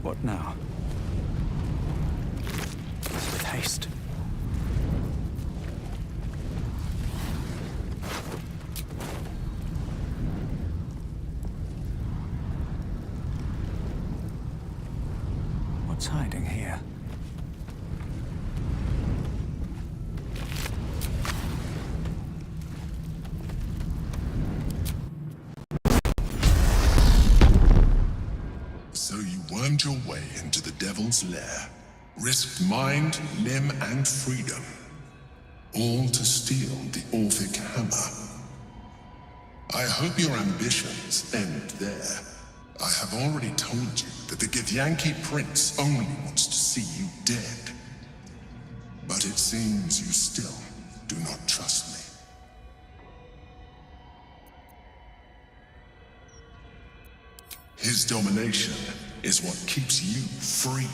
What now? With haste. What's hiding here? So you wormed your way into the Devil's Lair, risked mind, limb, and freedom, all to steal the Orphic Hammer. I hope your ambitions end there. I have already told you that the Githyanki Prince only wants to see you dead. But it seems you still do not trust me. His domination is what keeps you free.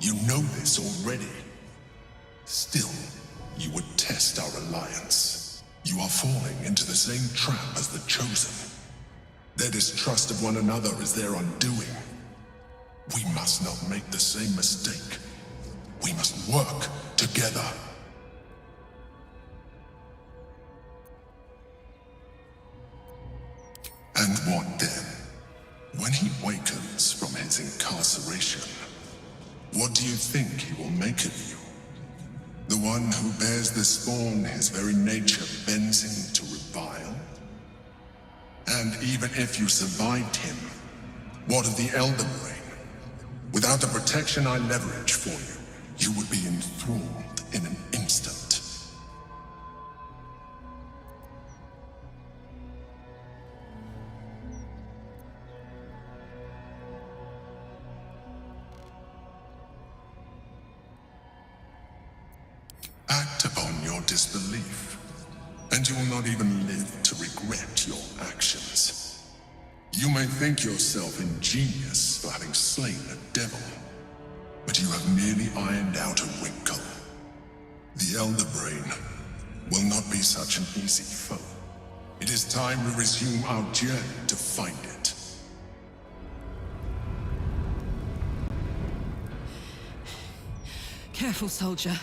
You know this already. Still, you would test our alliance. You are falling into the same trap as the Chosen. Their distrust of one another is their undoing. We must not make the same mistake. We must work together. And what then? When he wakens from his incarceration, what do you think he will make of you? The one who bears the spawn his very nature bends him to revile? And even if you survived him, what of the Elder Brain? Without the protection I leverage for you, you would be enthralled in an instant. Act upon your disbelief, and you will not even live to regret your actions. You may think yourself ingenious for having slain a devil, but you have merely ironed out a wrinkle. The Elder Brain will not be such an easy foe. It is time we resume our journey to find it. Careful, soldier.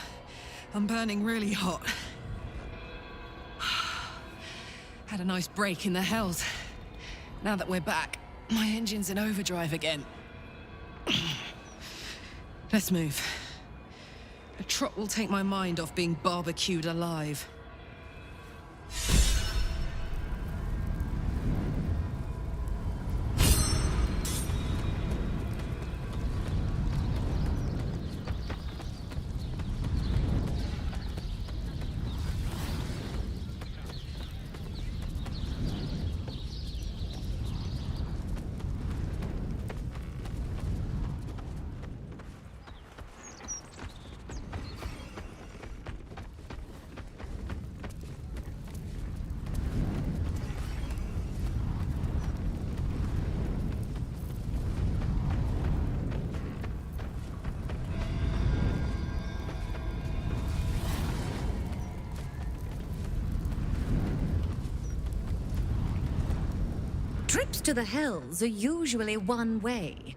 I'm burning really hot. Had a nice break in the hells. Now that we're back, my engine's in overdrive again. Let's move. A trot will take my mind off being barbecued alive. Trips to the Hells are usually one way,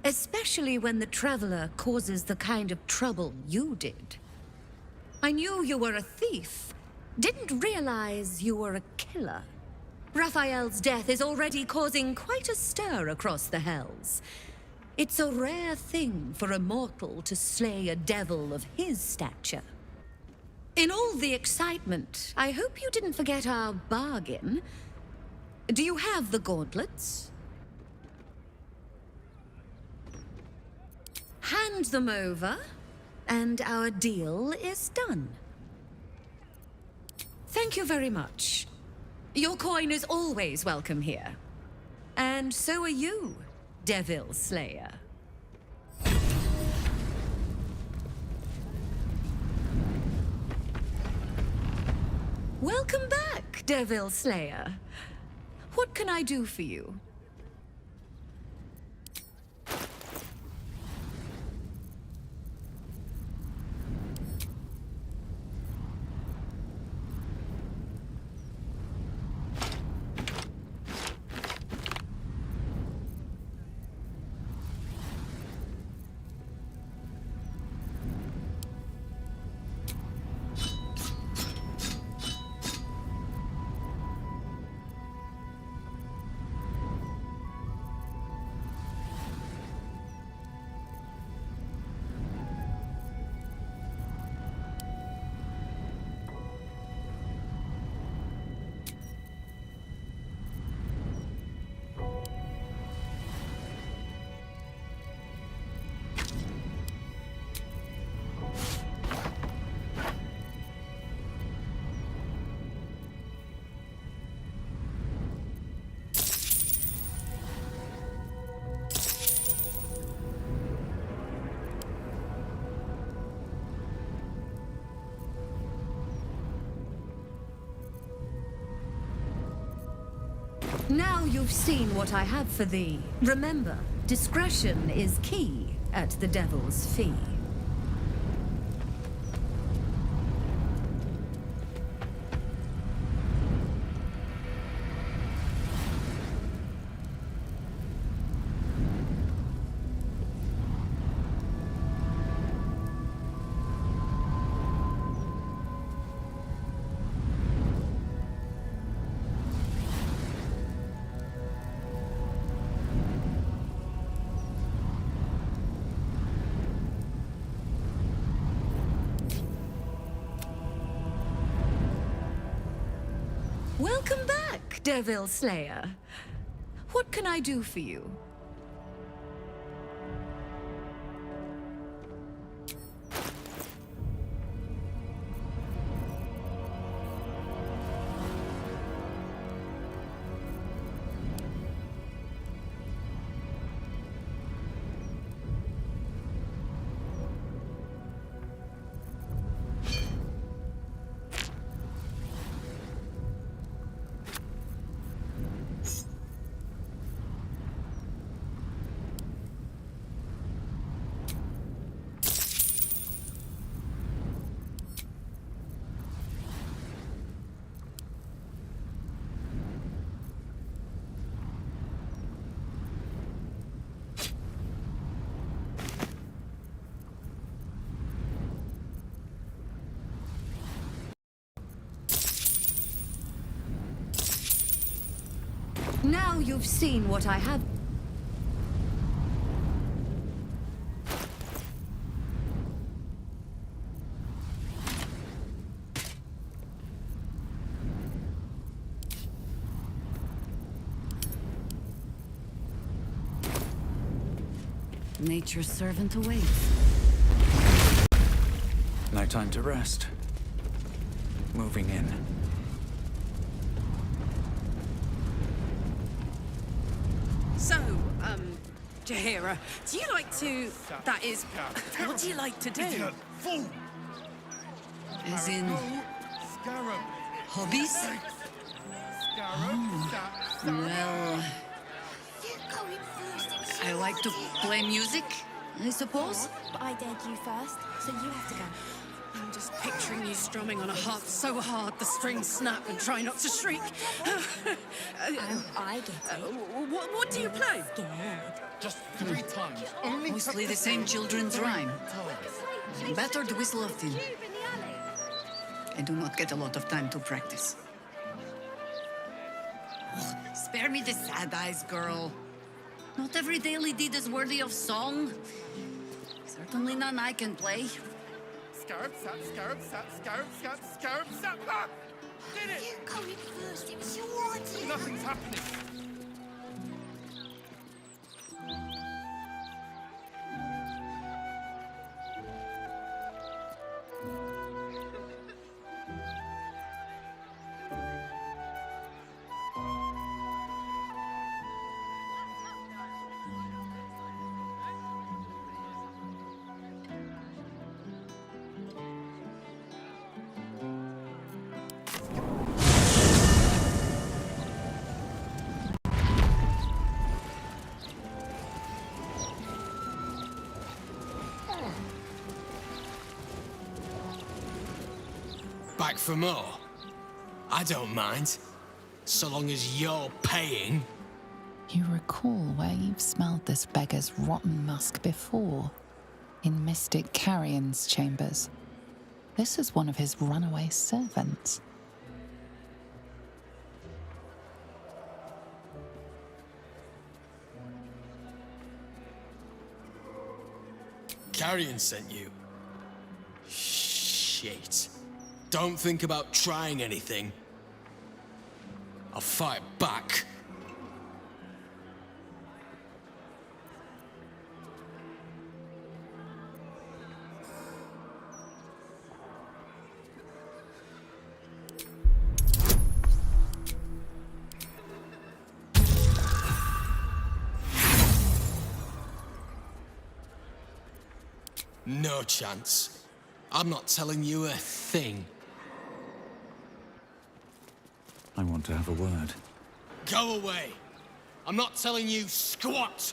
especially when the Traveler causes the kind of trouble you did. I knew you were a thief, didn't realize you were a killer. Raphael's death is already causing quite a stir across the Hells. It's a rare thing for a mortal to slay a devil of his stature. In all the excitement, I hope you didn't forget our bargain. Do you have the gauntlets? Hand them over, and our deal is done. Thank you very much. Your coin is always welcome here. And so are you, Devil Slayer. Welcome back, Devil Slayer. What can I do for you? Now you've seen what I have for thee. Remember, discretion is key at the Devil's Fee. Welcome back, Devil Slayer. What can I do for you? Now you've seen what I have. Nature's servant awaits. No time to rest. Moving in. So, Jaheira, do you like to... That is... What do you like to do? Fool! As in... hobbies? Well... I like to play music, I suppose. But I dared you first, so you have to go. I'm just picturing you strumming on a harp so hard the strings snap and try not to shriek. I get it. What do you play? Scared. Just 3 times. Only Mostly the same children's rhyme. Battered whistle of tin. I do not get a lot of time to practice. Spare me the sad eyes, girl. Not every daily deed is worthy of song. Certainly none I can play. Scarab, sap, scarab, sap, scarab, sap, scarab, sap. Ah! Did it! You go in first, it was your idea. Nothing's happening. Back for more? I don't mind, so long as you're paying. You recall where you've smelled this beggar's rotten musk before, in Mystic Carrion's chambers. This is one of his runaway servants. Carrion sent you. Shit. Don't think about trying anything. I'll fight back. No chance. I'm not telling you a thing. I want to have a word. Go away. I'm not telling you squat.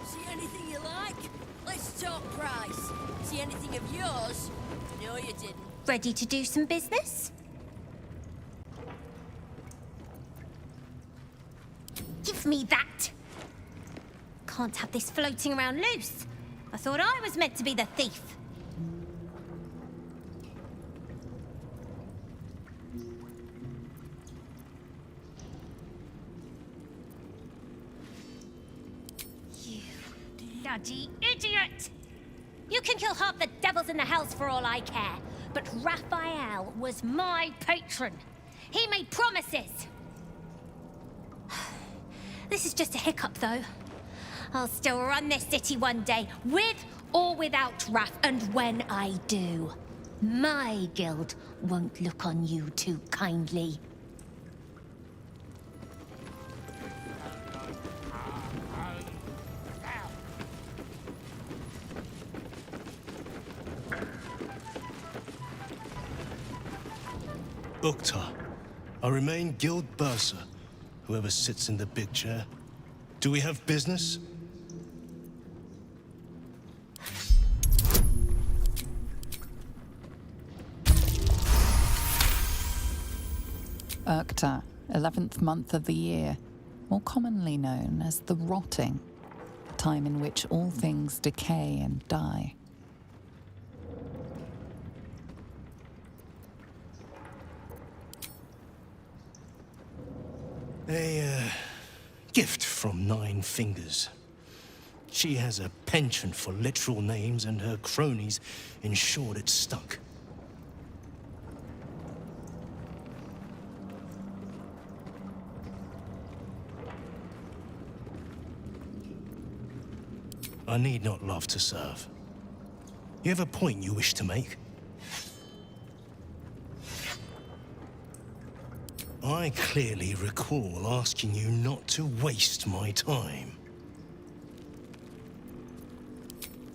See anything you like? Let's talk price. See anything of yours? No, you didn't. Ready to do some business? Give me that! Can't have this floating around loose. I thought I was meant to be the thief. You bloody idiot! You can kill half the devils in the house for all I care, but Raphael was my patron. He made promises. This is just a hiccup, though. I'll still run this city one day, with or without Raph, and when I do, my guild won't look on you too kindly. Uktar, I remain Guild Bursar, whoever sits in the big chair. Do we have business? Uktar, 11th month of the year, more commonly known as the Rotting, time in which all things decay and die. A gift from Nine Fingers. She has a penchant for literal names, and her cronies ensured it stuck. I need not love to serve. You have a point you wish to make? I clearly recall asking you not to waste my time.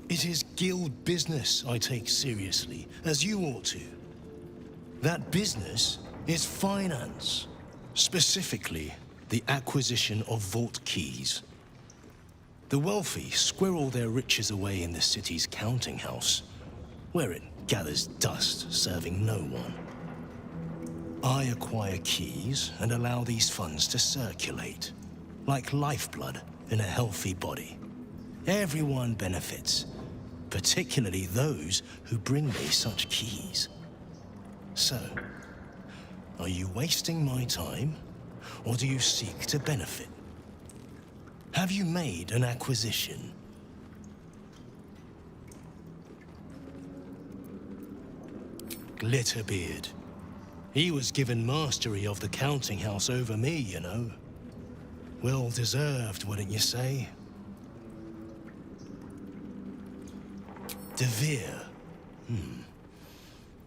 It is guild business I take seriously, as you ought to. That business is finance. Specifically, the acquisition of vault keys. The wealthy squirrel their riches away in the city's counting house, where it gathers dust, serving no one. I acquire keys and allow these funds to circulate, like lifeblood in a healthy body. Everyone benefits, particularly those who bring me such keys. So, are you wasting my time, or do you seek to benefit? Have you made an acquisition? Glitterbeard. He was given mastery of the counting house over me, you know. Well deserved, wouldn't you say? DeVere.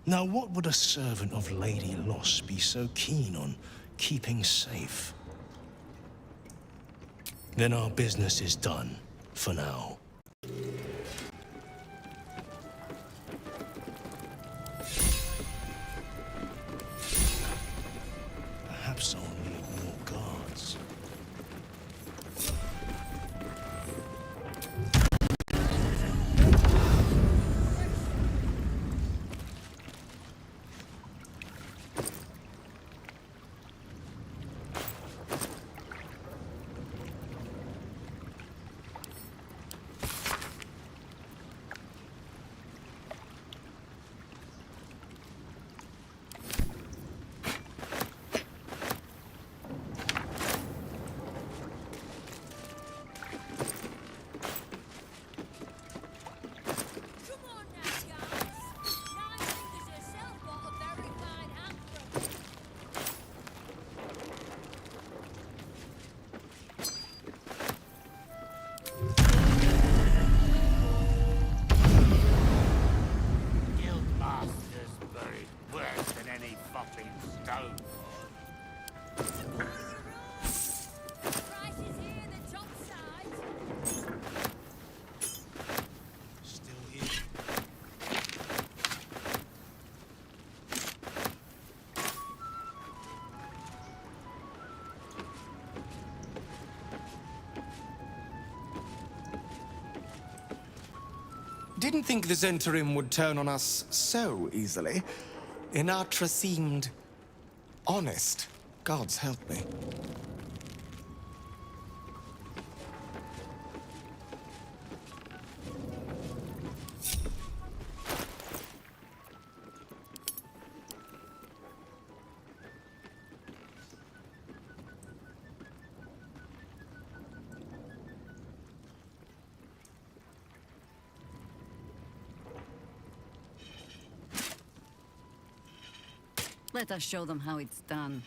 Now, what would a servant of Lady Loss be so keen on keeping safe? Then our business is done, for now. Perhaps I'll need more guards. Didn't think the Zentarim would turn on us so easily. Inatra seemed honest. Gods help me. Let us show them how it's done.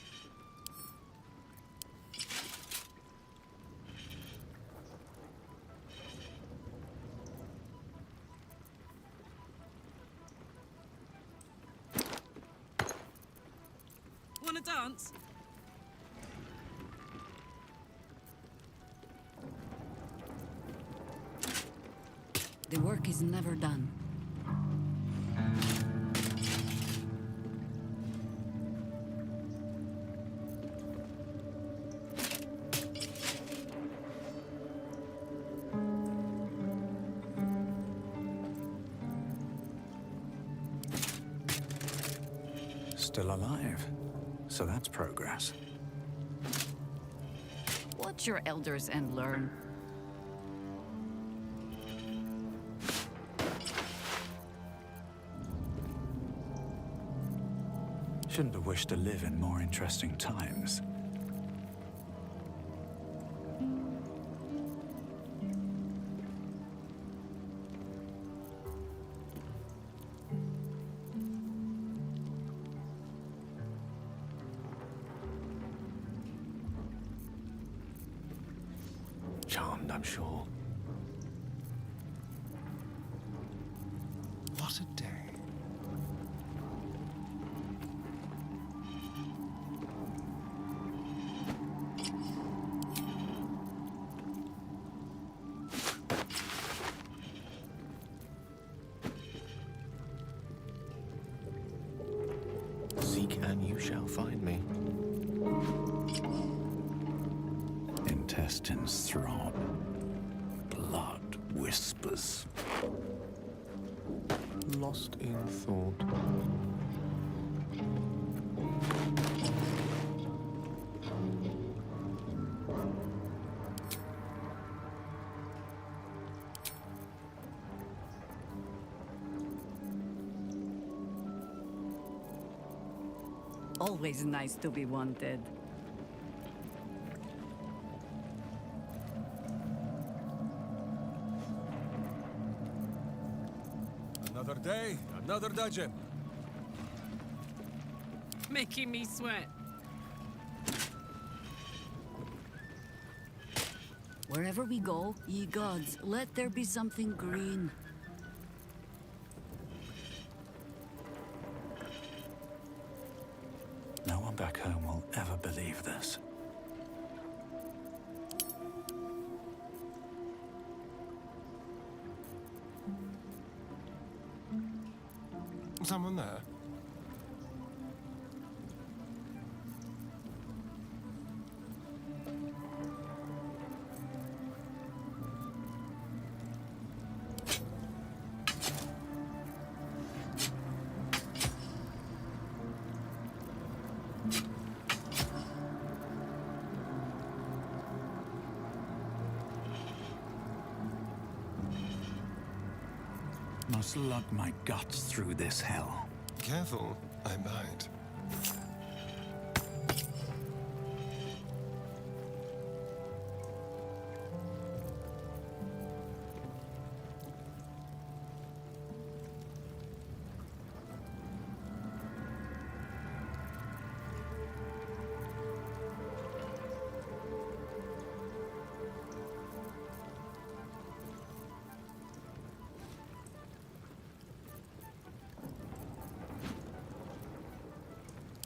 Wanna dance? The work is never done. Still alive. So that's progress. Watch your elders and learn. Shouldn't have wished to live in more interesting times. Charmed, I'm sure. What a day. Seek and you shall find me. Intestines throb. Blood whispers. Lost in thought. Always nice to be wanted. Another day, another dungeon. Making me sweat. Wherever we go, ye gods, let there be something green. No one back home will ever believe this. Someone there? Must lug my guts through this hell. Careful, I might.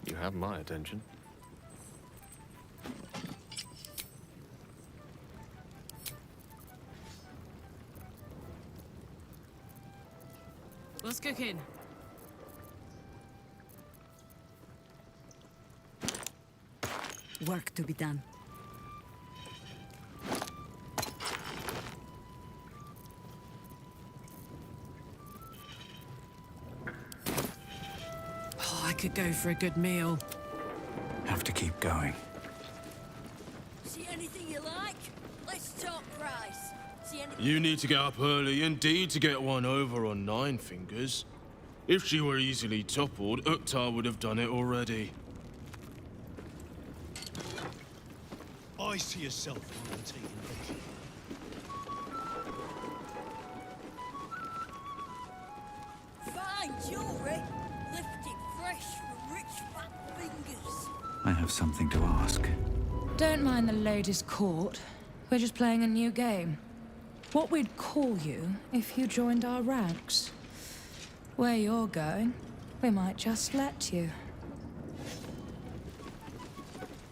You have my attention. What's cooking? Work to be done. could go for a good meal. Have to keep going. See anything you like? Let's talk price. See anything... You need to get up early indeed to get one over on Nine Fingers. If she were easily toppled, Uktar would have done it already. I see yourself taking Becky. Fine jewelry. Lifted fresh from rich fat fingers. I have something to ask. Don't mind the ladies' court. We're just playing a new game. What we'd call you if you joined our ranks. Where you're going, we might just let you.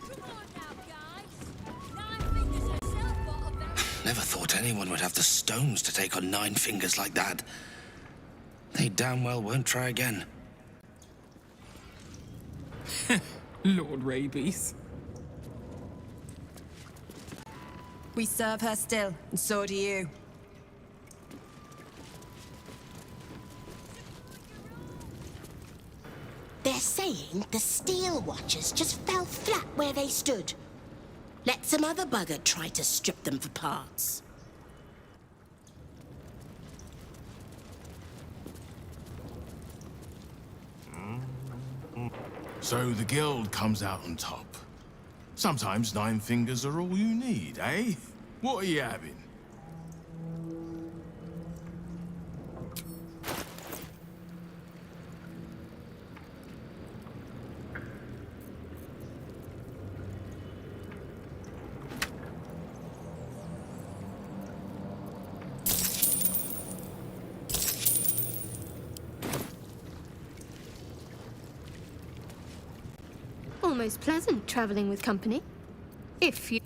Come on now, guys. Nine Fingers herself got a very... Never thought anyone would have the stones to take on Nine Fingers like that. They damn well won't try again. Lord Rabies. We serve her still, and so do you. They're saying the Steel Watchers just fell flat where they stood. Let some other bugger try to strip them for parts. So the guild comes out on top. Sometimes Nine Fingers are all you need, eh? What are you having? Almost pleasant traveling with company. If you...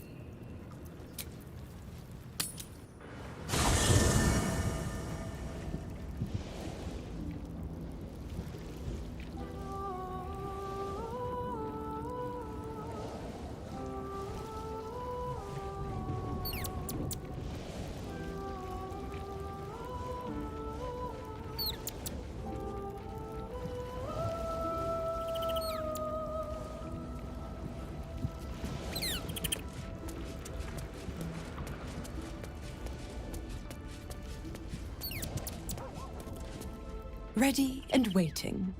Ready and waiting.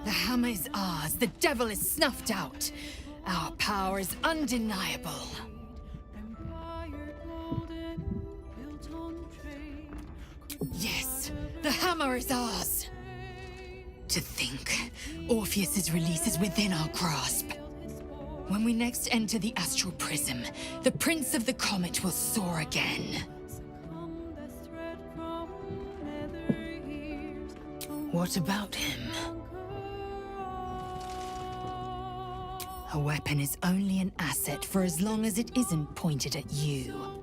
The hammer is ours. The devil is snuffed out. Our power is undeniable. Yes, the hammer is ours. To think, Orpheus's release is within our grasp. When we next enter the astral prism, the Prince of the Comet will soar again. What about him? A weapon is only an asset for as long as it isn't pointed at you.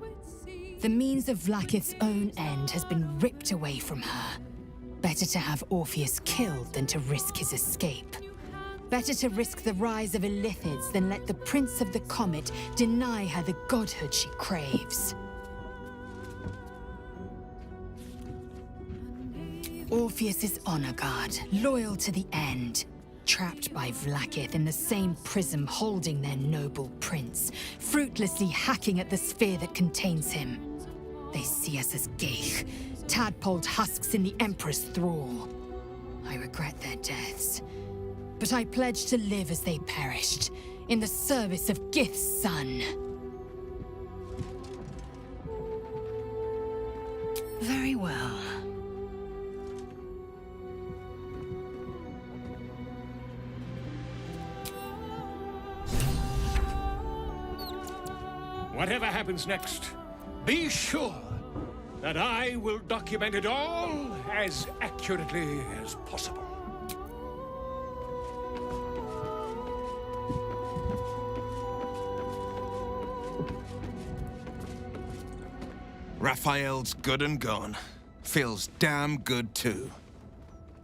The means of Vlaakith's own end has been ripped away from her. Better to have Orpheus killed than to risk his escape. Better to risk the rise of Illithids than let the Prince of the Comet deny her the godhood she craves. Orpheus is honor guard, loyal to the end. Trapped by Vlaakith in the same prism holding their noble prince, fruitlessly hacking at the sphere that contains him. They see us as Geich, tadpoled husks in the Emperor's thrall. I regret their deaths. But I pledge to live as they perished, in the service of Gith's son. Very well. Whatever happens next, be sure that I will document it all as accurately as possible. Raphael's good and gone. Feels damn good too.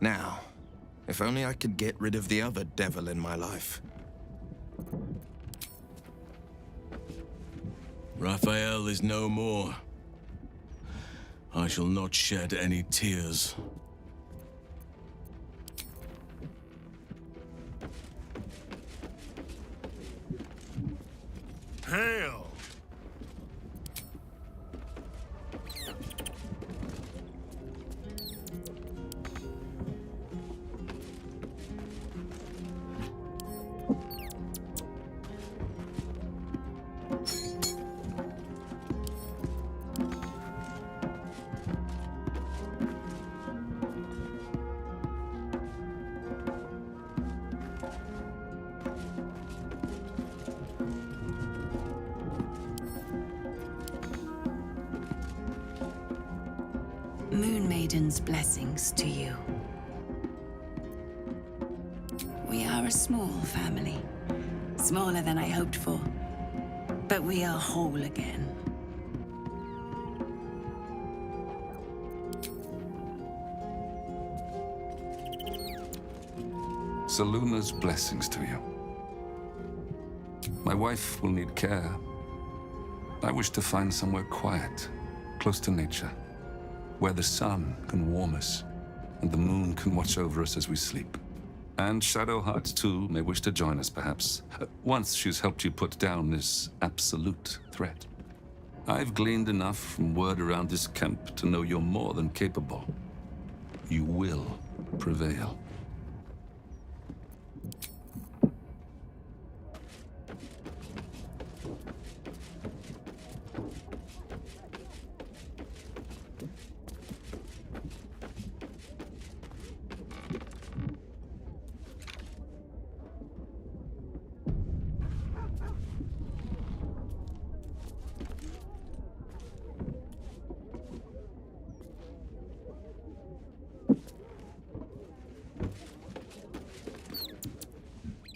Now, if only I could get rid of the other devil in my life. Raphael is no more. I shall not shed any tears. Hail! Moon Maiden's blessings to you. We are a small family. Smaller than I hoped for. But we are whole again. Saluna's blessings to you. My wife will need care. I wish to find somewhere quiet, close to nature, where the sun can warm us and the moon can watch over us as we sleep. And Shadowheart, too, may wish to join us, perhaps, once she's helped you put down this absolute threat. I've gleaned enough from word around this camp to know you're more than capable. You will prevail.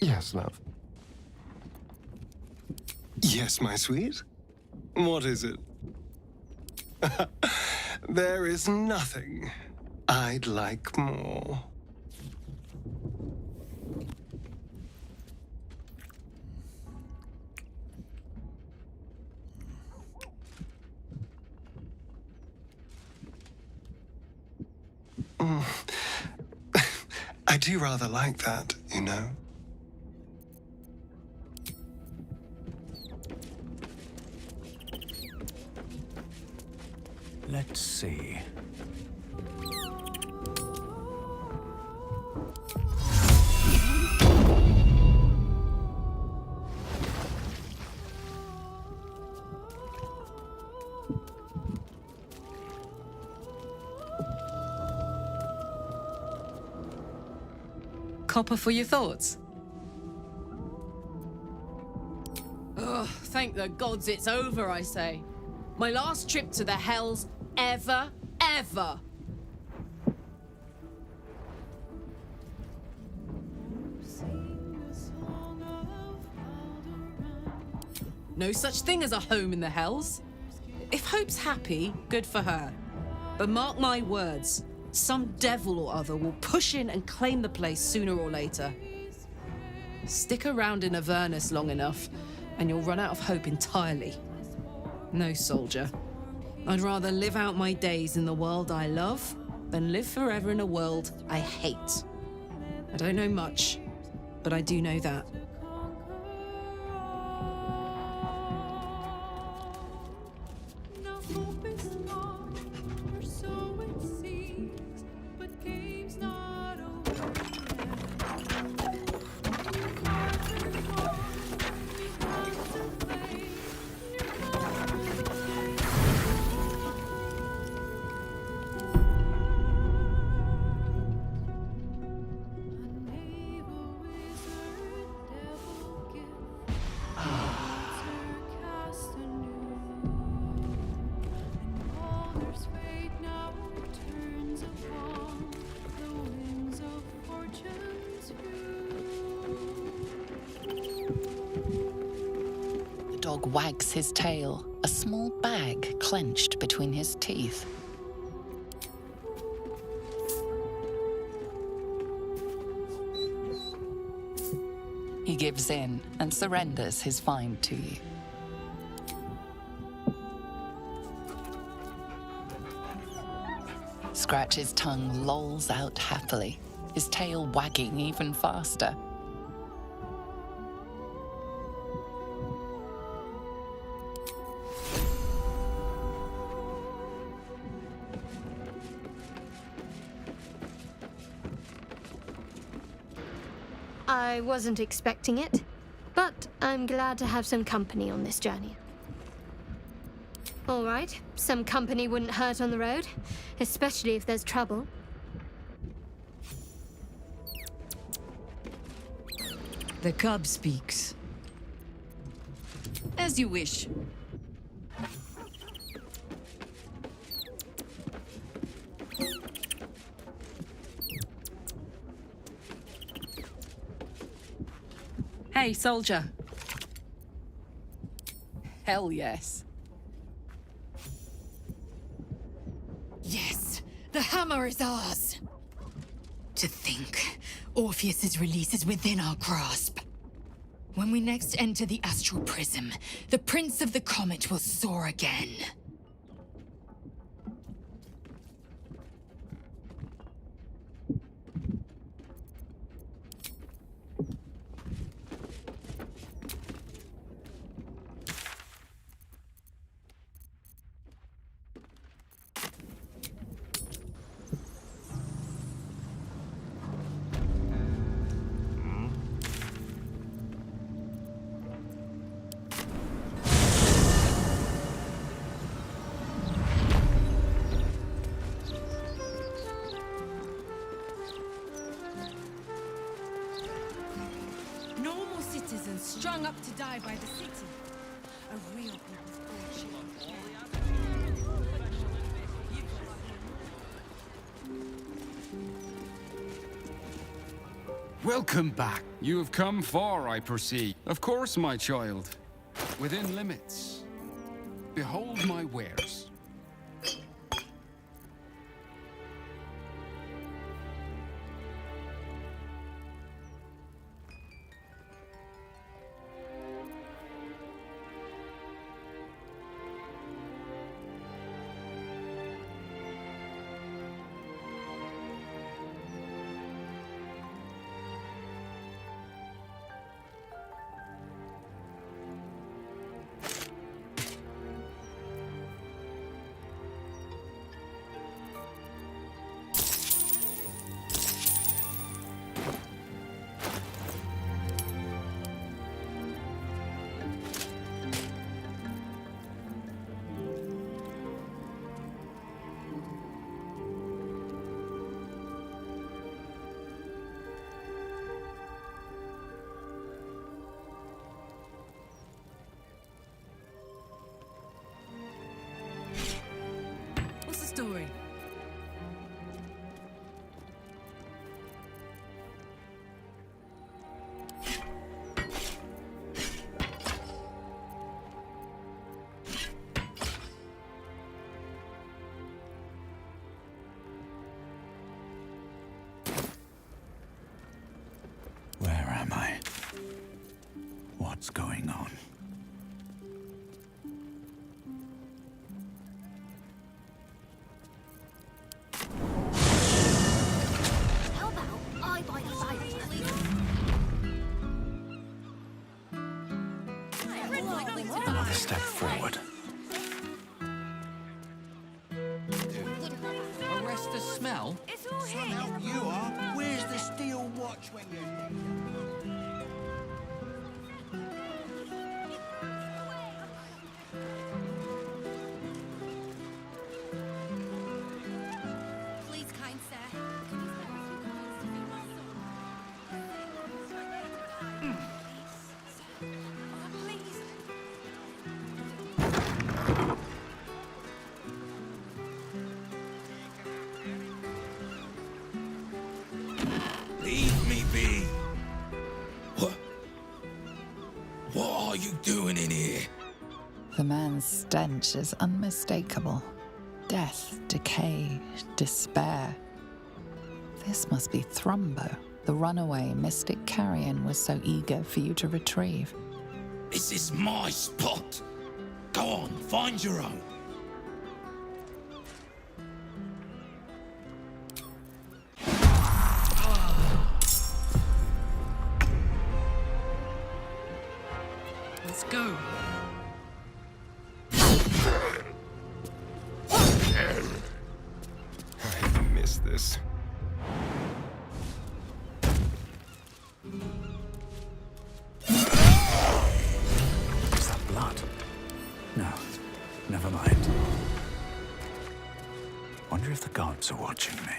Yes, love. Yes, my sweet? What is it? There is nothing I'd like more. I do rather like that, you know. Let's see. Copper for your thoughts? Ugh, thank the gods it's over, I say. My last trip to the Hells ever. No such thing as a home in the Hells. If Hope's happy, good for her. But mark my words, some devil or other will push in and claim the place sooner or later. Stick around in Avernus long enough, and you'll run out of hope entirely. No, soldier. I'd rather live out my days in the world I love than live forever in a world I hate. I don't know much, but I do know that. The dog wags his tail, a small bag clenched between his teeth. He gives in and surrenders his find to you. Scratch's tongue lolls out happily, his tail wagging even faster. I wasn't expecting it, but I'm glad to have some company on this journey. All right, some company wouldn't hurt on the road, especially if there's trouble. The cub speaks. As you wish. Hey, soldier. Hell yes. Yes, the hammer is ours. To think, Orpheus's release is within our grasp. When we next enter the astral prism, the Prince of the Comet will soar again. Normal citizens strung up to die by the city. A real people's bullshit. Welcome back. You have come far, I perceive. Of course, my child. Within limits. Behold my wares. What's the story? Where am I? What's going on? How about I buy the Another step forward. Arrest the smell? It's all here. Somehow you are. Where's the steel watch when you're... Please, kind sir. Leave me be. What are you doing in here? The man's stench is unmistakable. Death, decay, despair. This must be Thrumbo, the runaway mystic carrion was so eager for you to retrieve. This is my spot. Go on, find your own. Let's go. I miss this. Is that blood? No, never mind. Wonder if the gods are watching me.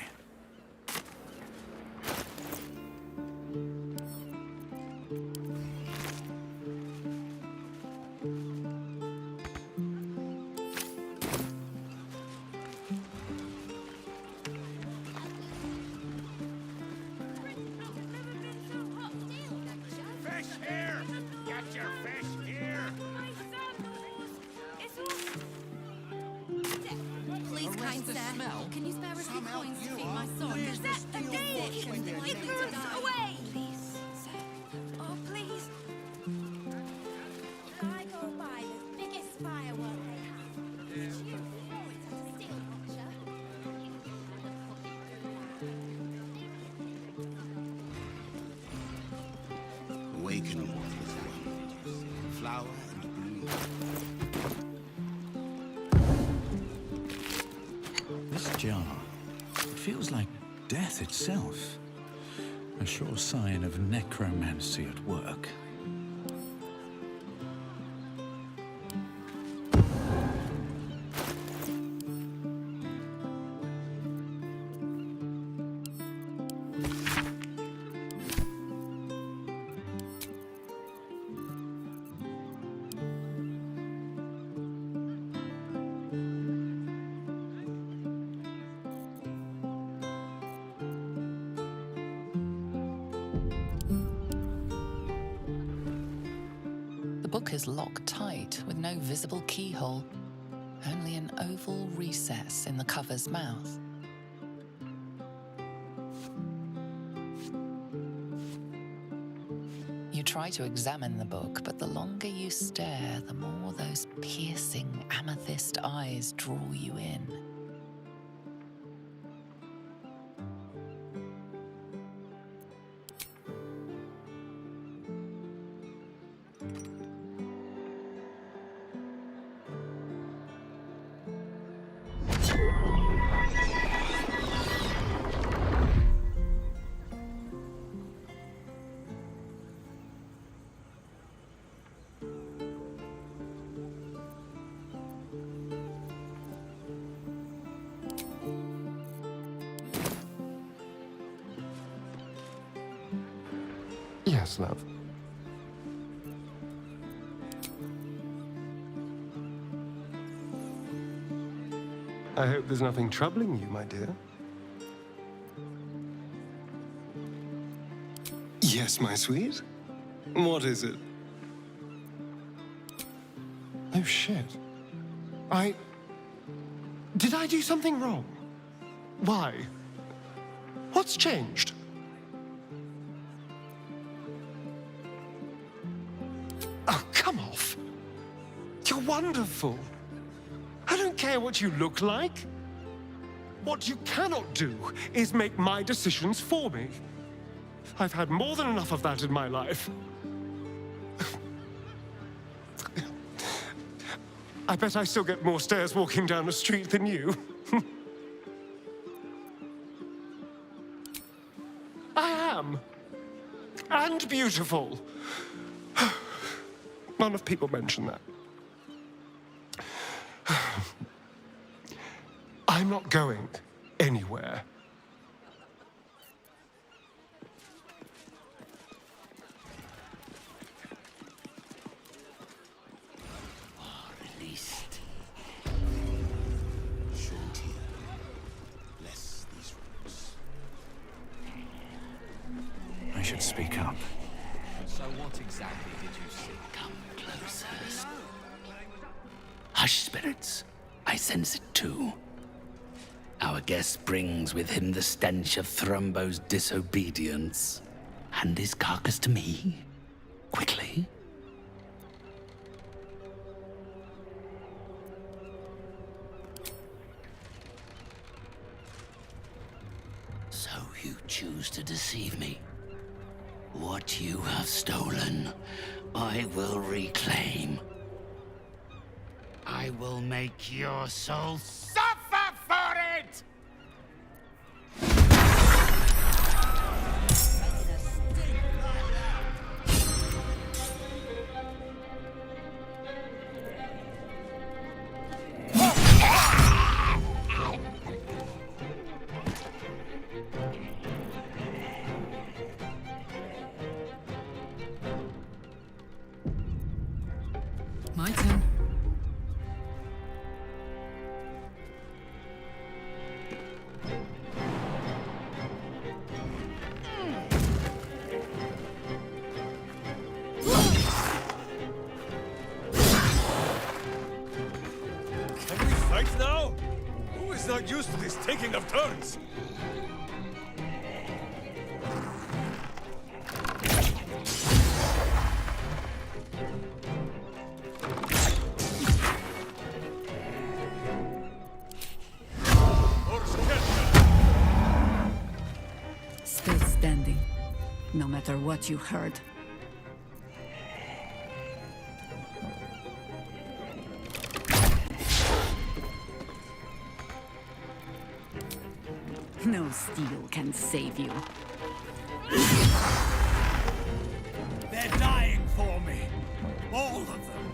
Fish here! Get your fish here! Please, kind sir, can you spare a few coins to feed my son? Where's the steel watch when you need it? Away! Please, sir. Oh, please. I go buy the biggest firework they have. It's you before it's a steel watcher. Awaken, little one. Flower and bloom. This jar, it feels like death itself. A sure sign of necromancy at work. The book is locked tight with no visible keyhole, only an oval recess in the cover's mouth. You try to examine the book, but the longer you stare, the more those piercing amethyst eyes draw you in. Yes, love. I hope there's nothing troubling you, my dear. Yes, my sweet. What is it? Oh, shit. Did I do something wrong? Why? What's changed? Oh, come off. You're wonderful. I don't care what you look like. What you cannot do is make my decisions for me. I've had more than enough of that in my life. I bet I still get more stares walking down the street than you. I am. And beautiful. Not enough people mention that. I'm not going anywhere. Released. Short here. Bless these roots. I should speak up. So what exactly did you see? Come closer. Hush, spirits. I sense it too. Our guest brings with him the stench of Thrumbo's disobedience. Hand his carcass to me. Quickly. So you choose to deceive me. What you have stolen I will reclaim. I will make your soul suffer for it! My turn. Can we fight now? Who is not used to this taking of turns? Stay standing, no matter what you heard. No steel can save you. They're dying for me. All of them.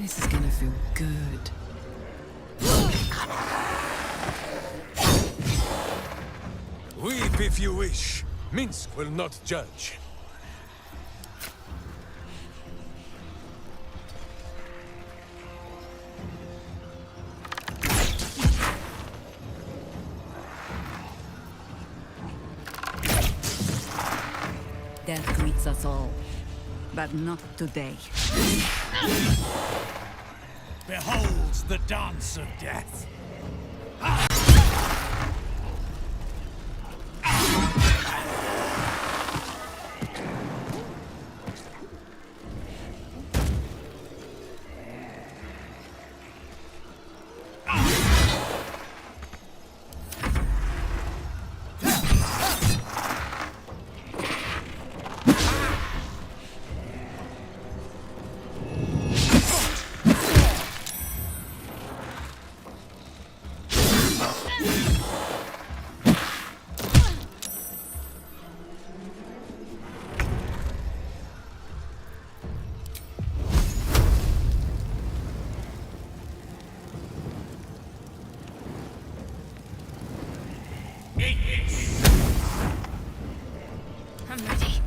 This is gonna feel good. Weep if you wish. Minsk will not judge. Death greets us all, but not today. Behold the dance of death. I'm ready.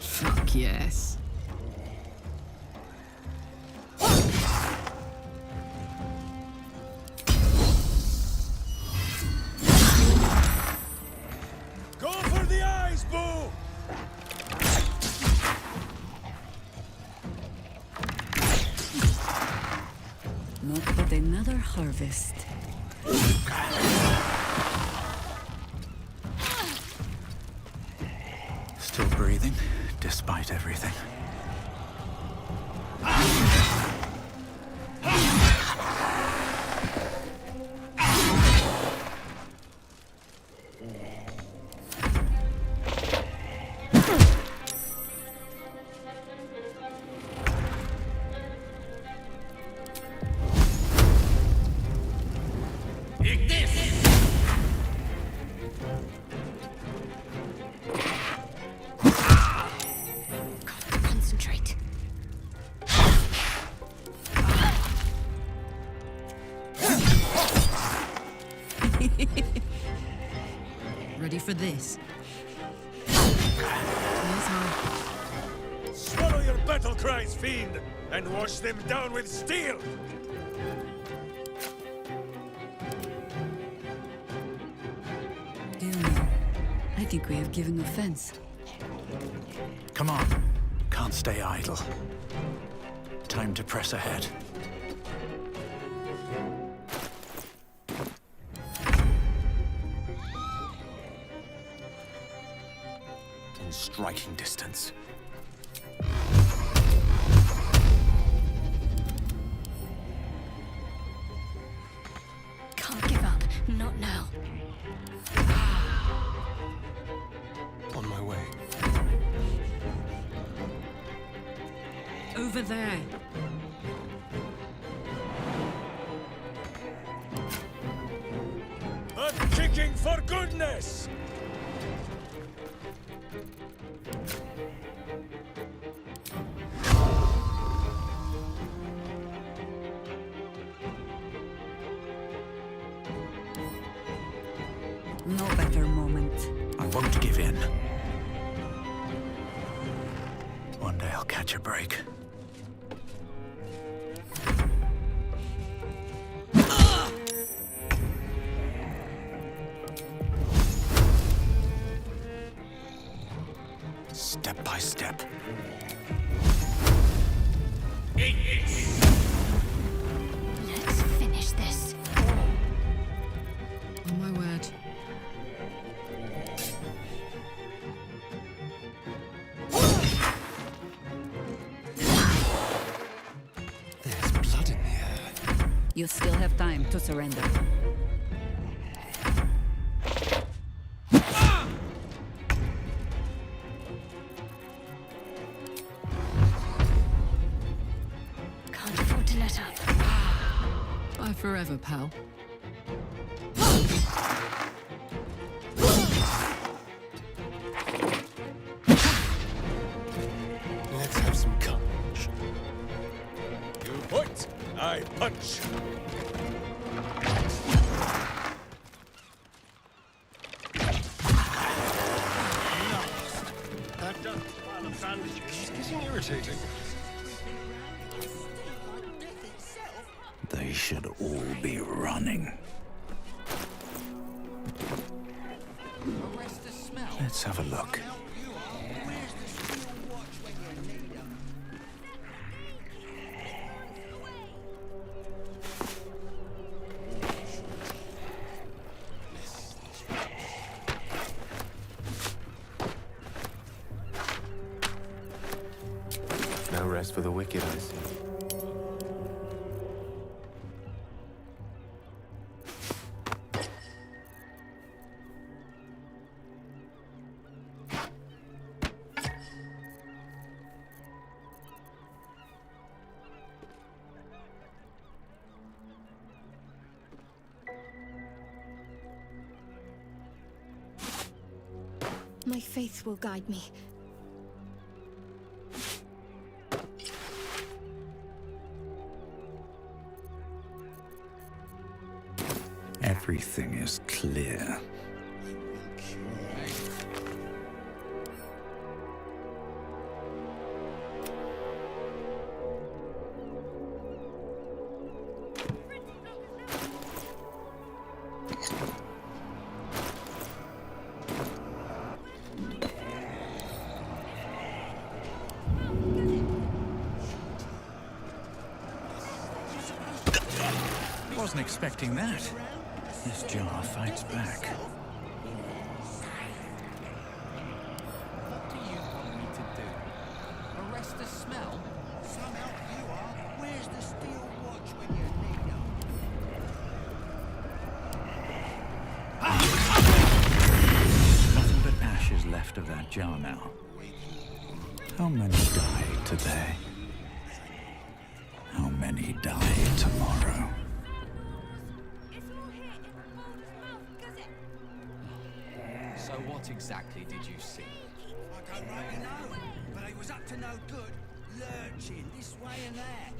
Fuck yes. Go for the eyes, Boo! Not but another harvest. Still breathing, despite everything. Concentrate. Ready for this? Swallow your battle cries, fiend, and wash them down with steel! Deal now. I think we have given offense. Come on. Can't stay idle. Time to press ahead. In striking distance. Can't give up. Not now. On my way. Over there. I'm kicking for goodness! No better moment. I won't give in. One day I'll catch a break. Step by step. Let's finish this. On my word. There's blood in the air. You still have time to surrender. Can't afford to let up. Bye forever, pal. Let's have some courage. You point, I punch. That done. Pile of sandwiches. It's getting irritating. They should all be running. Let's have a look. No rest for the wicked, I see. My faith will guide me. Everything is clear. Wasn't expecting that. This jar fights back. What do you want me to do? Arrest the smell? Somehow you are. Where's the steel watch when you need them? Nothing but ashes left of that jar now. How many died today? How many die tomorrow? So what exactly did you see? I don't really know, but he was up to no good, lurching this way and that.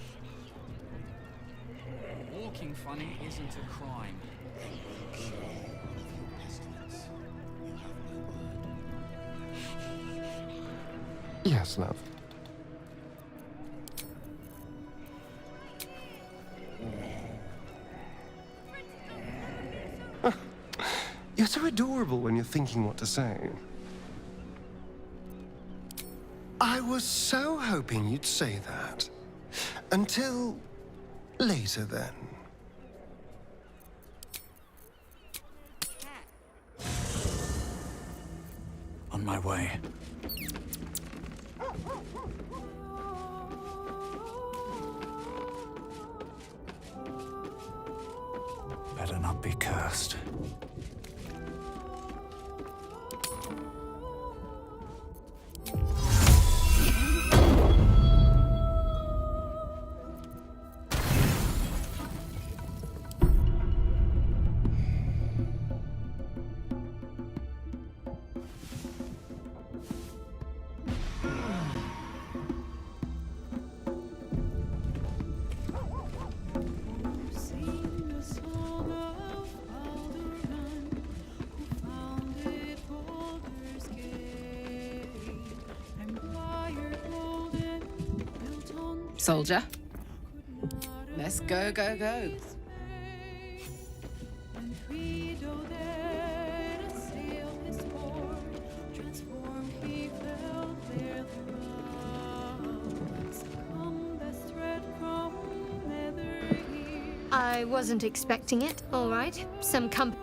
Walking funny isn't a crime. Yes, love. You're so adorable when you're thinking what to say. I was so hoping you'd say that. Until later, then. On my way. Better not be cursed. Soldier. Let's go, go, go. I wasn't expecting it. All right. Some company.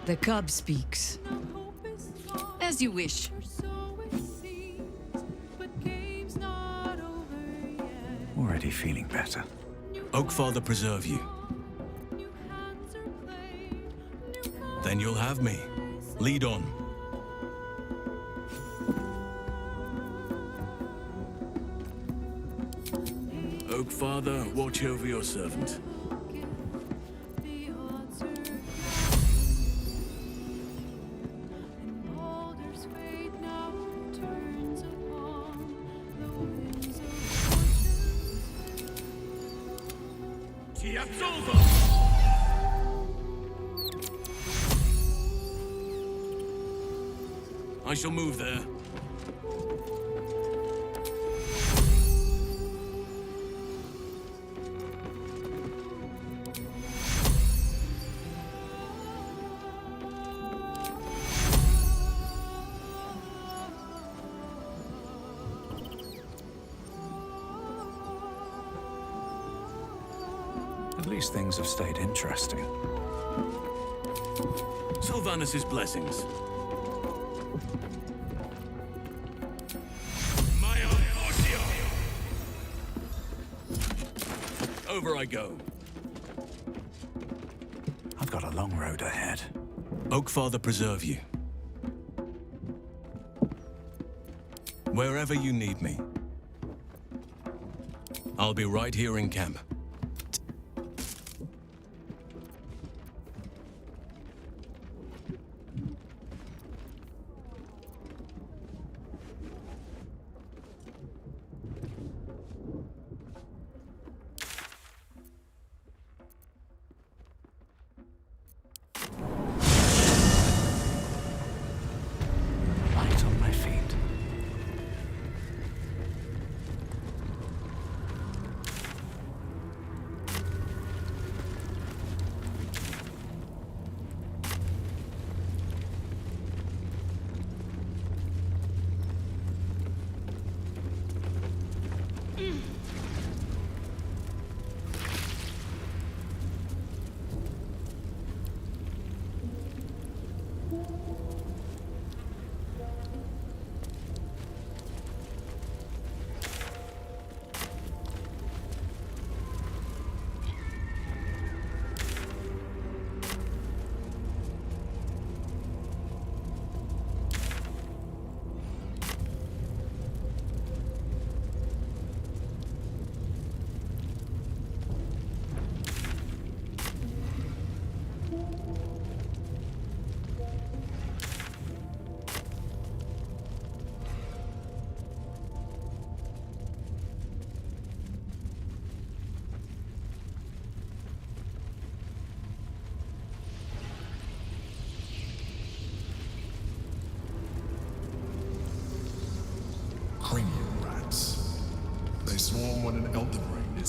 The cub speaks. As you wish. Already feeling better. Oakfather preserve you. Then you'll have me. Lead on. Oakfather, watch over your servant. I shall move there. At least things have stayed interesting. Sylvanus' blessings. Over I go. I've got a long road ahead. Oakfather preserve you. Wherever you need me, I'll be right here in camp.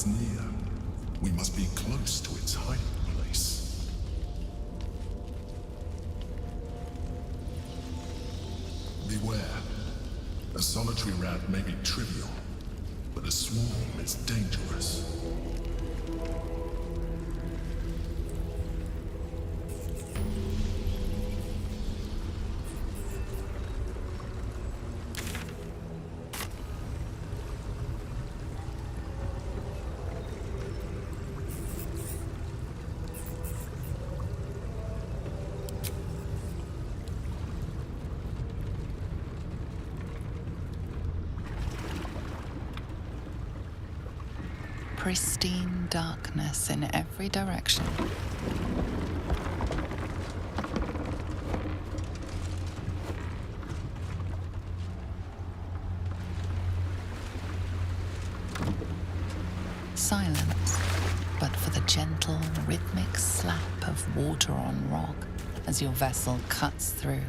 is near. We must be close to its hiding place. Beware. A solitary rat may be trivial, but a swarm is dangerous. Pristine darkness in every direction. Silence, but for the gentle, rhythmic slap of water on rock as your vessel cuts through.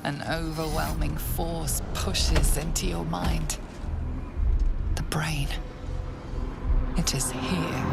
An overwhelming force pushes into your mind. The brain. It is here.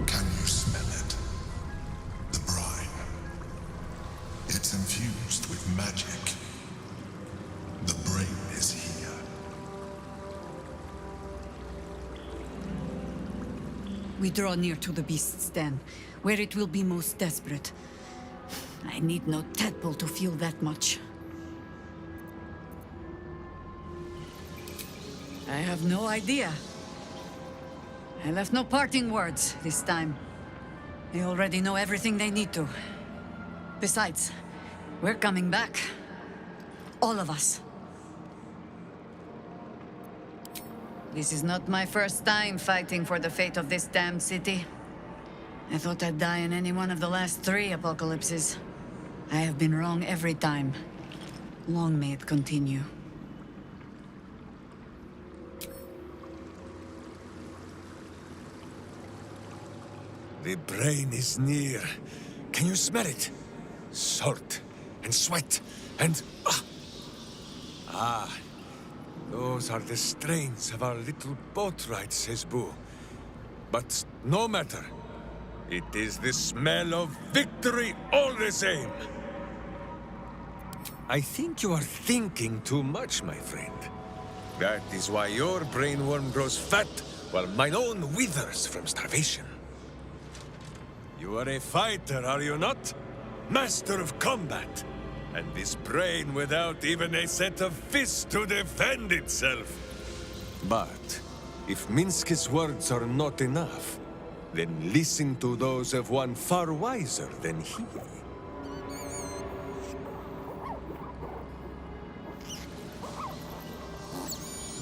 Can you smell it? The brine. It's infused with magic. The brain is here. We draw near to the beast's den, where it will be most desperate. I need no tadpole to feel that much. I have no idea. I left no parting words this time. They already know everything they need to. Besides, we're coming back. All of us. This is not my first time fighting for the fate of this damned city. I thought I'd die in any one of the last 3 apocalypses. I have been wrong every time. Long may it continue. The brain is near. Can you smell it? Salt and sweat and... Ah, those are the strains of our little boat ride, says Boo. But no matter. It is the smell of victory all the same. I think you are thinking too much, my friend. That is why your brainworm grows fat, while mine own withers from starvation. You are a fighter, are you not? Master of combat. And this brain without even a set of fists to defend itself. But if Minsky's words are not enough, then listen to those of one far wiser than he.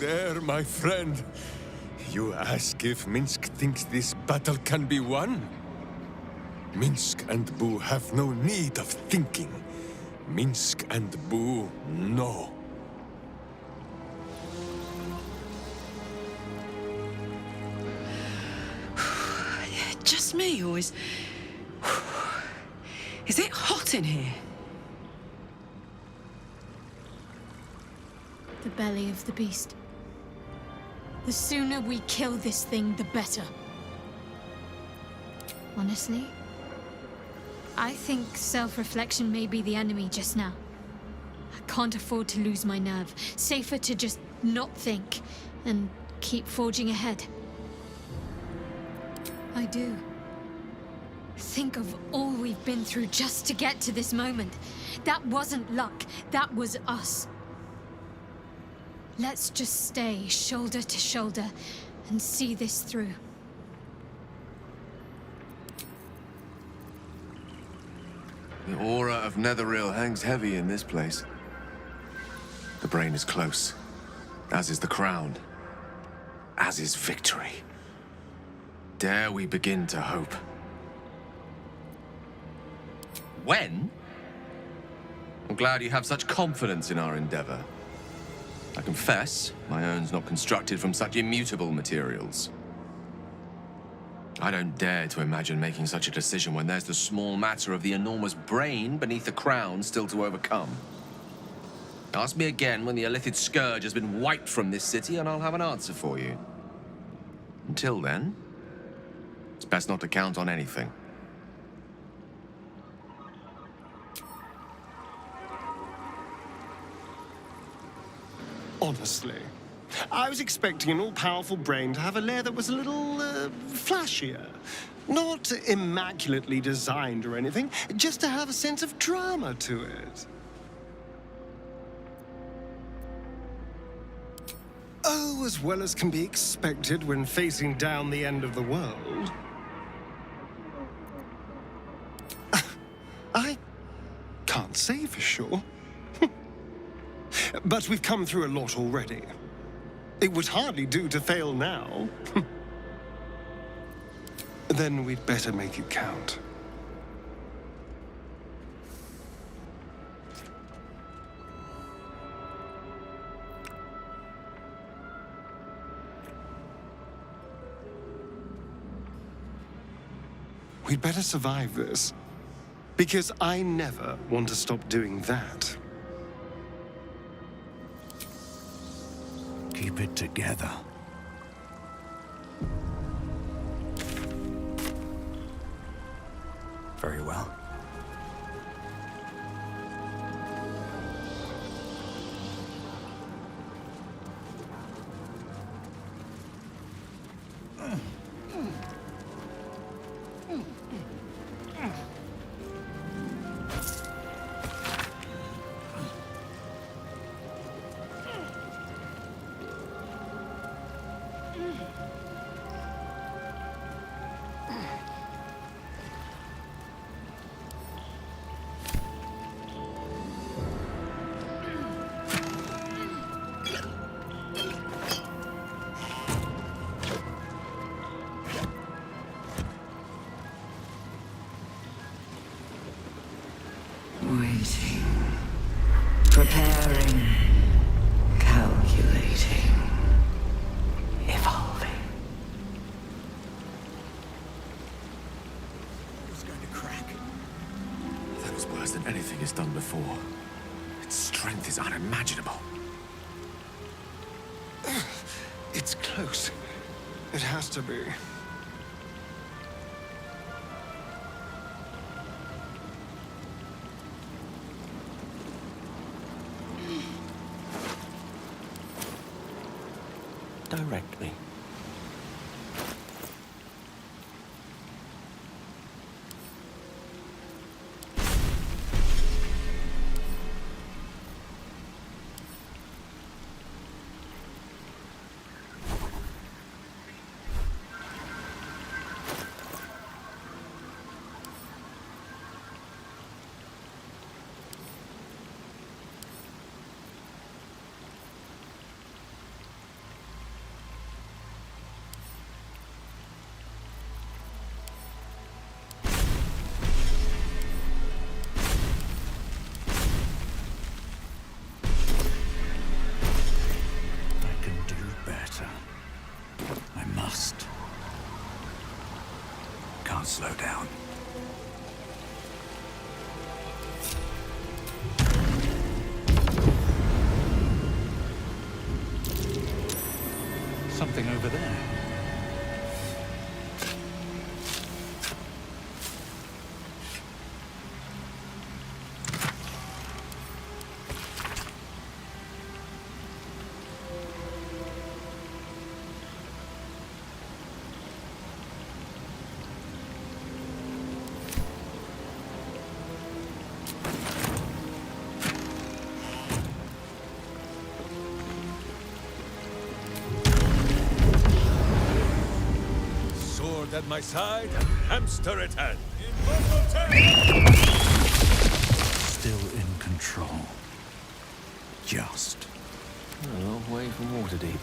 there, my friend. You ask if Minsk thinks this battle can be won? Minsk and Boo have no need of thinking. Minsk and Boo know. Just me, or is it hot in here? The belly of the beast. The sooner we kill this thing, the better. Honestly, I think self-reflection may be the enemy just now. I can't afford to lose my nerve. Safer to just not think and keep forging ahead. I do. Think of all we've been through just to get to this moment. That wasn't luck. That was us. Let's just stay shoulder to shoulder and see this through. The aura of Netheril hangs heavy in this place. The brain is close, as is the crown, as is victory. Dare we begin to hope? When? I'm glad you have such confidence in our endeavor. I confess, my own's not constructed from such immutable materials. I don't dare to imagine making such a decision when there's the small matter of the enormous brain beneath the crown still to overcome. Ask me again when the Illithid scourge has been wiped from this city and I'll have an answer for you. Until then, it's best not to count on anything. Honestly, I was expecting an all-powerful brain to have a lair that was a little, flashier. Not immaculately designed or anything, just to have a sense of drama to it. Oh, as well as can be expected when facing down the end of the world. I can't say for sure. But we've come through a lot already. It would hardly do to fail now. Then we'd better make it count. We'd better survive this, because I never want to stop doing that. Keep it together. Very well. Waiting. Preparing. Calculating. Evolving. It's going to crack. That was worse than anything it's done before. Its strength is unimaginable. It's close. It has to be. Directly. Just. Can't slow down. Something over there. At my side, hamster at hand. Still in control. Just. A long way from Waterdeep.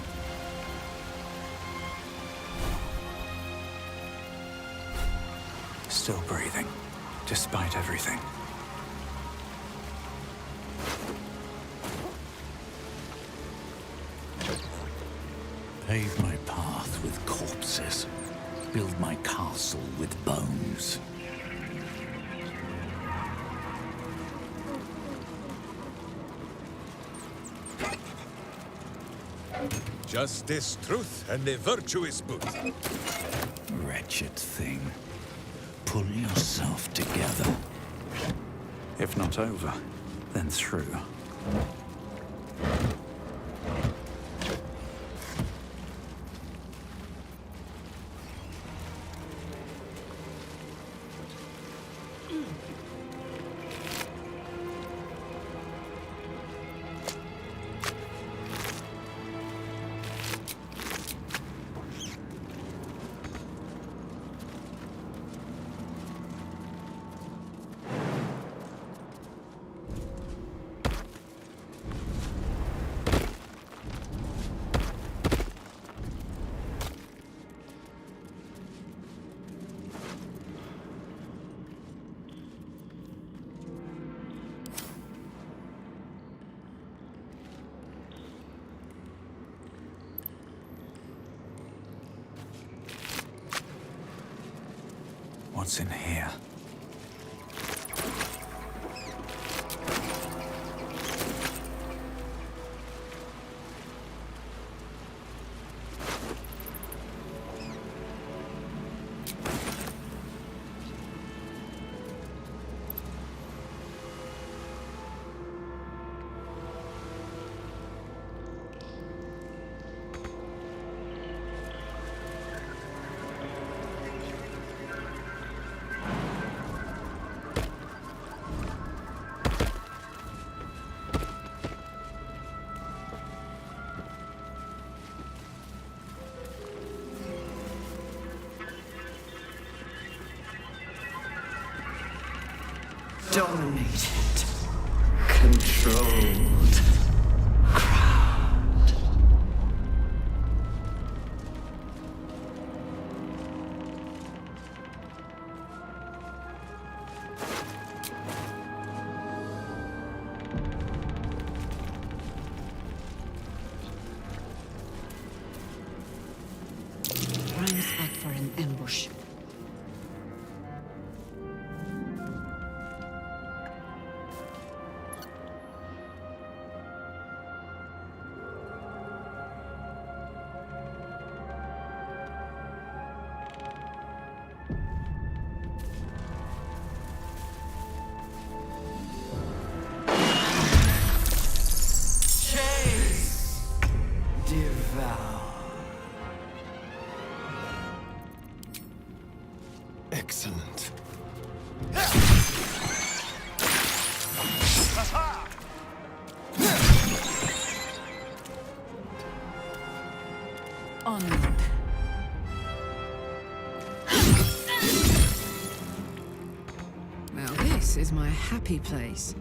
Still breathing, despite everything. Pave my path with corpses. Build my castle with bones. Justice, truth, and a virtuous boot. Wretched thing. Pull yourself together. If not over, then through. What's in here? Dominated, controlled, crowned. Ryan's back for an ambush. Excellent. Onward. Well, this is my happy place.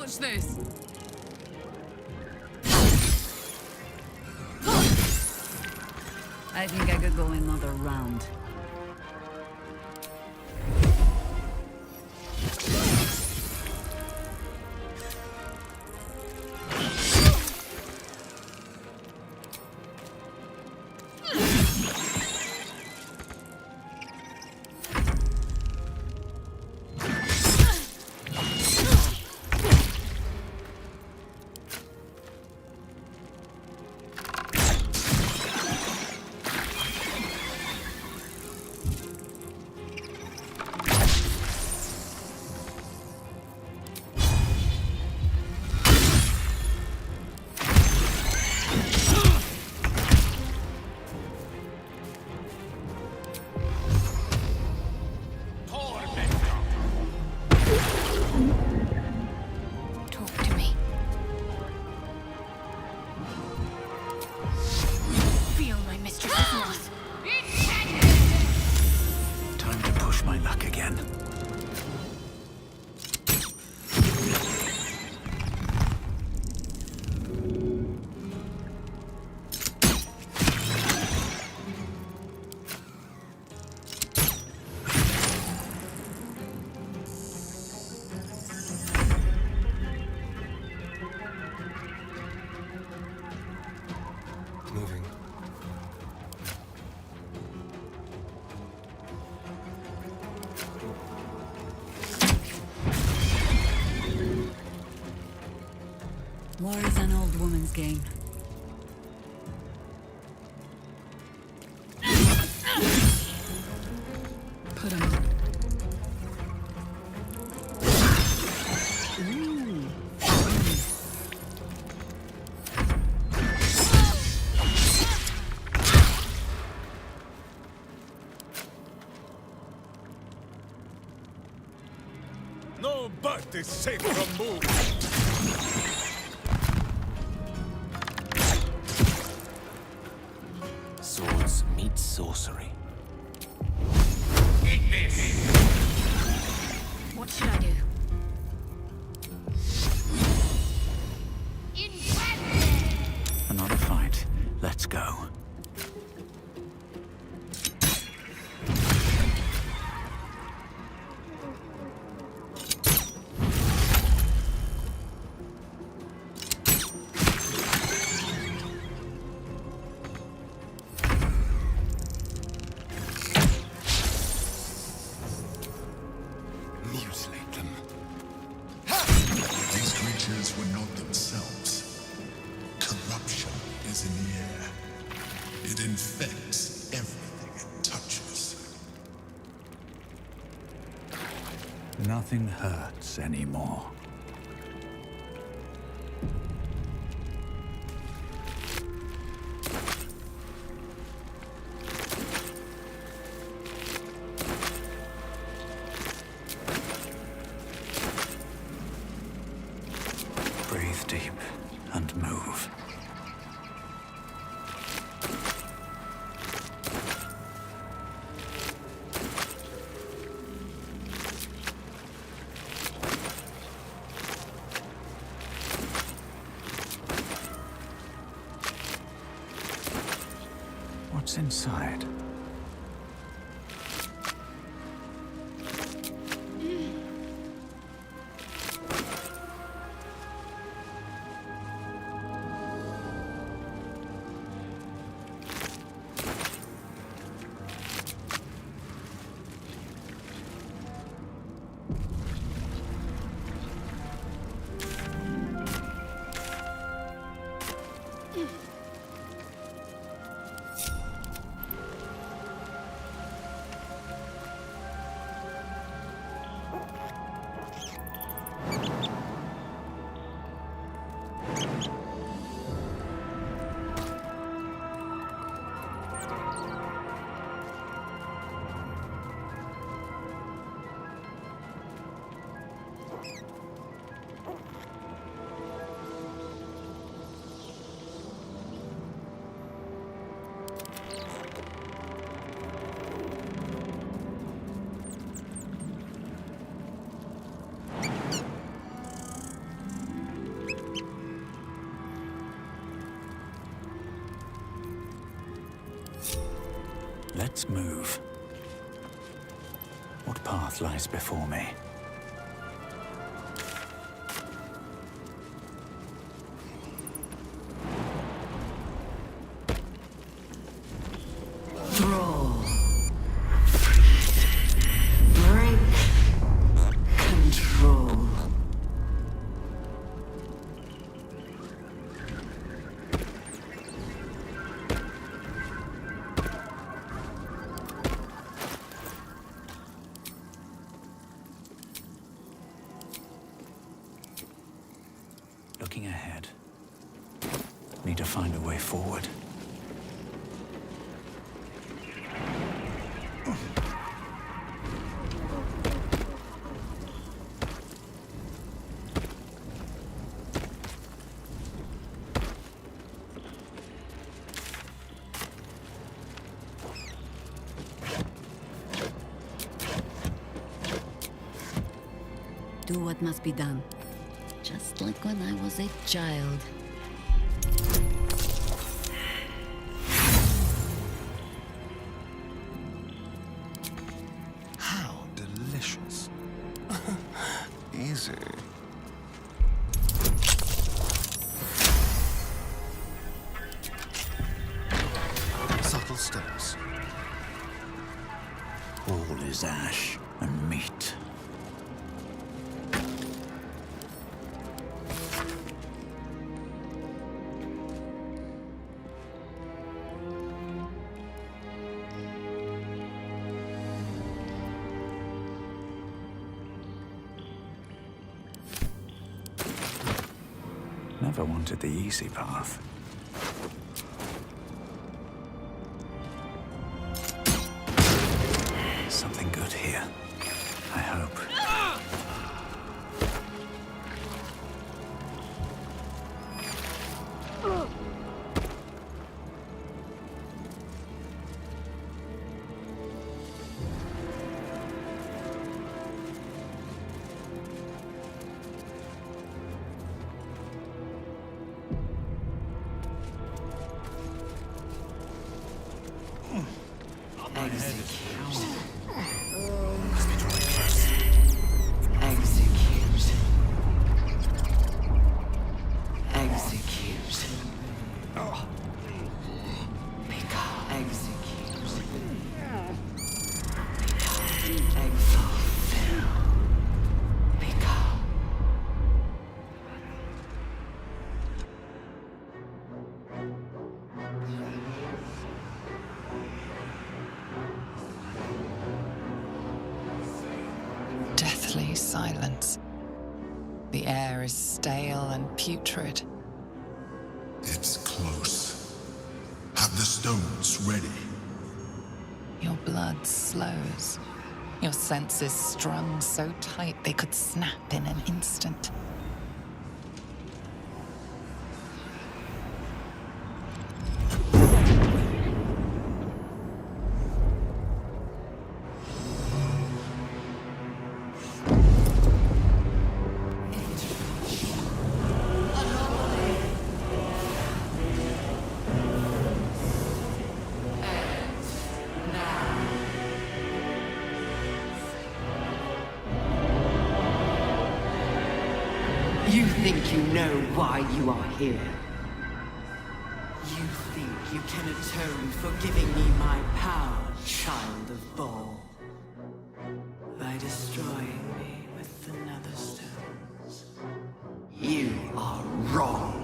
Watch this. I think I could go another round. Talk to me. Feel my mistress's wrath. Time to push my luck again. Moving. War is an old woman's game. Put 'em up. Ooh. No butt is safe from move. Swords meet sorcery. What should I do? Another fight. Let's go. Mutilate them. These creatures were not themselves. Corruption is in the air. It infects everything it touches. Nothing hurts anymore. Breathe deep and move. What's inside? Let's move. What path lies before me? Thrall. Break control. Looking ahead. Need to find a way forward. Do what must be done. Just like when I was a child. How delicious. Easy. Subtle steps. All is ash and meat. Never wanted the easy path. Something good here, I hope. Deathly silence. The air is stale and putrid. It's close. Have the stones ready. Your blood slows. Your senses strung so tight they could snap in an instant. You think you know why you are here? You think you can atone for giving me my power, child of Baal? By destroying me with the nether stones? You are wrong.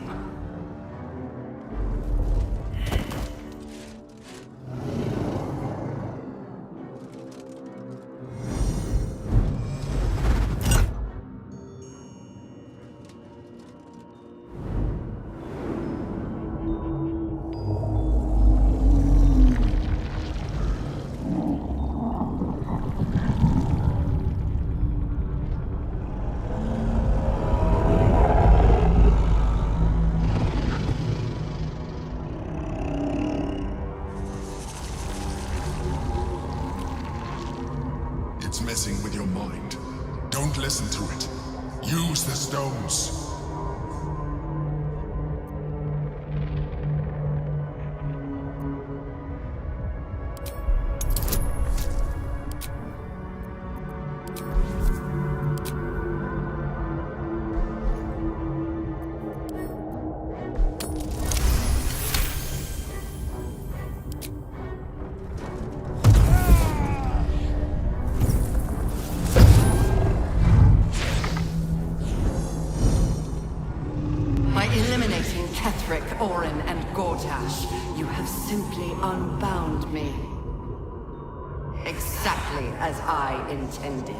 It's messing with your mind. Don't listen to it. Use the stones. Mortash. You have simply unbound me. Exactly as I intended.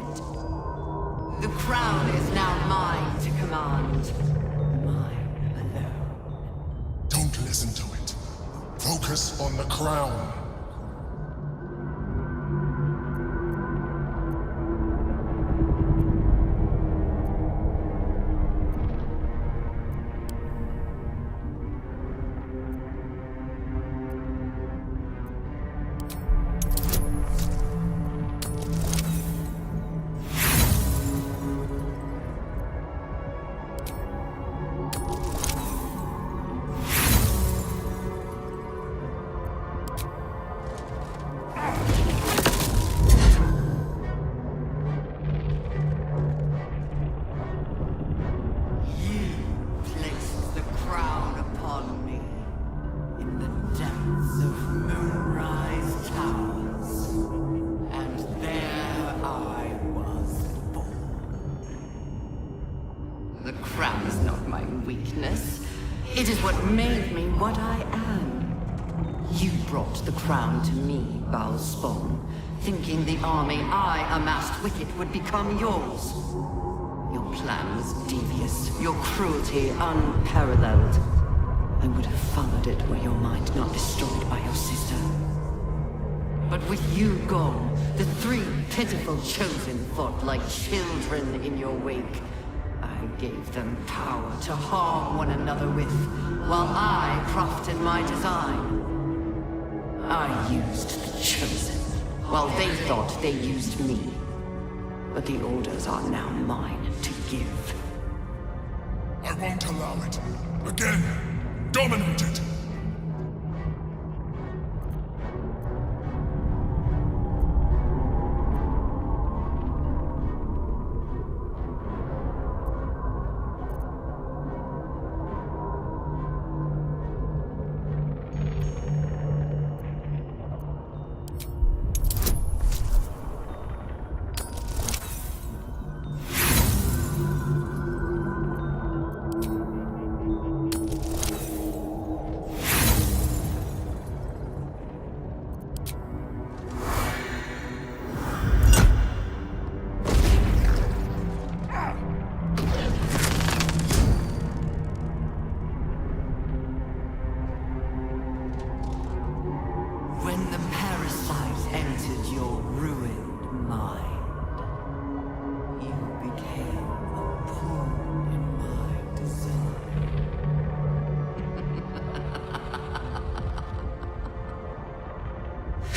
The crown is now mine to command. Don't listen to it. Focus on the crown. It is what made me what I am. You brought the crown to me, Balspawn, thinking the army I amassed with it would become yours. Your plan was devious, your cruelty unparalleled. I would have followed it were your mind not destroyed by your sister. But with you gone, the three pitiful chosen fought like children in your wake. I gave them power to harm one another with, while I crafted my design. I used the Chosen, while they thought they used me. But the orders are now mine to give. I won't allow it. Again, dominate it!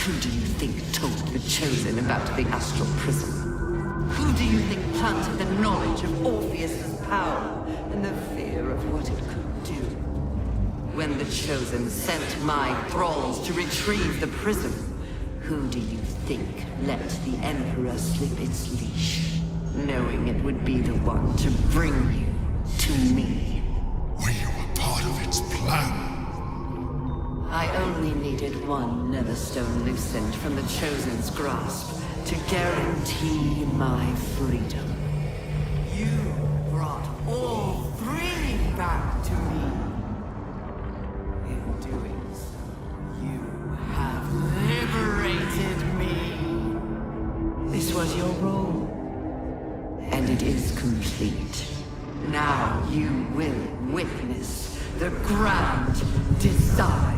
Who do you think told the Chosen about the Astral Prism? Who do you think planted the knowledge of Orpheus's power and the fear of what it could do? When the Chosen sent my thralls to retrieve the prism, who do you think let the Emperor slip its leash, knowing it would be the one to bring you to me? Were you a part of its plan? I only needed one Netherstone loosened from the Chosen's grasp to guarantee my freedom. You brought all three back to me. In doing so, you have liberated me. This was your role, and it is complete. Now you will witness the grand design.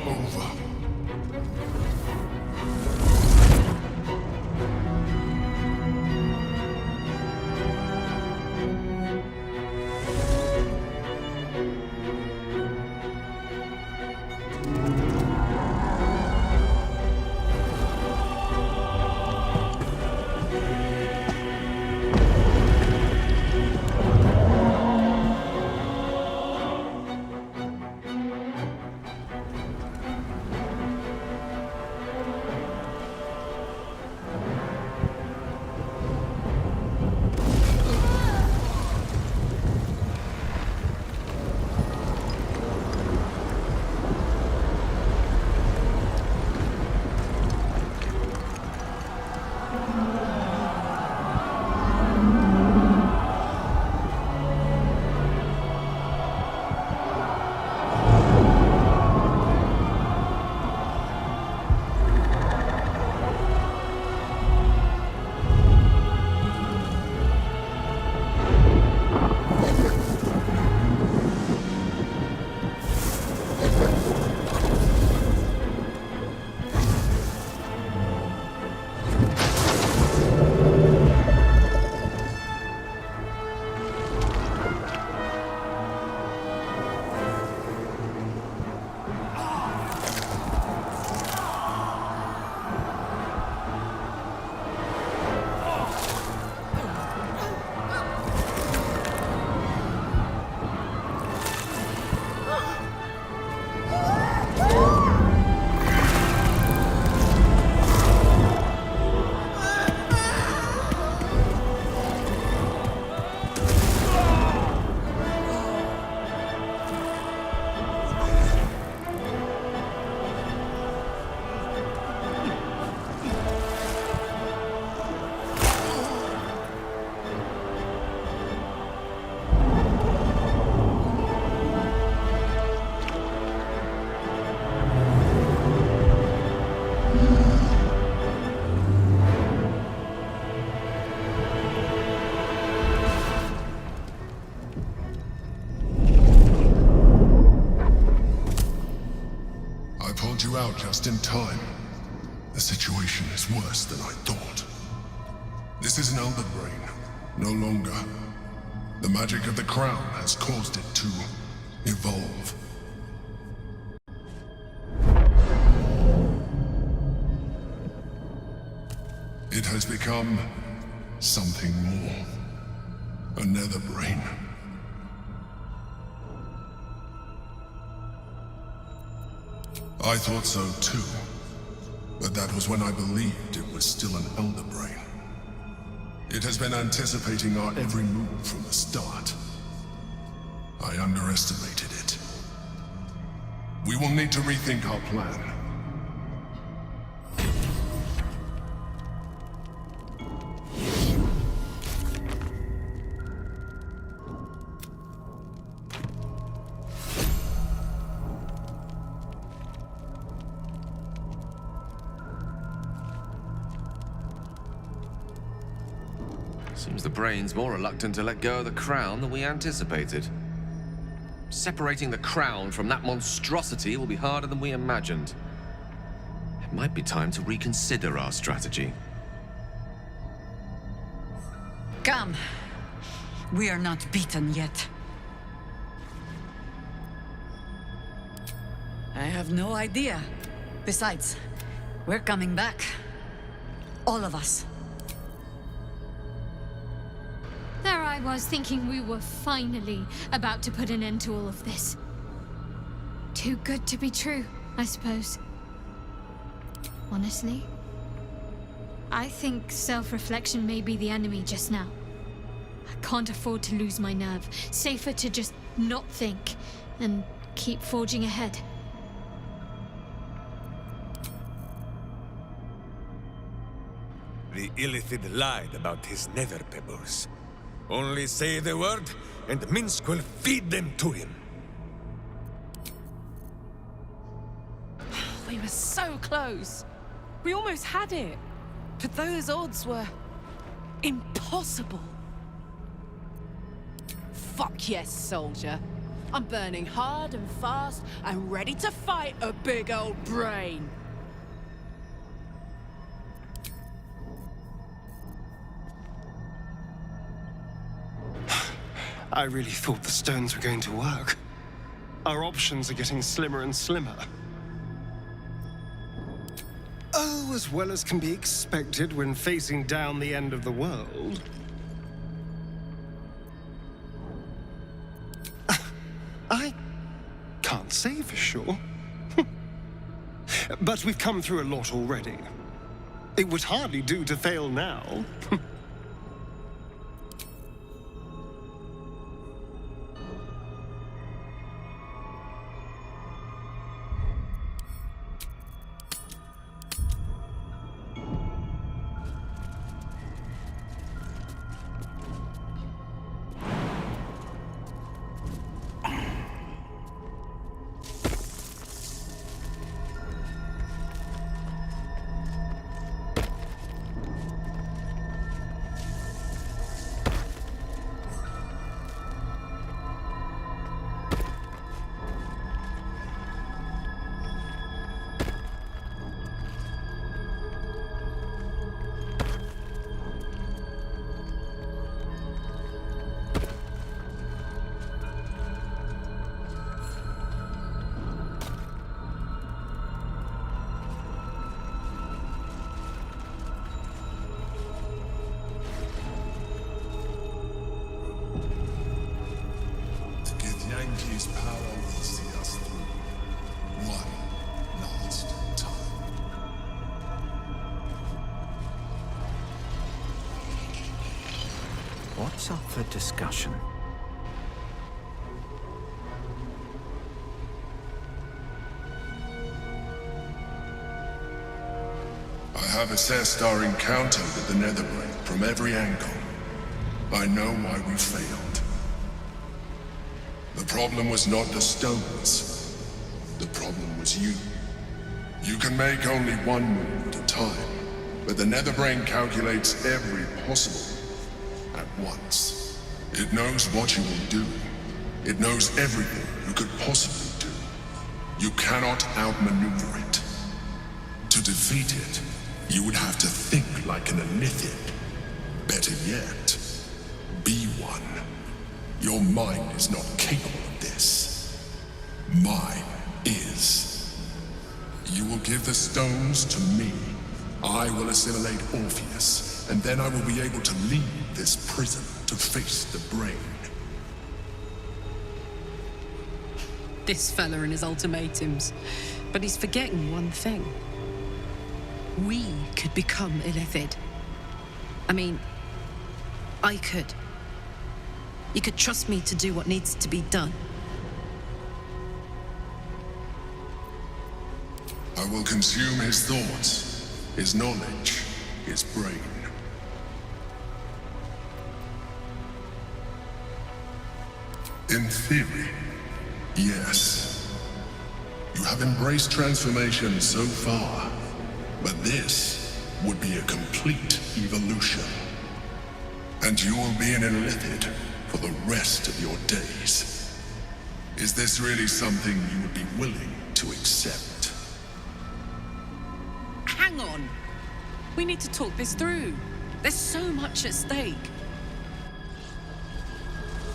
over. You out just in time. The situation is worse than I thought. This is an Elder Brain, no longer. The magic of the crown has caused it to evolve. It has become something more. A nether brain. I thought so too, but that was when I believed it was still an Elder Brain. It has been anticipating our every move from the start. I underestimated it. We will need to rethink our plan. Seems the Brain's more reluctant to let go of the crown than we anticipated. Separating the crown from that monstrosity will be harder than we imagined. It might be time to reconsider our strategy. Come. We are not beaten yet. I have no idea. Besides, we're coming back. All of us. There I was, thinking we were finally about to put an end to all of this. Too good to be true, I suppose. Honestly, I think self-reflection may be the enemy just now. I can't afford to lose my nerve. Safer to just not think and keep forging ahead. The Illithid lied about his nether pebbles. Only say the word, and Minsk will feed them to him. We were so close. We almost had it. But those odds were impossible. Fuck yes, soldier. I'm burning hard and fast and ready to fight a big old brain. I really thought the stones were going to work. Our options are getting slimmer and slimmer. Oh, as well as can be expected when facing down the end of the world. I can't say for sure. But we've come through a lot already. It would hardly do to fail now. His power will see us through one last time. What's up for discussion? I have assessed our encounter with the Netherbrain from every angle. I know why we failed. The problem was not the stones. The problem was you. You can make only one move at a time, but the Netherbrain calculates every possible at once. It knows what you will do. It knows everything you could possibly do. You cannot outmaneuver it. To defeat it, you would have to think like an Enithid. Better yet, be one. Your mind is not capable of this. Mine is. You will give the stones to me. I will assimilate Orpheus, and then I will be able to leave this prison to face the brain. This fella and his ultimatums. But he's forgetting one thing. We could become Illithid. I mean, I could. You could trust me to do what needs to be done. I will consume his thoughts, his knowledge, his brain. In theory, yes. You have embraced transformation so far, but this would be a complete evolution. And you will be an Illithid for the rest of your days. Is this really something you would be willing to accept? Hang on. We need to talk this through. There's so much at stake.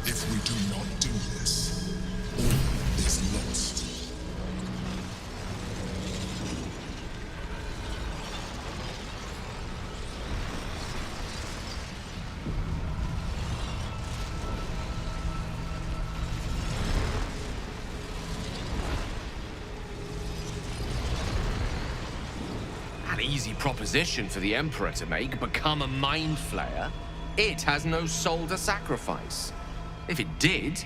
If we do not do this, all is lost. An easy proposition for the Emperor to make, become a Mind Flayer. It has no soul to sacrifice. If it did,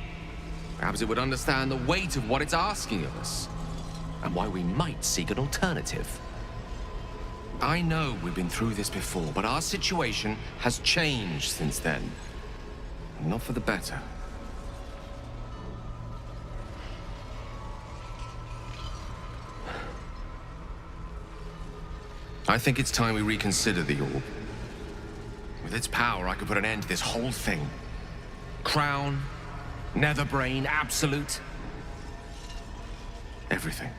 perhaps it would understand the weight of what it's asking of us, and why we might seek an alternative. I know we've been through this before, but our situation has changed since then. And not for the better. I think it's time we reconsider the orb. With its power, I could put an end to this whole thing. Crown, Nether brain, absolute. Everything.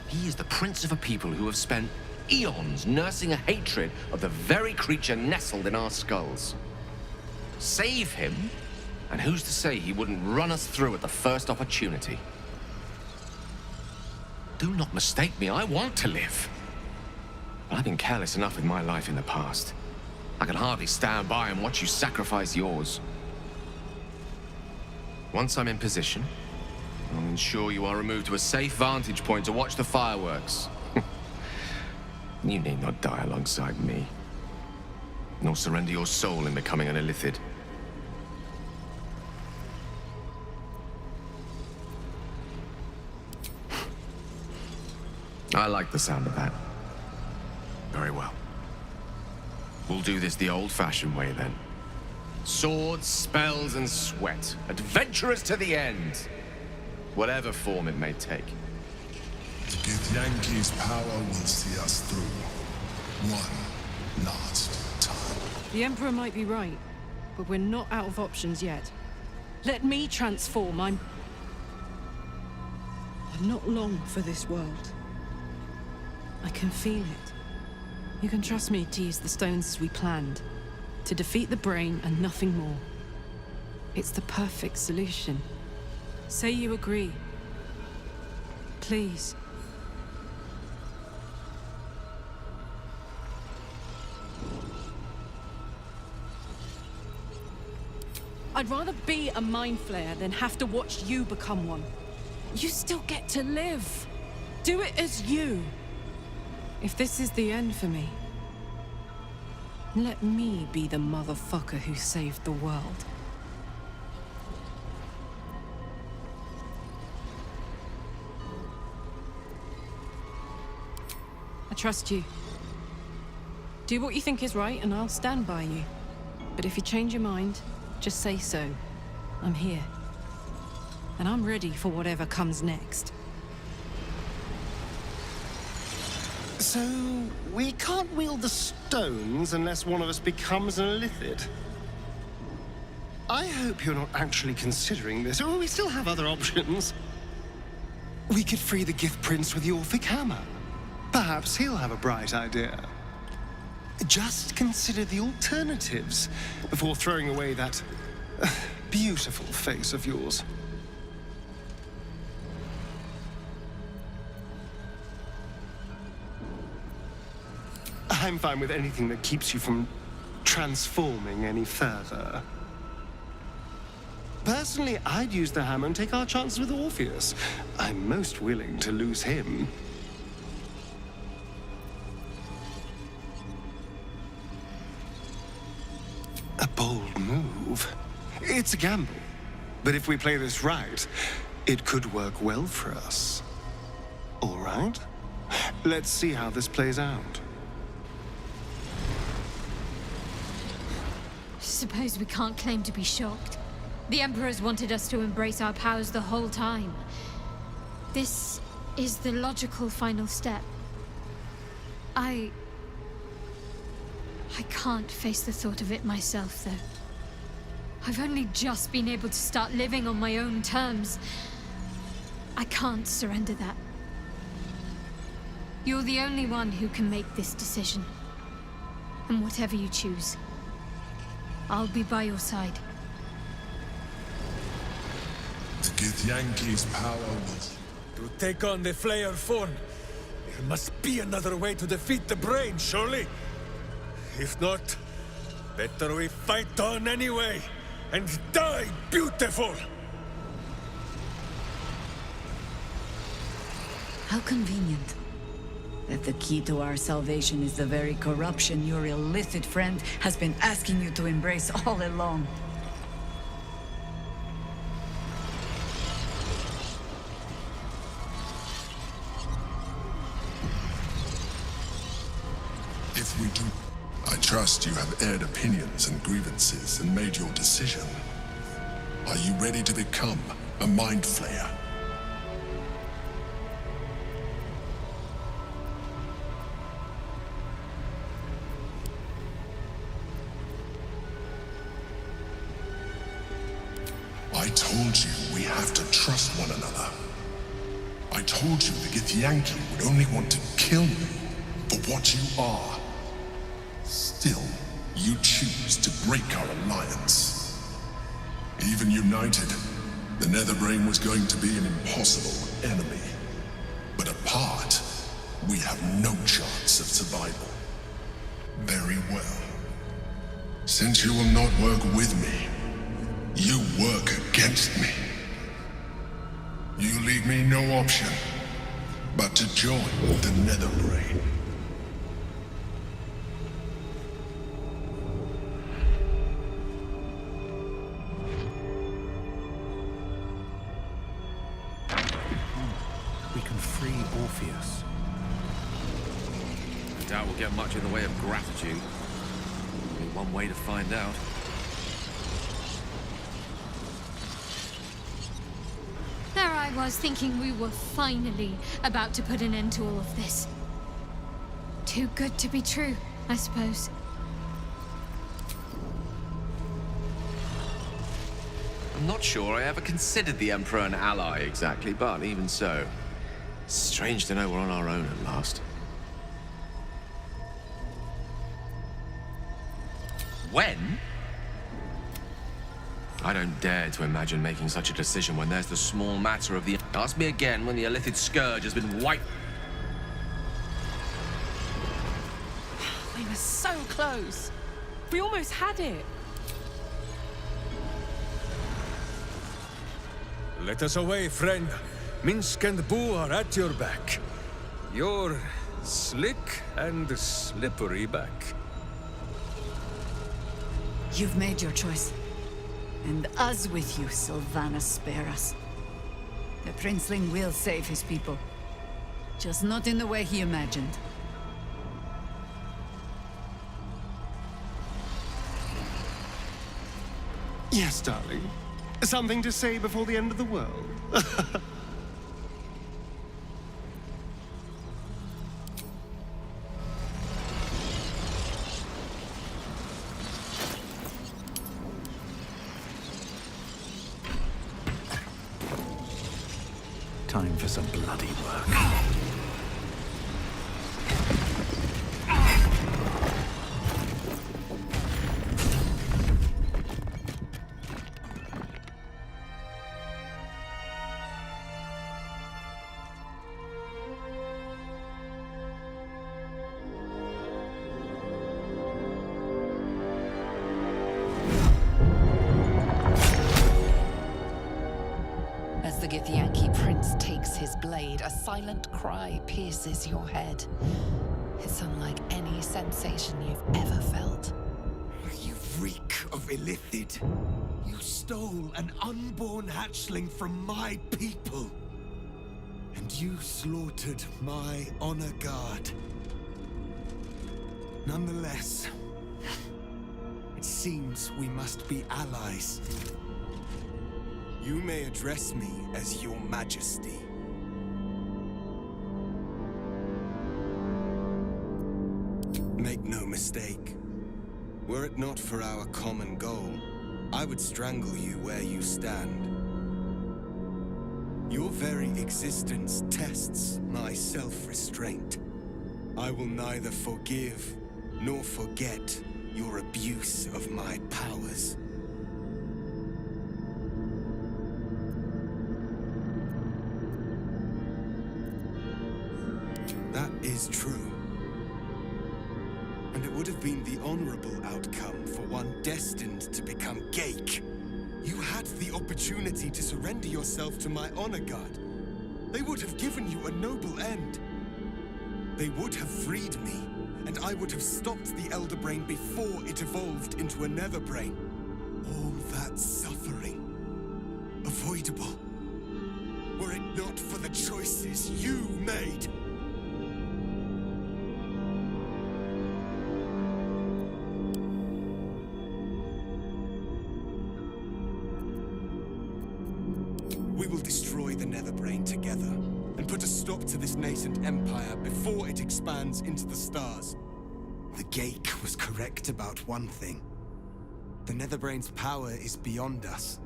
He is the prince of a people who have spent eons nursing a hatred of the very creature nestled in our skulls. Save him, and who's to say he wouldn't run us through at the first opportunity? Do not mistake me, I want to live. But I've been careless enough with my life in the past. I can hardly stand by and watch you sacrifice yours. Once I'm in position, I'll ensure you are removed to a safe vantage point to watch the fireworks. You need not die alongside me, nor surrender your soul in becoming an illithid. I like the sound of that. Very well. We'll do this the old-fashioned way, then. Swords, spells, and sweat. Adventurous to the end. Whatever form it may take. Githyanki's power will see us through. One last time. The Emperor might be right, but we're not out of options yet. Let me transform. I'm not long for this world. I can feel it. You can trust me to use the stones as we planned. To defeat the brain and nothing more. It's the perfect solution. Say you agree. Please. I'd rather be a mind flayer than have to watch you become one. You still get to live. Do it as you. If this is the end for me, let me be the motherfucker who saved the world. I trust you. Do what you think is right and I'll stand by you. But if you change your mind, just say so. I'm here. And I'm ready for whatever comes next. So, we can't wield the stones unless one of us becomes an illithid. I hope you're not actually considering this, or we still have other options. We could free the Gift Prince with the Orphic Hammer. Perhaps he'll have a bright idea. Just consider the alternatives before throwing away that beautiful face of yours. I'm fine with anything that keeps you from transforming any further. Personally, I'd use the hammer and take our chances with Orpheus. I'm most willing to lose him. A bold move. It's a gamble. But if we play this right, it could work well for us. All right? Let's see how this plays out. Suppose we can't claim to be shocked. The Emperor's wanted us to embrace our powers the whole time. This is the logical final step. I can't face the thought of it myself, though. I've only just been able to start living on my own terms. I can't surrender that. You're the only one who can make this decision. And whatever you choose, I'll be by your side. The Githyanki's power will... To take on the Flayer form, there must be another way to defeat the brain, surely? If not, better we fight on anyway, and die beautiful! How convenient. That the key to our salvation is the very corruption your illicit friend has been asking you to embrace all along. If we do, I trust you have aired opinions and grievances and made your decision. Are you ready to become a Mind Flayer? I told you we have to trust one another. I told you the Githyanki would only want to kill you for what you are. Still, you choose to break our alliance. Even united, the Netherbrain was going to be an impossible enemy. But apart, we have no chance of survival. Very well. Since you will not work with me, you work against me. You leave me no option but to join the Netherbrain. We can free Orpheus. I doubt we'll get much in the way of gratitude. Only one way to find out. There I was, thinking we were finally about to put an end to all of this. Too good to be true, I suppose. I'm not sure I ever considered the Emperor an ally exactly, but even so, strange to know we're on our own at last. When? I don't dare to imagine making such a decision when there's the small matter of the... Ask me again when the Illithid Scourge has been wiped... We were so close. We almost had it. Let us away, friend. Minsk and Boo are at your back. Your slick and slippery back. You've made your choice. And us with you, Sylvanas, spare us. The Princeling will save his people. Just not in the way he imagined. Yes, darling. Something to say before the end of the world? Time for some bloody work. As the Githyanki prince takes his blade, a silent cry pierces your head. It's unlike any sensation you've ever felt. You reek of Illithid. You stole an unborn hatchling from my people. And you slaughtered my honor guard. Nonetheless, it seems we must be allies. You may address me as Your Majesty. Make no mistake. Were it not for our common goal, I would strangle you where you stand. Your very existence tests my self-restraint. I will neither forgive nor forget your abuse of my powers. That is true. And it would have been the honorable outcome for one destined to become Geik. You had the opportunity to surrender yourself to my honor guard. They would have given you a noble end. They would have freed me, and I would have stopped the Elder Brain before it evolved into a Nether Brain. All that suffering, avoidable, were it not for the choices you made. We will destroy the Netherbrain together, and put a stop to this nascent empire before it expands into the stars. The Geik was correct about one thing. The Netherbrain's power is beyond us.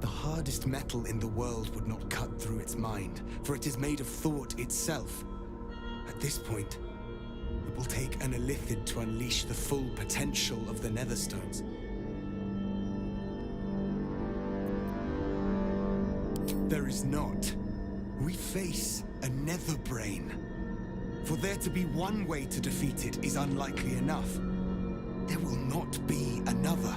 The hardest metal in the world would not cut through its mind, for it is made of thought itself. At this point, it will take an Illithid to unleash the full potential of the Netherstones. There is not. We face a Netherbrain. For there to be one way to defeat it is unlikely enough. There will not be another.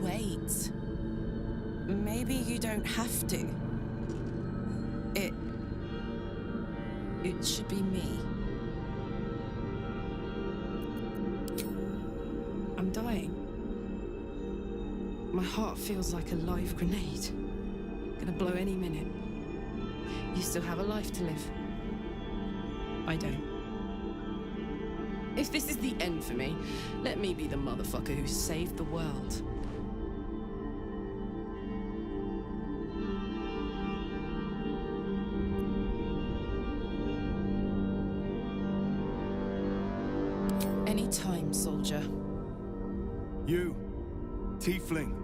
Wait. Maybe you don't have to. It should be me. I'm dying. My heart feels like a live grenade. Gonna blow any minute. You still have a life to live. I don't. If this is the end for me, let me be the motherfucker who saved the world. Anytime, soldier. You, Tiefling.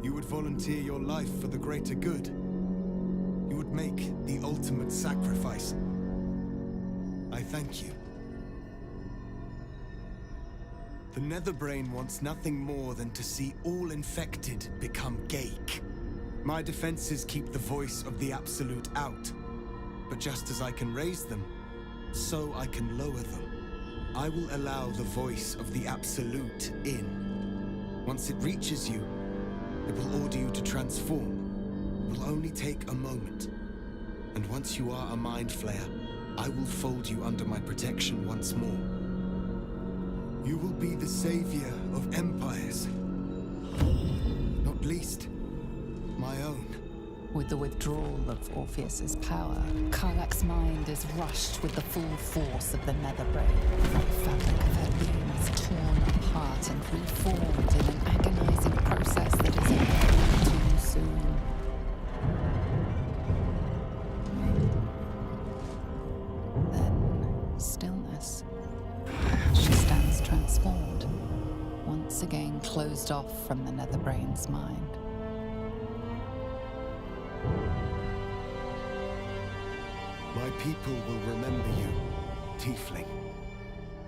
You would volunteer your life for the greater good. You would make the ultimate sacrifice. I thank you. The Netherbrain wants nothing more than to see all infected become Gaik. My defenses keep the voice of the Absolute out. But just as I can raise them, so I can lower them. I will allow the voice of the Absolute in. Once it reaches you, it will order you to transform. It will only take a moment. And once you are a Mind Flayer, I will fold you under my protection once more. You will be the savior of empires. Not least, my own. With the withdrawal of Orpheus's power, Karlach's mind is rushed with the full force of the Netherbrain. The fabric of her being is torn apart and reformed in an agonizing process that is over too soon. Then, stillness. She stands transformed, once again closed off from the Netherbrain's mind. My people will remember you, Tiefling.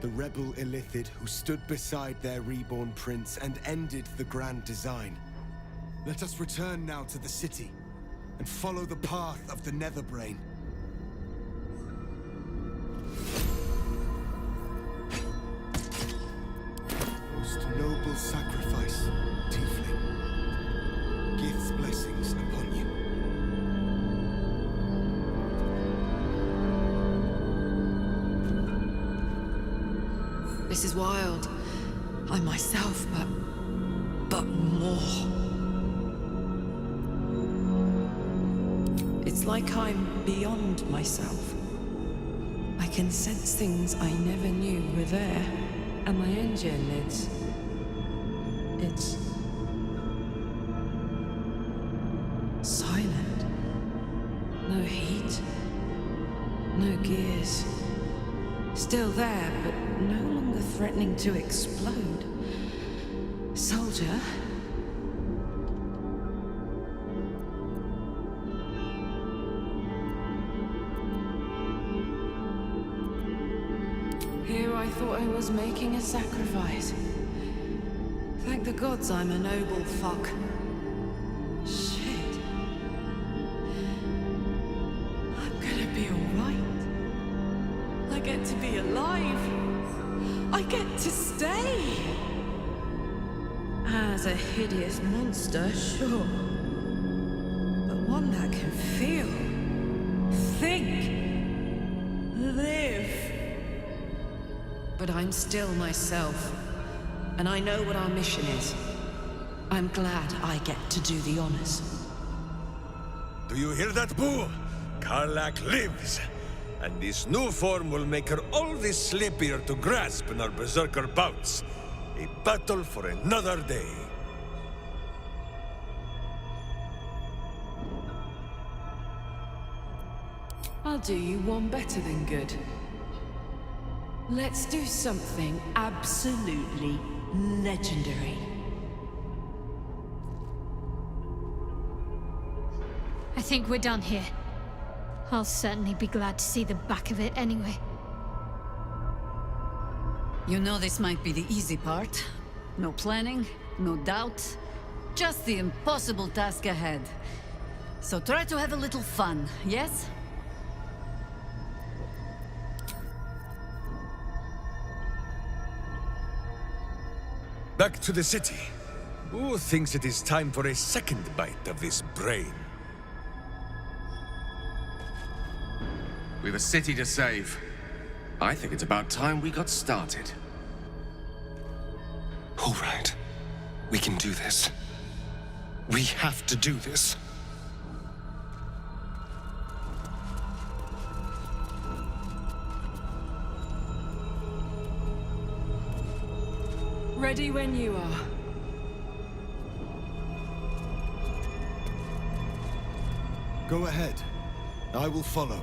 The rebel Illithid who stood beside their reborn prince and ended the grand design. Let us return now to the city and follow the path of the Netherbrain. Most noble sacrifice, Tiefling. Gith's blessings upon you. This is wild. I'm myself, but more. It's like I'm beyond myself. I can sense things I never knew were there. And my engine, it's silent. No heat. No gears. Still there, but no longer threatening to explode. Soldier? Here I thought I was making a sacrifice. Thank the gods I'm a noble fuck. Shit. I'm gonna be alright. I get to be alive. I get to stay. As a hideous monster, sure. But one that can feel, think, live. But I'm still myself, and I know what our mission is. I'm glad I get to do the honors. Do you hear that, Boo? Karlach lives! And this new form will make her all the slippier to grasp in our berserker bouts. A battle for another day. I'll do you one better than good. Let's do something absolutely legendary. I think we're done here. I'll certainly be glad to see the back of it anyway. You know this might be the easy part. No planning, no doubt. Just the impossible task ahead. So try to have a little fun, yes? Back to the city. Who thinks it is time for a second bite of this brain? We've a city to save. I think it's about time we got started. All right. We can do this. We have to do this. Ready when you are. Go ahead. I will follow.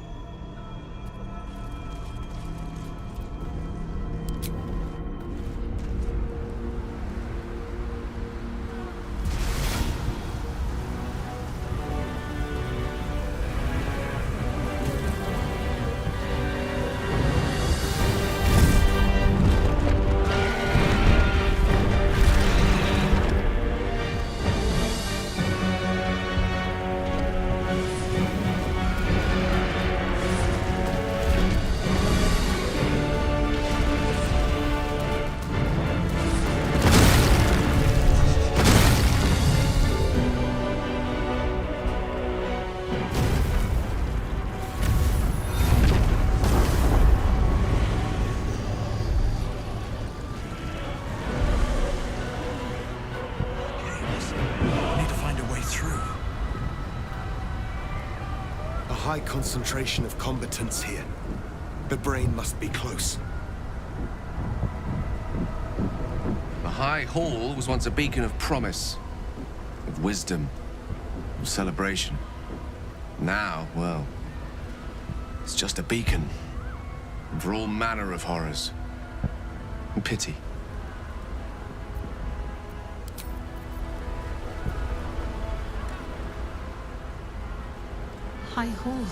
High concentration of combatants here. The brain must be close. The High Hall was once a beacon of promise, of wisdom, of celebration. Now, well, it's just a beacon for all manner of horrors and pity. High Hall.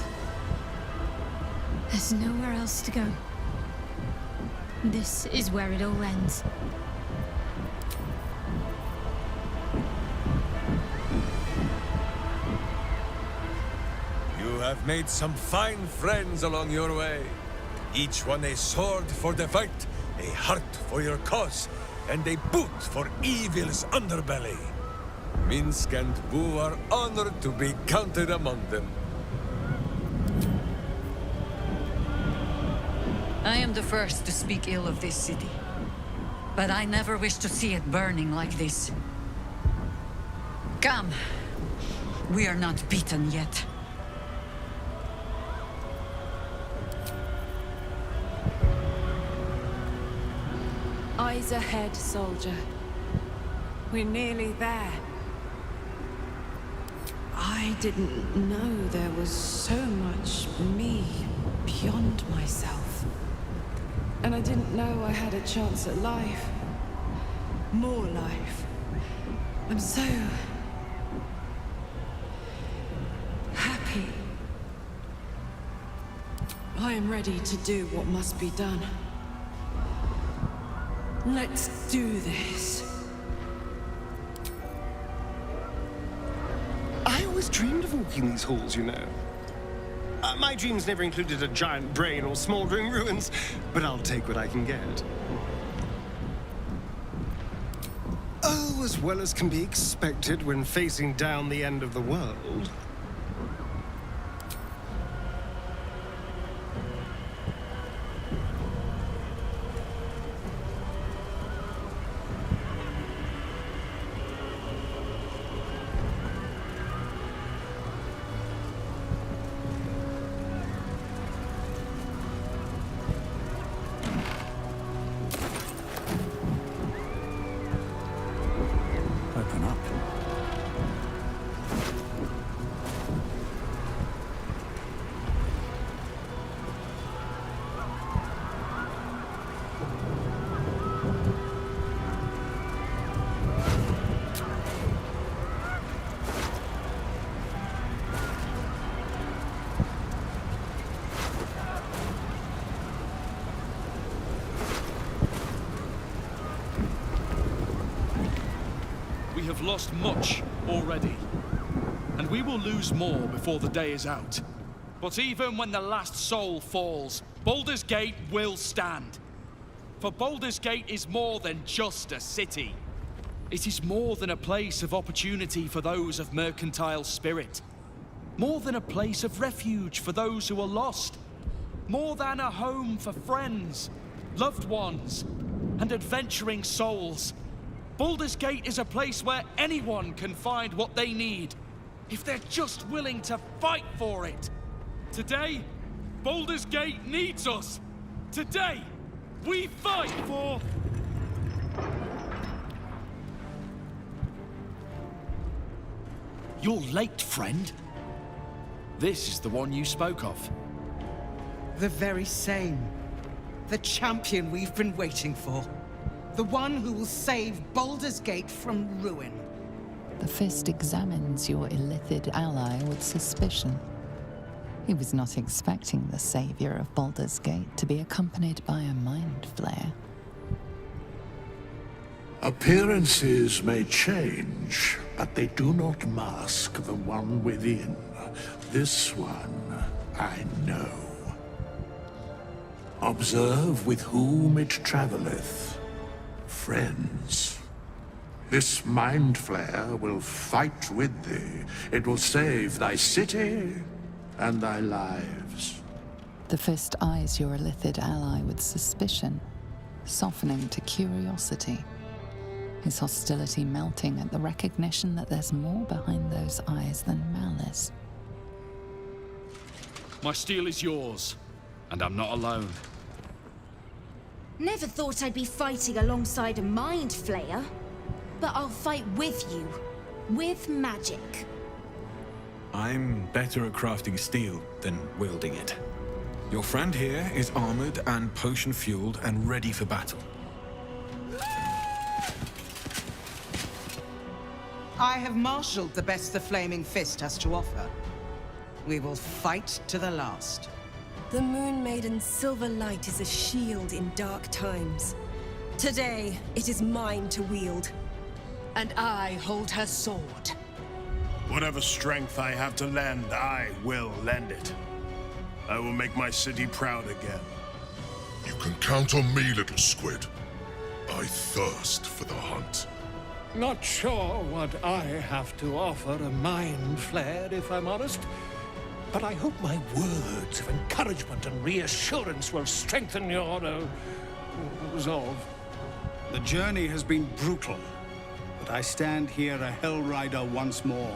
There's nowhere else to go. This is where it all ends. You have made some fine friends along your way. Each one a sword for the fight, a heart for your cause, and a boot for evil's underbelly. Minsk and Boo are honored to be counted among them. I am the first to speak ill of this city. But I never wish to see it burning like this. Come. We are not beaten yet. Eyes ahead, soldier. We're nearly there. I didn't know there was so much me beyond myself. And I didn't know I had a chance at life. More life. I'm so happy. I am ready to do what must be done. Let's do this. I always dreamed of walking these halls, you know. My dreams never included a giant brain or smoldering ruins, but I'll take what I can get. Oh, as well as can be expected when facing down the end of the world. Open up. lost much already, and we will lose more before the day is out. But even when the last soul falls, Baldur's Gate will stand. For Baldur's Gate is more than just a city. It is more than a place of opportunity for those of mercantile spirit. More than a place of refuge for those who are lost. More than a home for friends, loved ones, and adventuring souls. Baldur's Gate is a place where anyone can find what they need, if they're just willing to fight for it. Today, Baldur's Gate needs us. Today, we fight for... You're late, friend. This is the one you spoke of. The very same. The champion we've been waiting for. The one who will save Baldur's Gate from ruin. The Fist examines your illithid ally with suspicion. He was not expecting the savior of Baldur's Gate to be accompanied by a mind flayer. Appearances may change, but they do not mask the one within. This one, I know. Observe with whom it travelleth. Friends. This mind flare will fight with thee. It will save thy city and thy lives. The Fist eyes your illithid ally with suspicion, softening to curiosity. His hostility melting at the recognition that there's more behind those eyes than malice. My steel is yours, and I'm not alone. Never thought I'd be fighting alongside a mind flayer. But I'll fight with you. With magic. I'm better at crafting steel than wielding it. Your friend here is armored and potion-fueled and ready for battle. I have marshaled the best the Flaming Fist has to offer. We will fight to the last. The Moon Maiden's silver light is a shield in dark times. Today, it is mine to wield. And I hold her sword. Whatever strength I have to lend, I will lend it. I will make my city proud again. You can count on me, little squid. I thirst for the hunt. Not sure what I have to offer a mind flare, if I'm honest. But I hope my words of encouragement and reassurance will strengthen your resolve. The journey has been brutal, but I stand here a Hell Rider once more.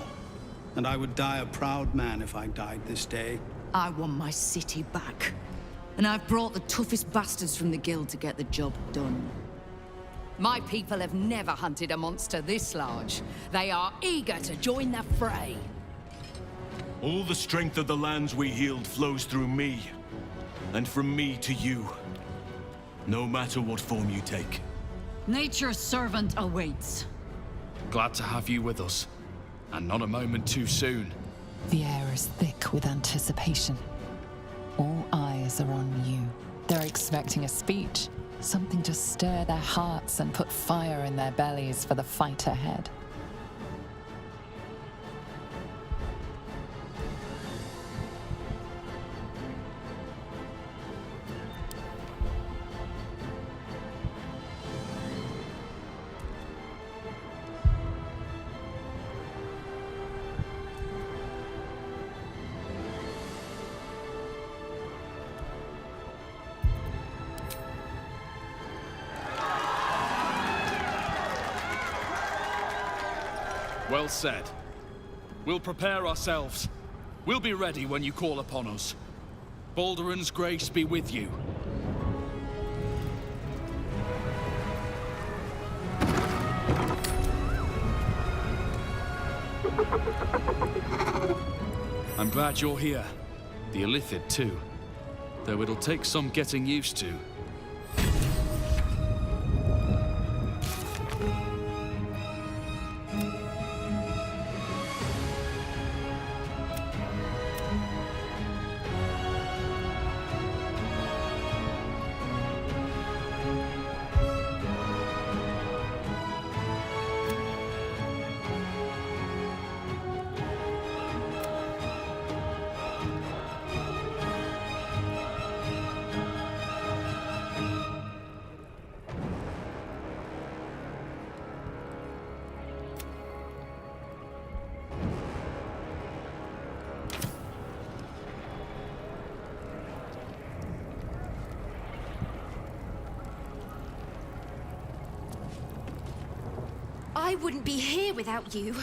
And I would die a proud man if I died this day. I want my city back. And I've brought the toughest bastards from the guild to get the job done. My people have never hunted a monster this large. They are eager to join the fray. All the strength of the lands we healed flows through me. And from me to you. No matter what form you take. Nature's servant awaits. Glad to have you with us. And not a moment too soon. The air is thick with anticipation. All eyes are on you. They're expecting a speech. Something to stir their hearts and put fire in their bellies for the fight ahead. Well said. We'll prepare ourselves. We'll be ready when you call upon us. Balduran's grace be with you. I'm glad you're here. The Illithid, too. Though it'll take some getting used to. I wouldn't be here without you.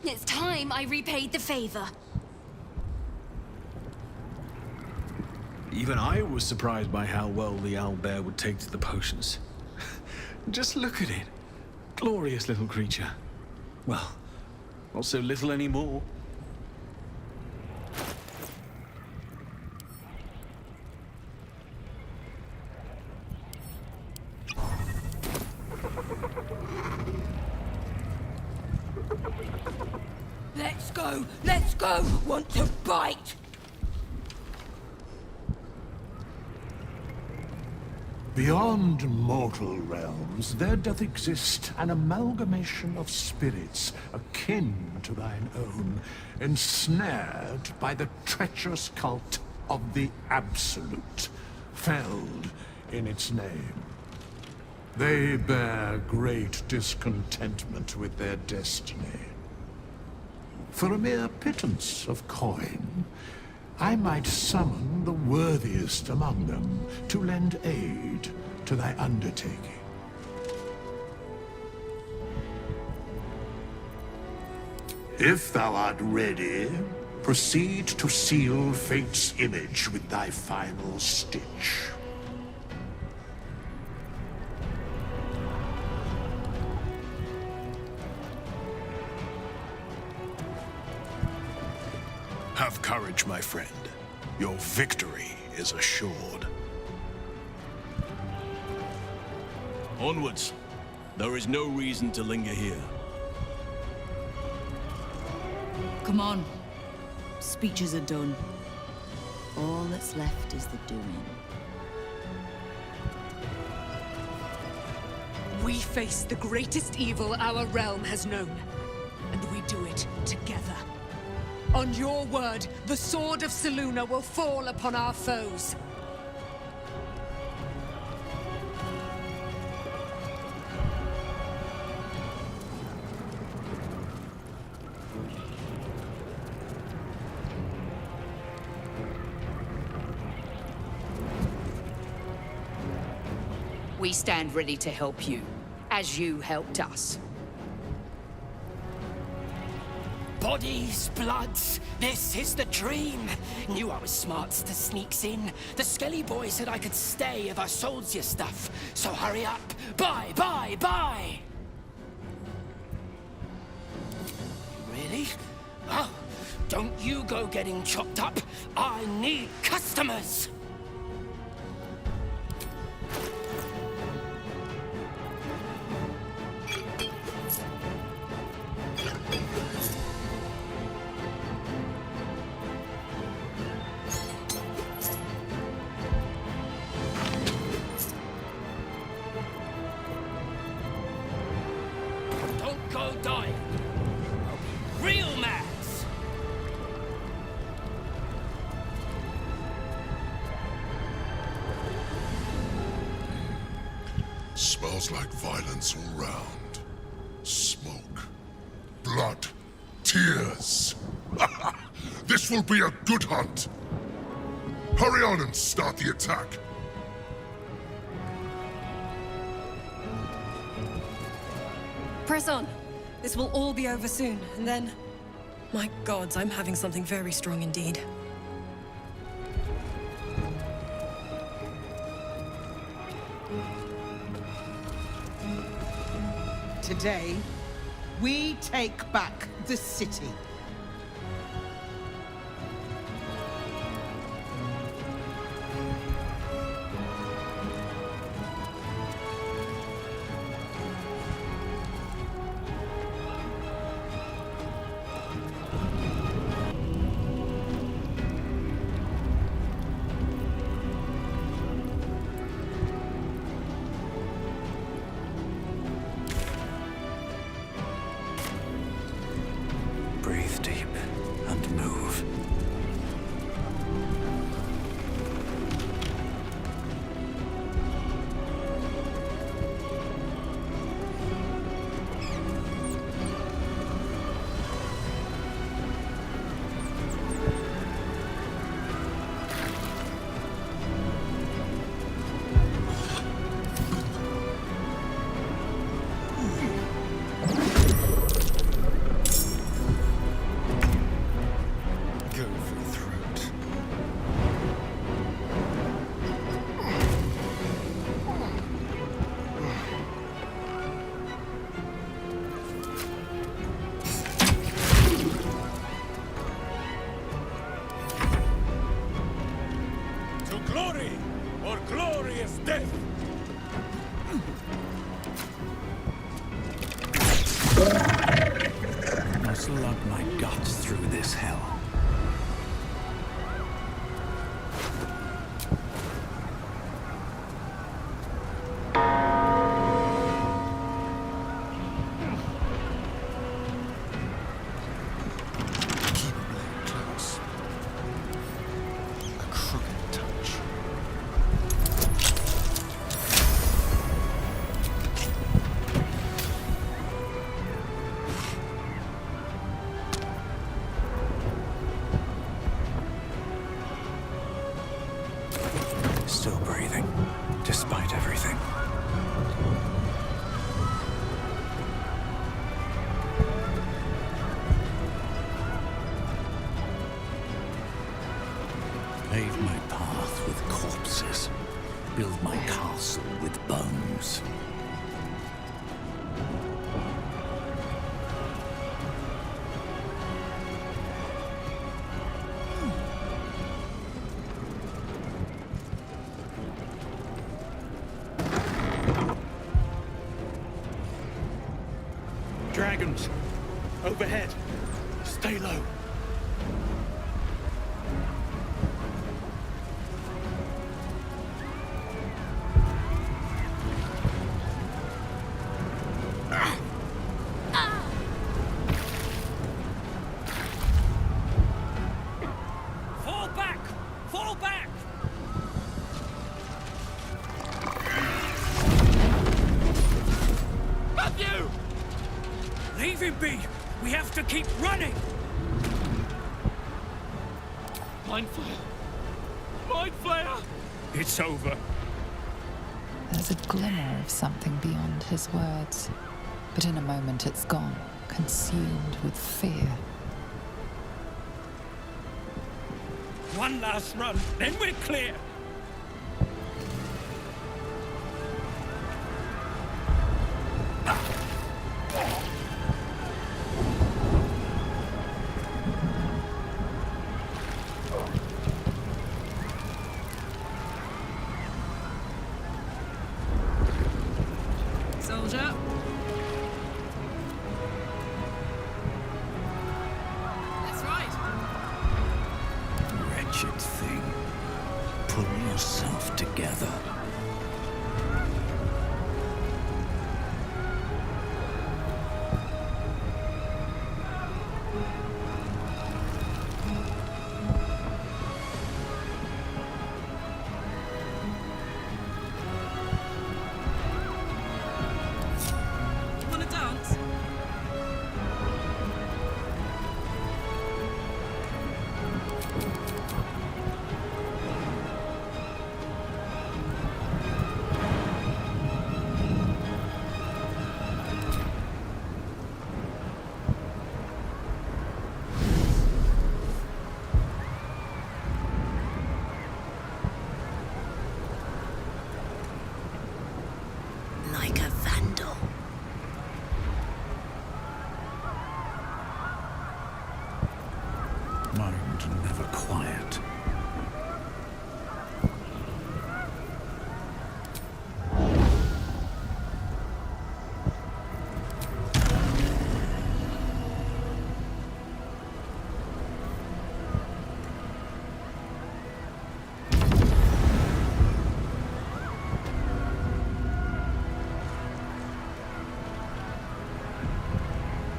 It's time I repaid the favor. Even I was surprised by how well the owlbear would take to the potions. Just look at it. Glorious little creature. Well, not so little anymore. Let's go! Let's go! Want to bite? Beyond mortal realms, there doth exist an amalgamation of spirits akin to thine own, ensnared by the treacherous cult of the Absolute, felled in its name. They bear great discontentment with their destiny. For a mere pittance of coin, I might summon the worthiest among them to lend aid to thy undertaking. If thou art ready, proceed to seal fate's image with thy final stitch. Have courage, my friend. Your victory is assured. Onwards. There is no reason to linger here. Come on. Speeches are done. All that's left is the doing. We face the greatest evil our realm has known, and we do it together. On your word, the sword of Selûne will fall upon our foes. We stand ready to help you, as you helped us. Bodies, bloods, this is the dream. Knew I was smart to sneaks in. The Skelly boy said I could stay if I sold your stuff. So hurry up. Buy, buy, buy! Really? Oh, don't you go getting chopped up. I need customers! Don't go dying. I'll be real mad. Smells like violence all round. Smoke. Blood. Tears. This will be a good hunt. Hurry on and start the attack. Press on. This will all be over soon, and then... My gods, I'm having something very strong indeed. Today, we take back the city. Breathe. as hell. Still breathing, despite everything. Pave my path with corpses. Build my castle with bones. Dragons! Overhead! Stay low! Fall back! Fall back! Matthew! Leave him be! We have to keep running! Mind flare! Mind flare! It's over. There's a glimmer of something beyond his words, but in a moment it's gone, consumed with fear. One last run, then we're clear. Soldier. That's right. Wretched thing. Pull yourself together. Wanna dance? Like a vandal. Mind never quiet.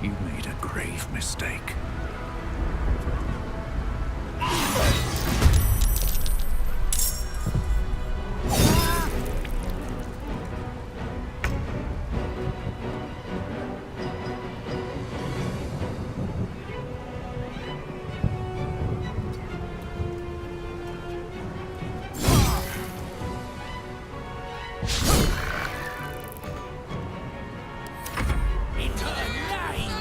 You made a grave mistake. In her name!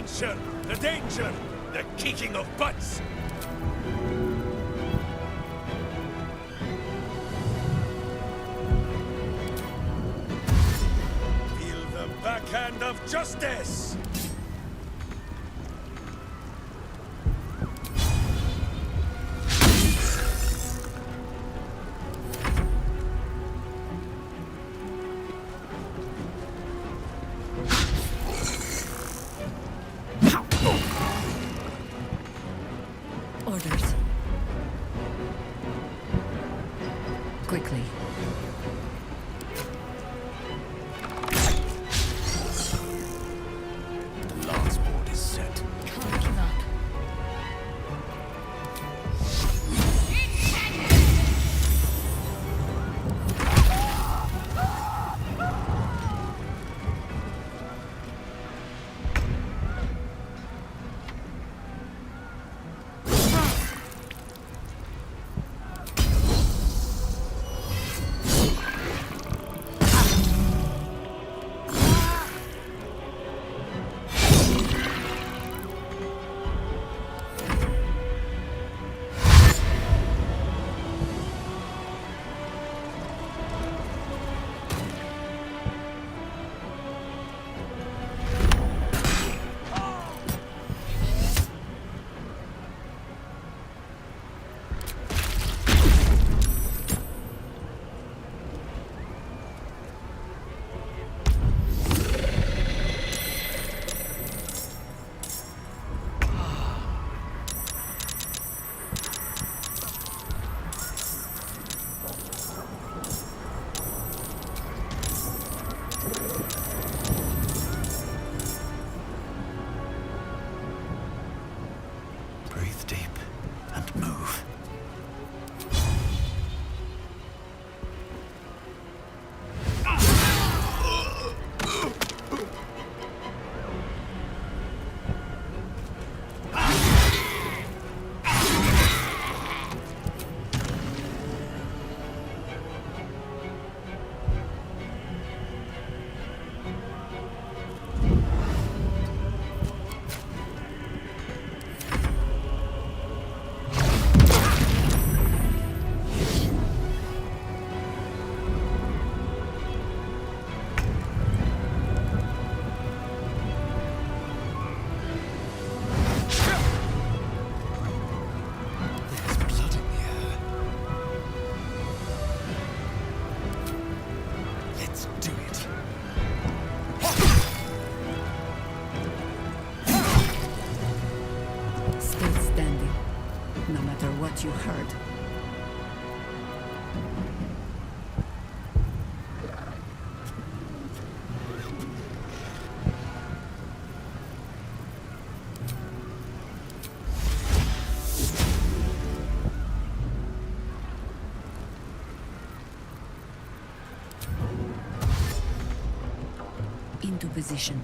adventure, the danger, the kicking of butts. Feel the backhand of justice! Orders. Quickly. The last board is set. Can't give up. Breathe deep and move. Still standing, no matter what you heard. Into position.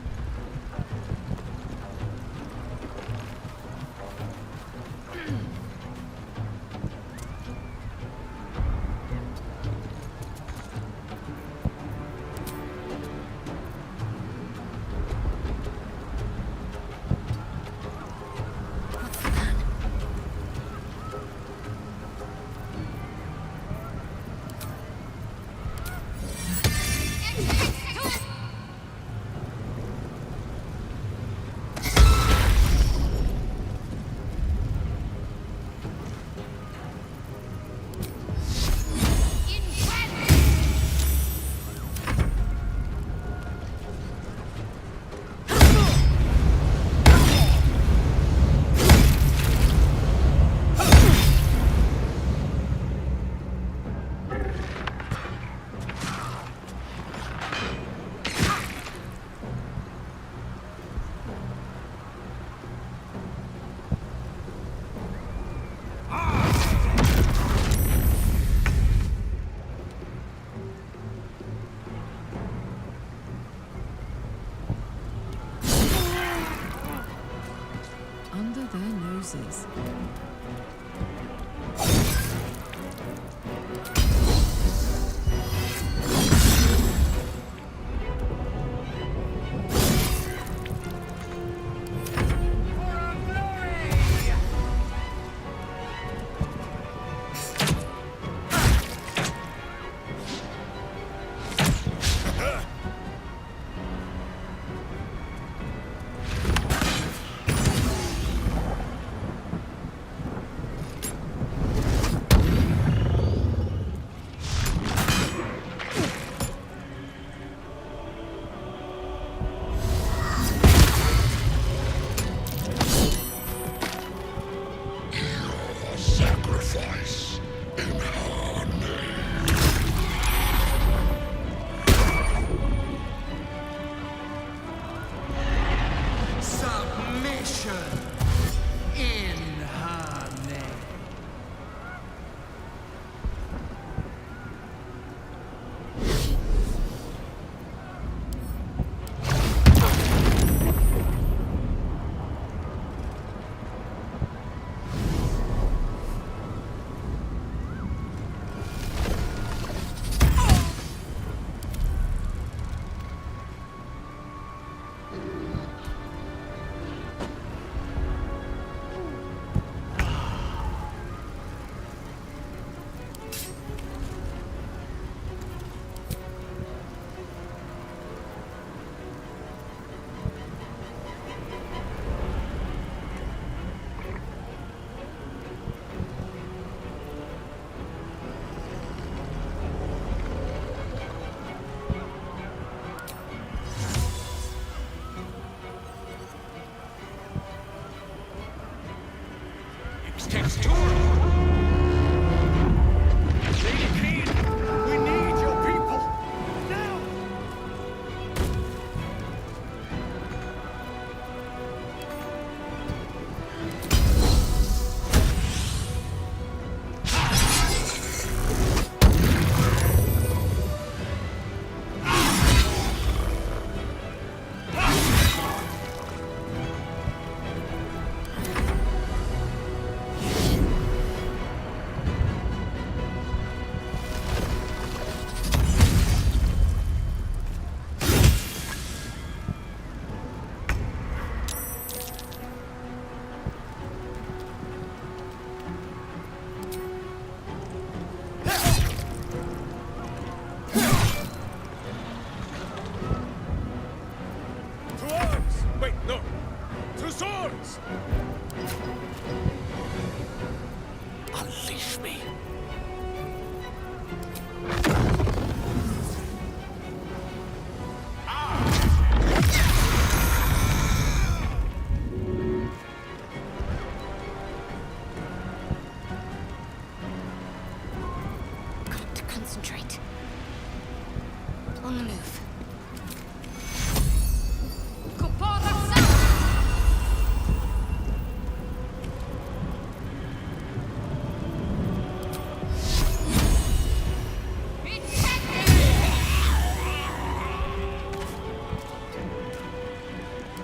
We need your people! Now! To arms! Wait, no! To swords! Unleash me. Got to concentrate. On the move.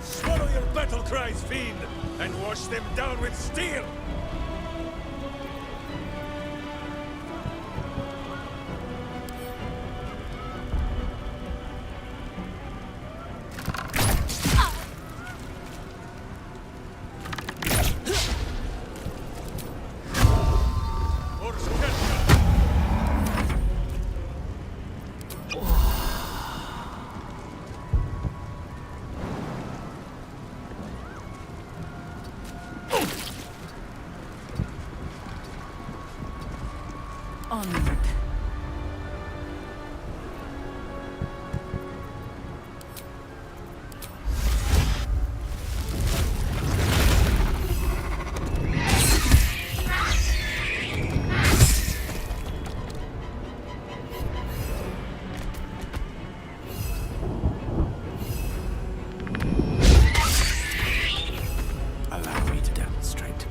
Swallow your battle cries, fiend, and wash them down with steel! Onward. Allow me to demonstrate.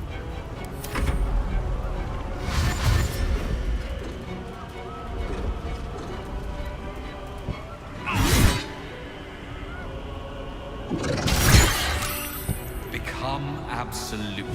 Become absolute.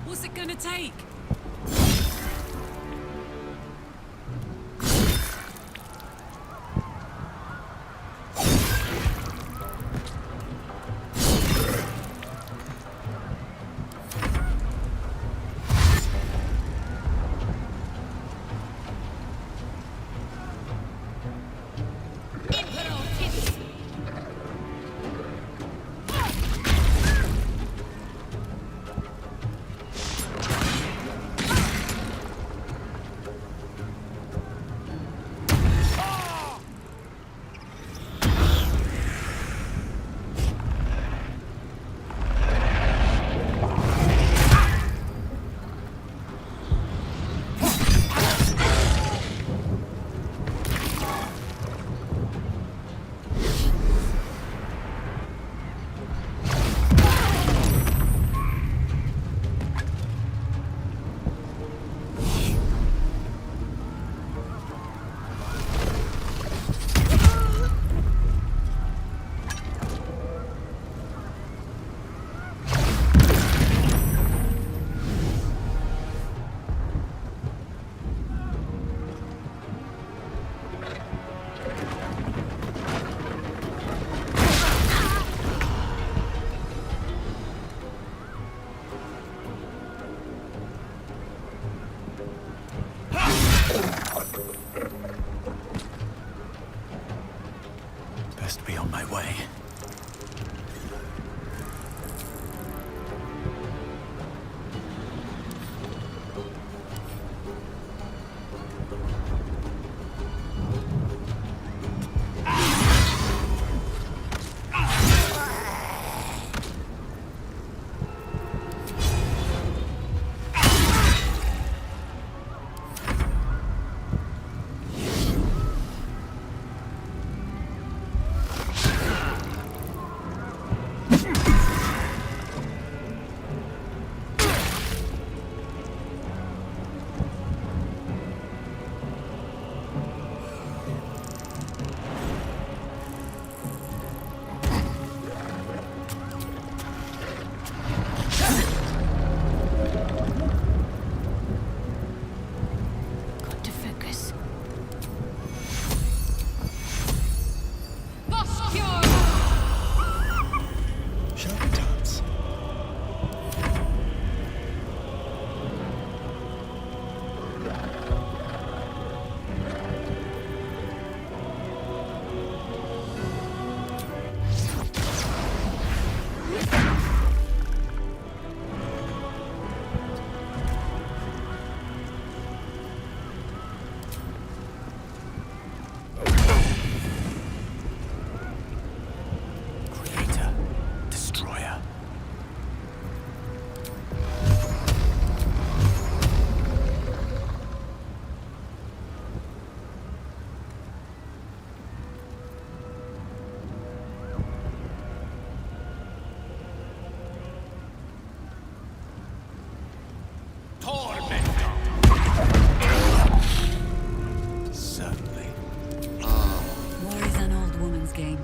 What's it gonna take? must be on my way. Certainly. War is an old woman's game.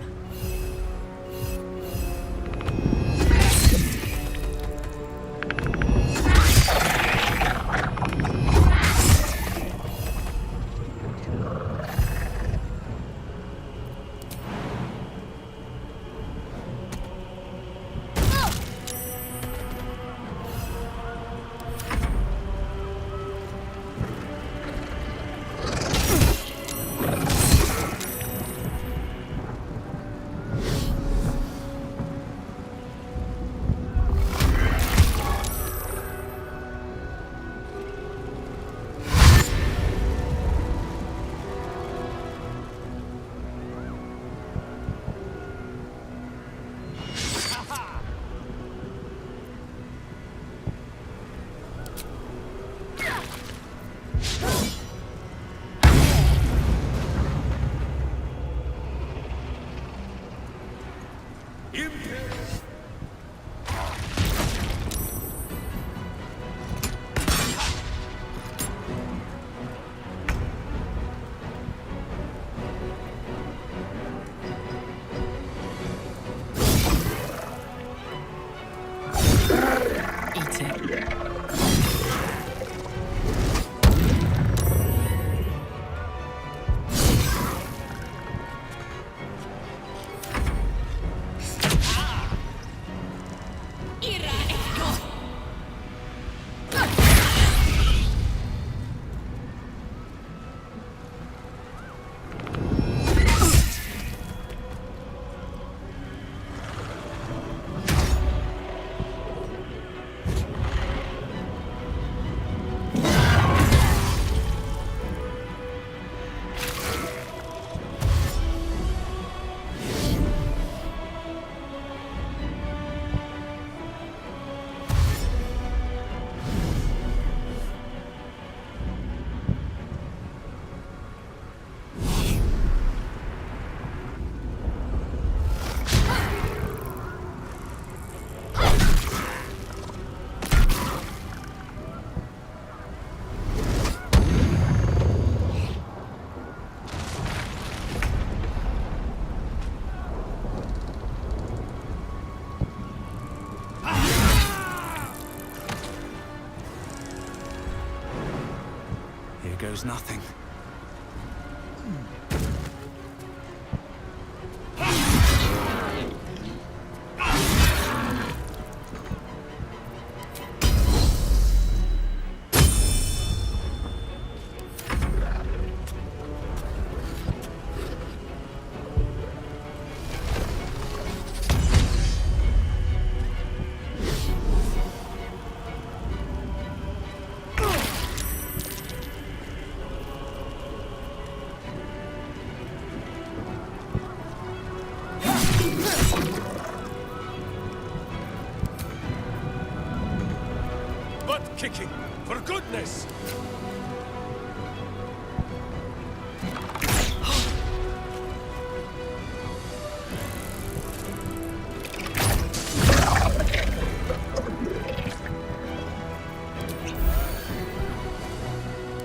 Goes nothing. kicking, for goodness!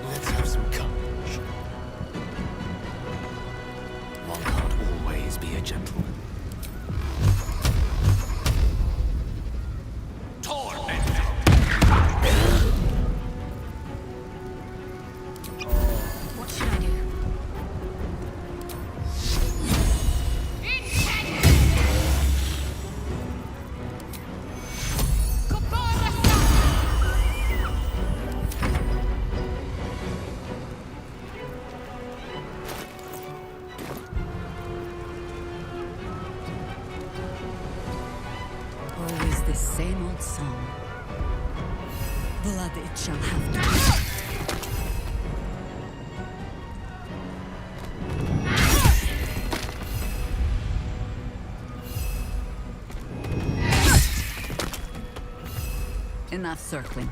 Let's have some courage. One can't always be a gentleman. What should I do? Always the same old song. Blood it shall have to be. Enough circling.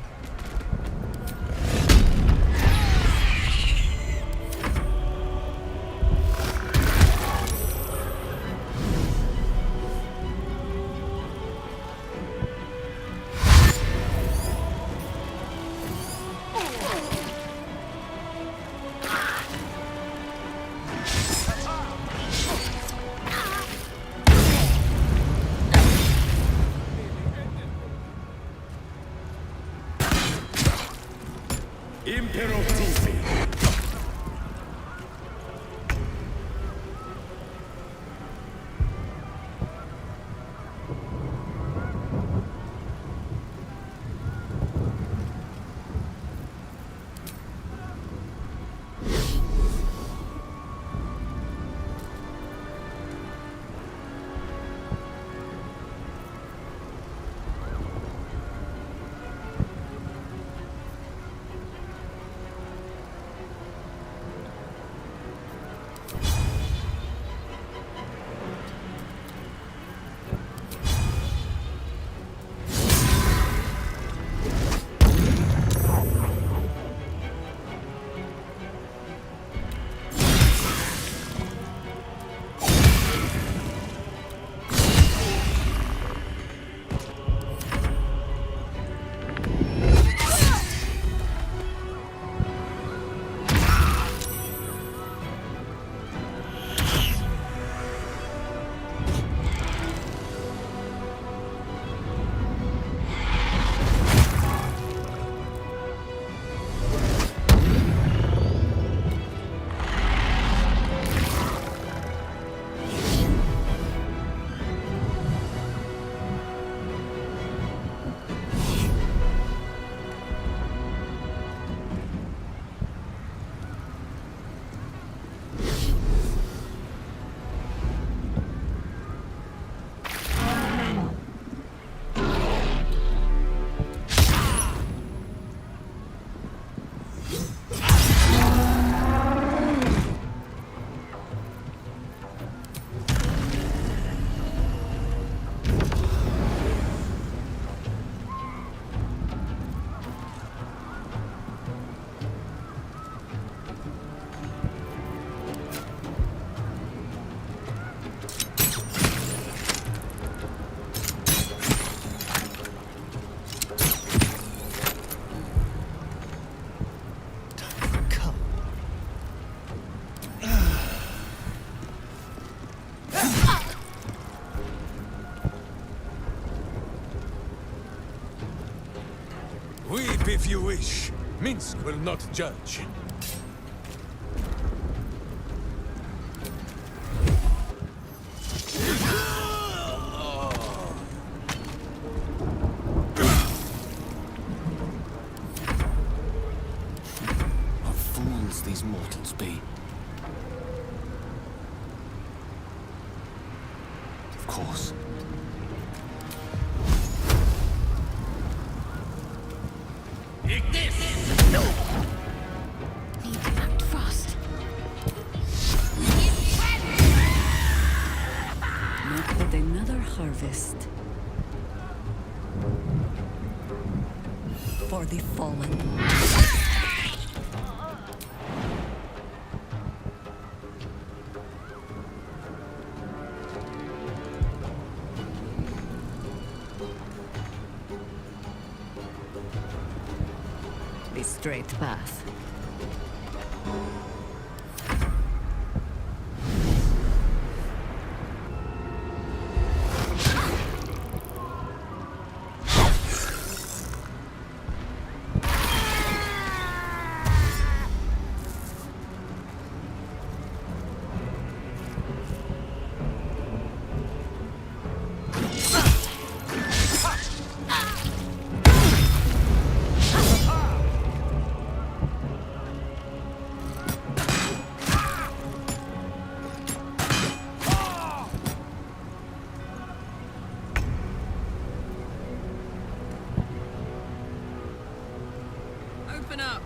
Weep if you wish. Minsk will not judge. What fools these mortals be. Of course. No! Need to act fast. Not but another harvest. for the fallen. The straight path. Open up!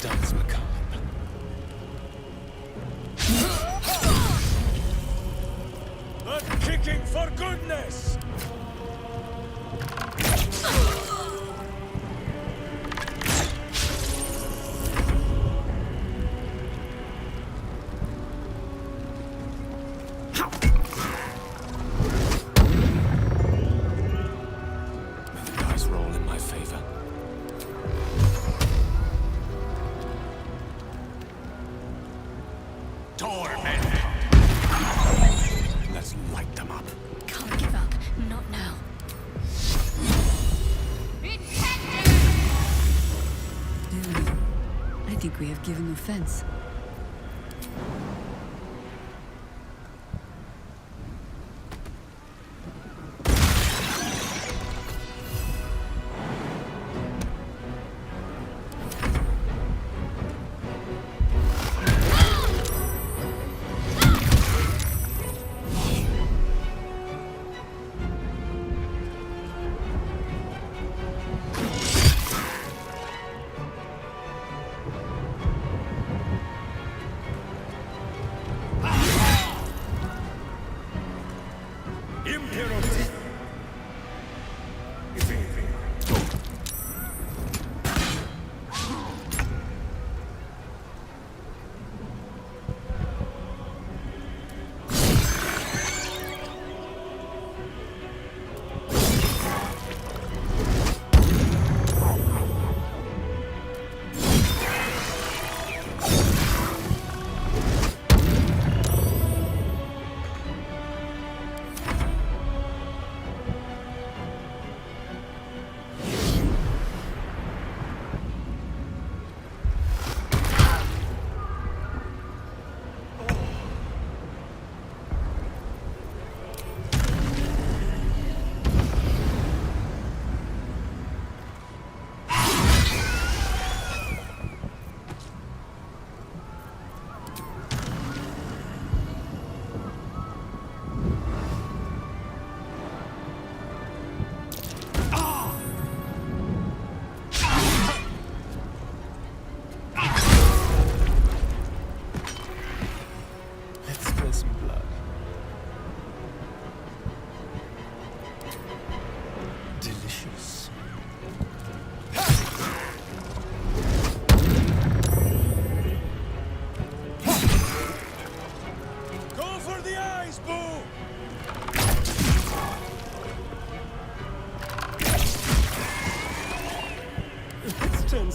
Dance macabre. Not kicking for goodness! May the dice roll in my favor. Let's light them up. Can't give up. Not now. Dude, I think we have given offense.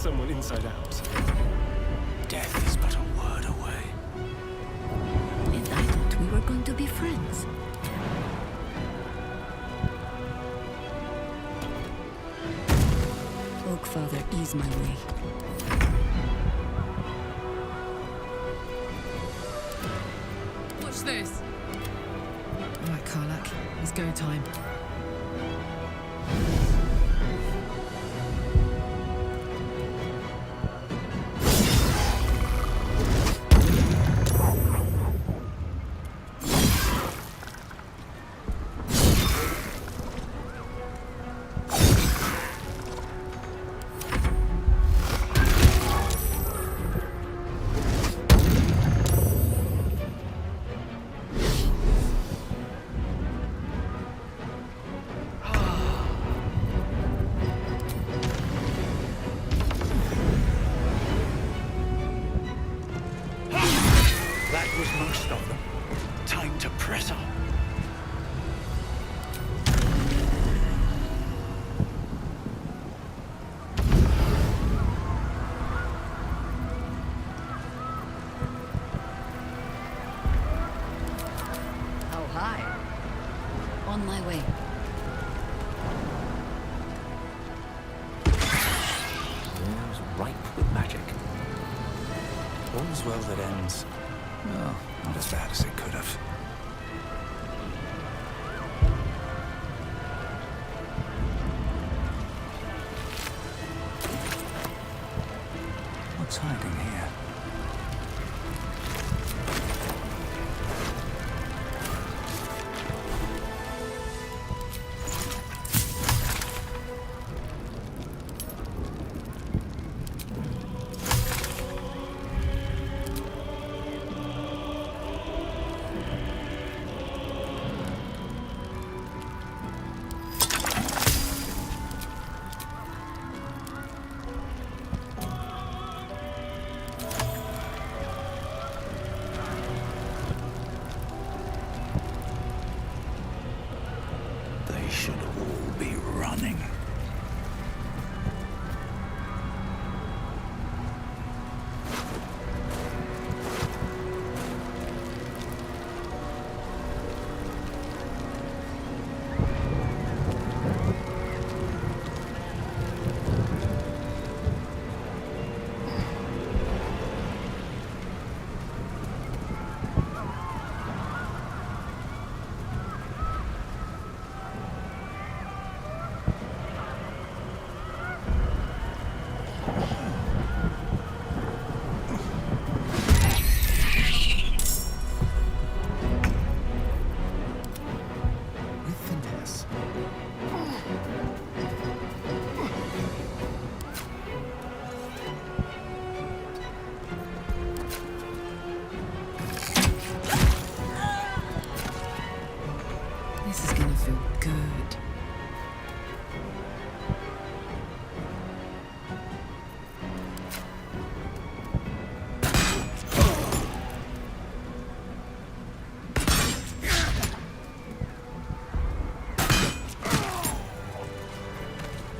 someone inside out. Death is but a word away. And I thought we were going to be friends. Oak Father, ease my way. Watch this. All right, Karlak, it's go time. That was most of them. Time to press on. How high? On my way. War's ripe with magic. All's well that ends. Well, not as bad as it could have. What's hiding here? They should all be running. This is gonna feel good.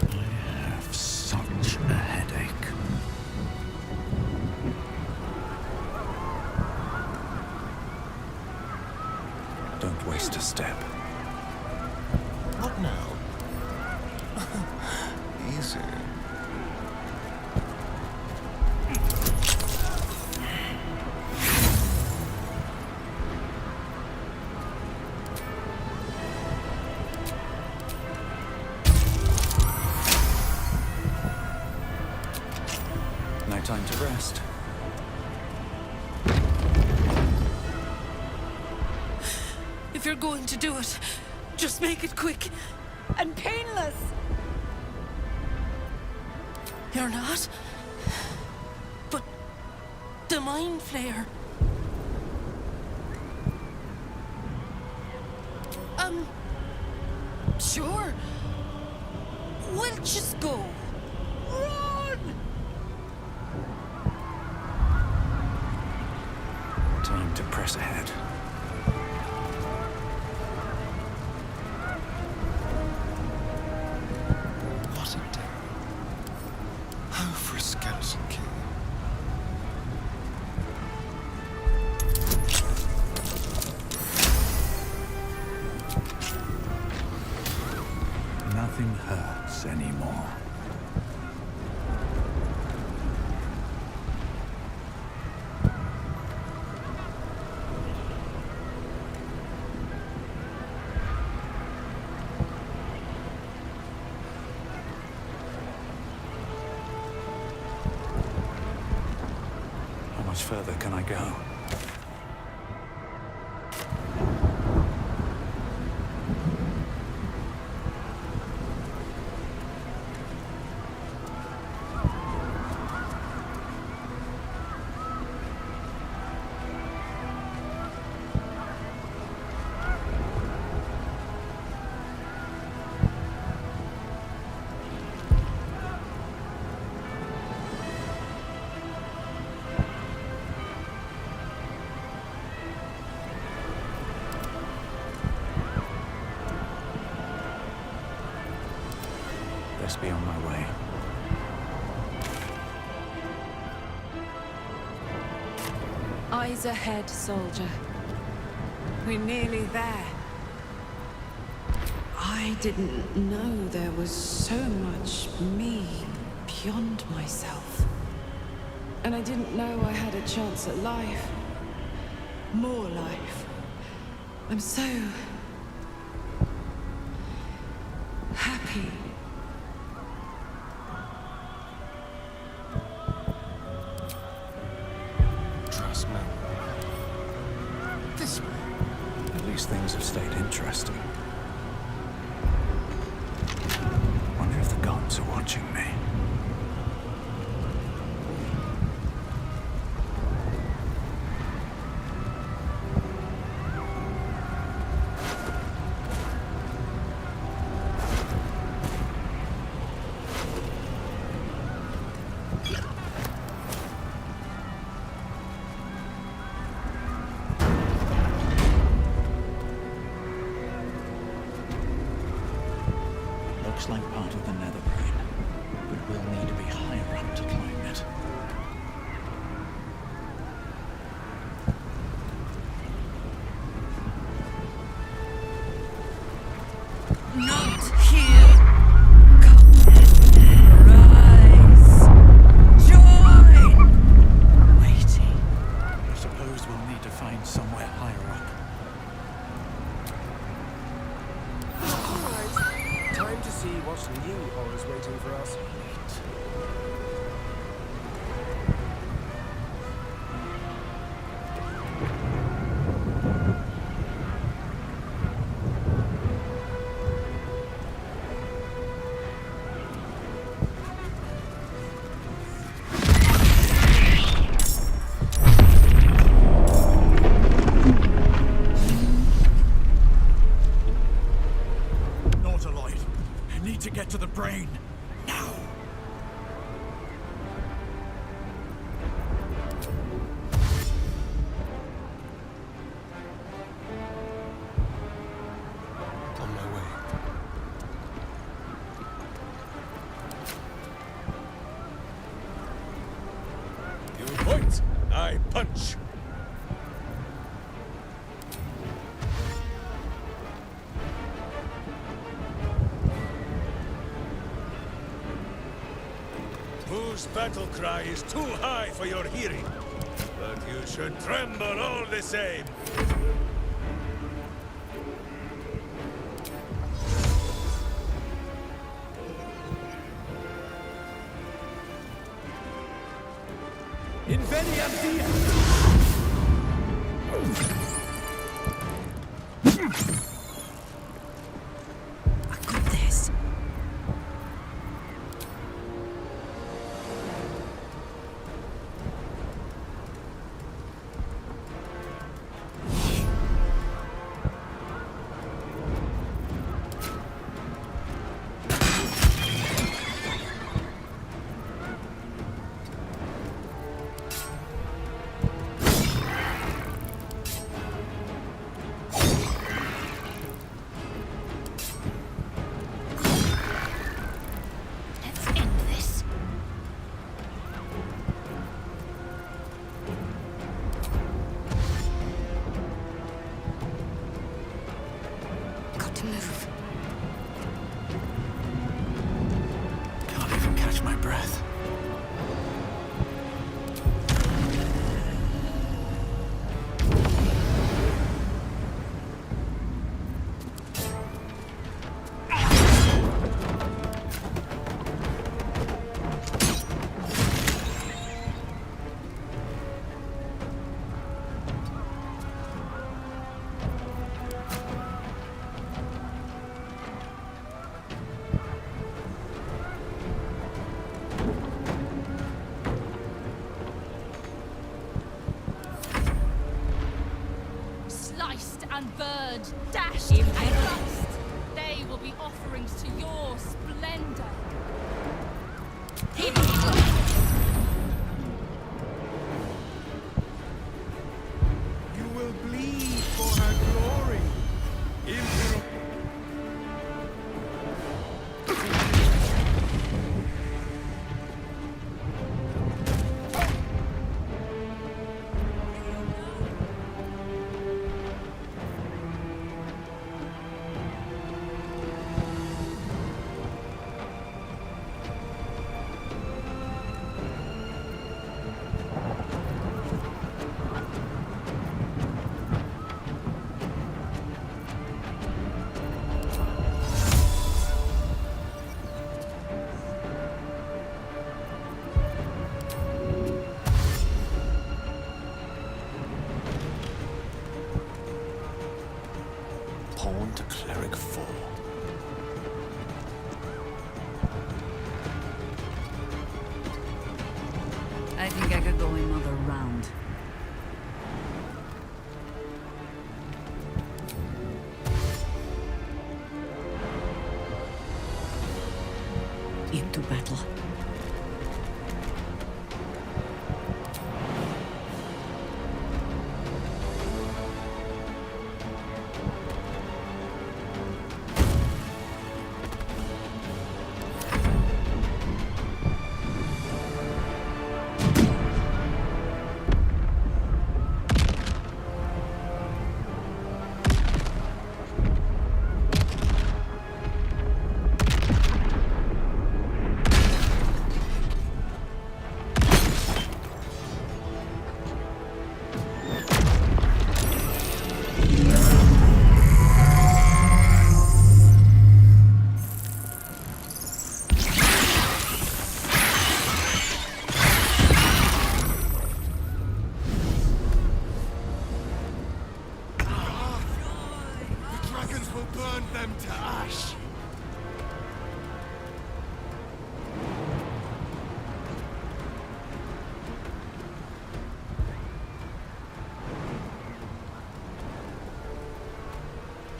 I have such a headache. Don't waste a step. What now? Easy. No time to rest. If you're going to do it, just make it quick and painless. You're not? But the Mind Flayer. Sure. We'll just go. Run! Time to press ahead. What a day. How frisky. nothing hurts anymore. How much further can I go? Best be on my way. Eyes ahead, soldier. We're nearly there. I didn't know there was so much me beyond myself. And I didn't know I had a chance at life. More life. I'm so happy. Trust me. This way. At least things have stayed interesting. Wonder if the gods are watching me. Looks like part of the nether brain, but we'll need to be higher up to climb it. Not here. Come, rise, join. Waiting. I suppose we'll need to find somewhere higher up. Time to see what new horrors waiting for us. I need to get to the brain. Now. On my way. You point, I punch. Whose battle cry is too high for your hearing, but you should tremble all the same. Inveniam dia! I got this. breath. Sliced and burned, dashed to dust. They will be offerings to your splendor. You will bleed for her glory. Emperor. Pawn to Cleric 4. I think I could go another round. Into battle.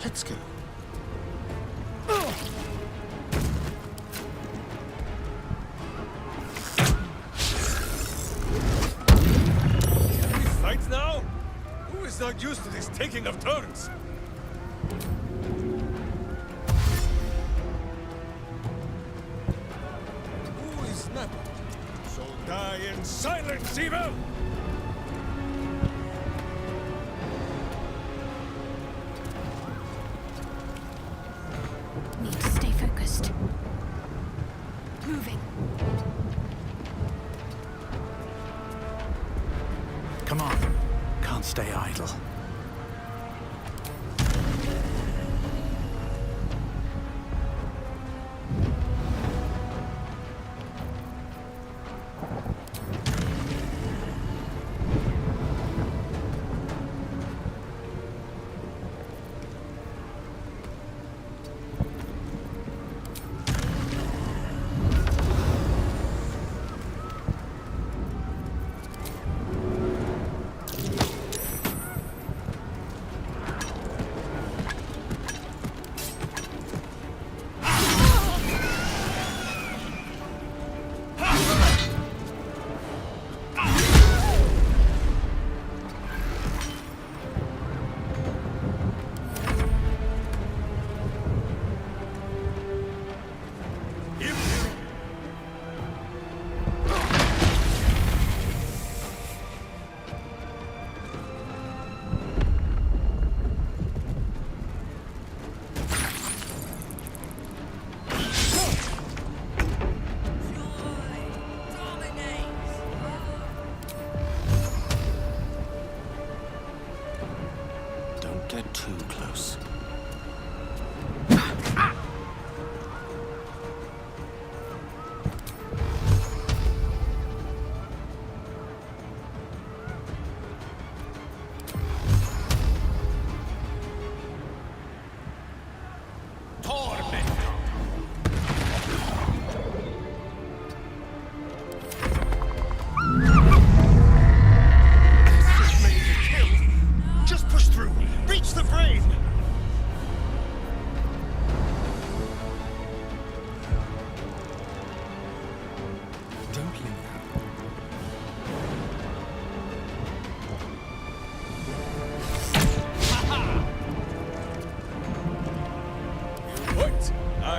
Let's go. Can we fight now? Who is not used to this taking of turns? Who is not? So die in silence, evil! Need to stay focused. Moving. Come on. Can't stay idle.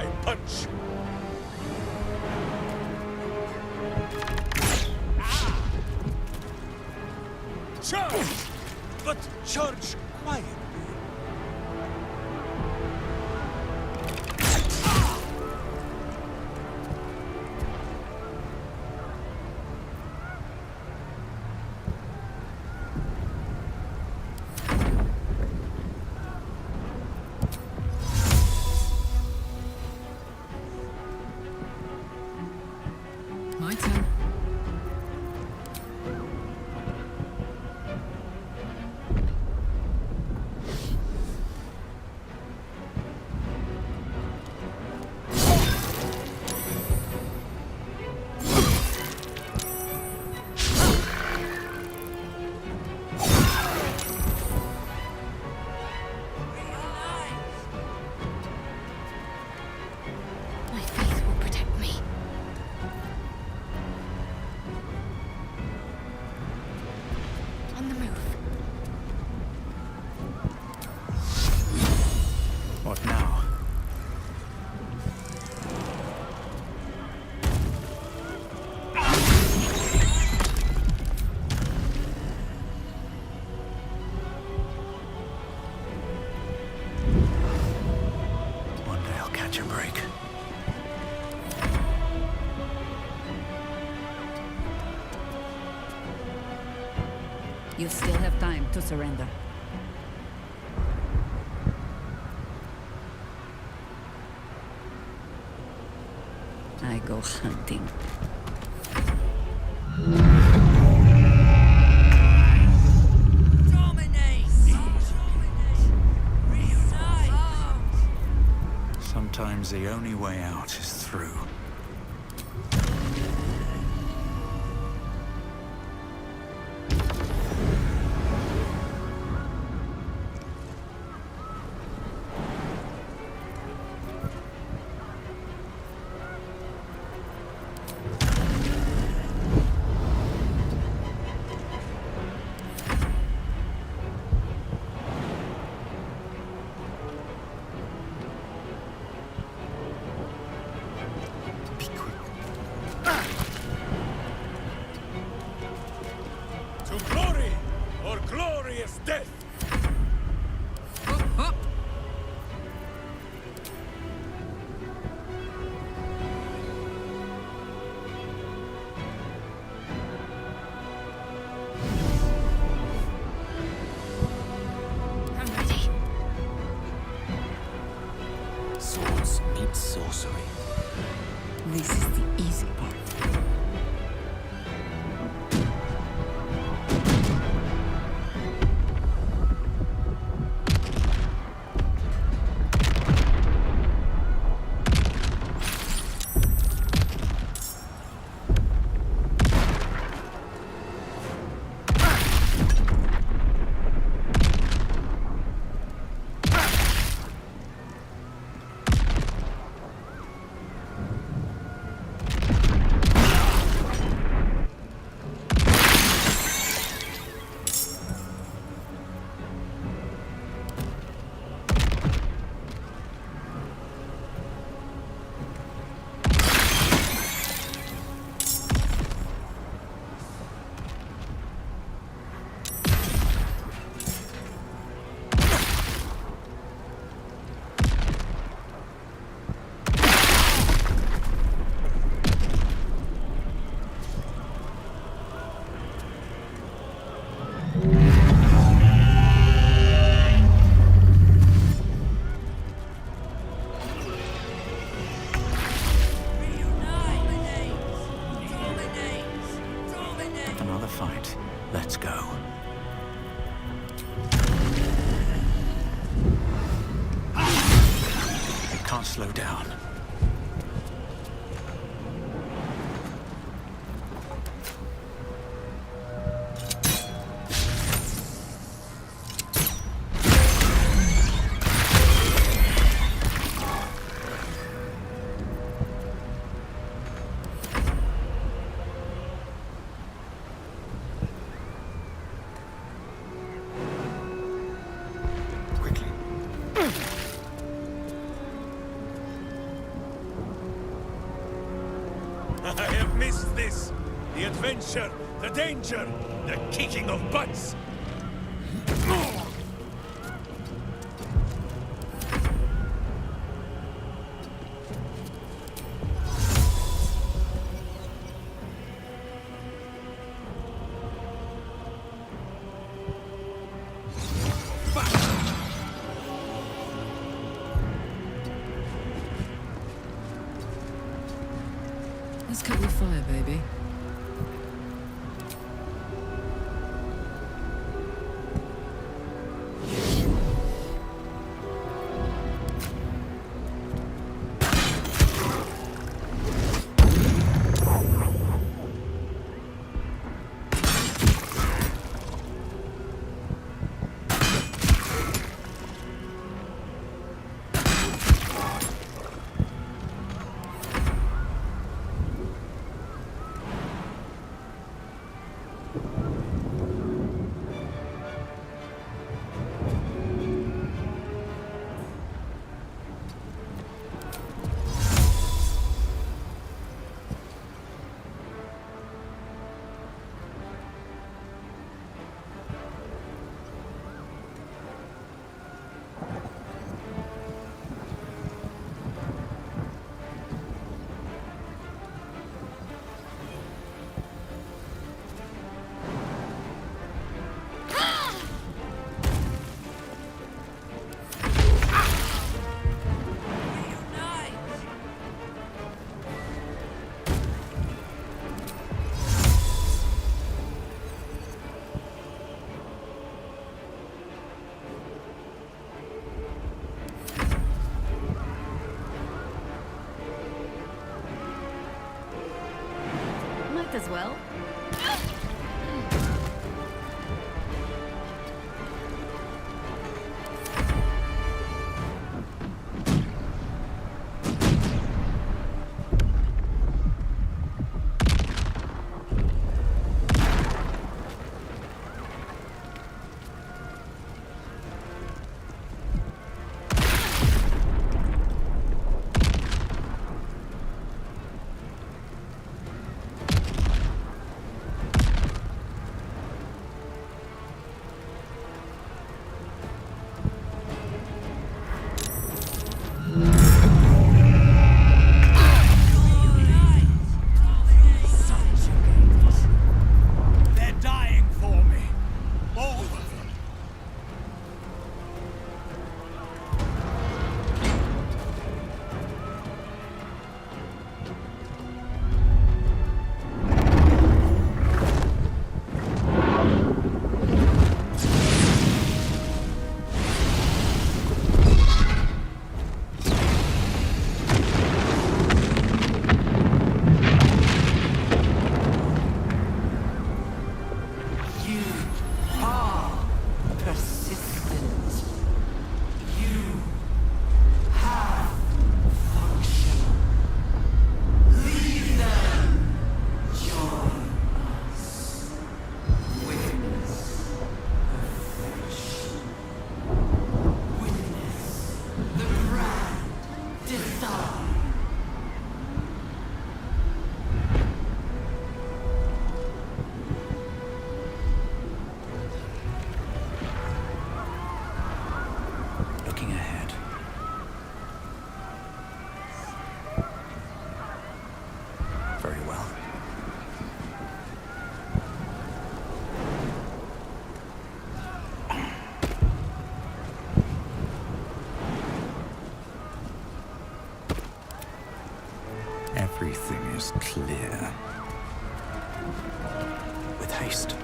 my punch. Charge! But charge quietly. My turn. My faith will protect me. On the move. What now? One day I'll catch a break. You still have time to surrender. I go hunting. Sometimes the only way out is through. To glory or glorious death! I'm ready. Swords meet sorcery. This is the easy part. Another fight. Let's go. I can't slow down. I have missed this. The adventure, the danger, the kicking of butts. Let's cut your fire, baby. As well. Everything is clear. With haste.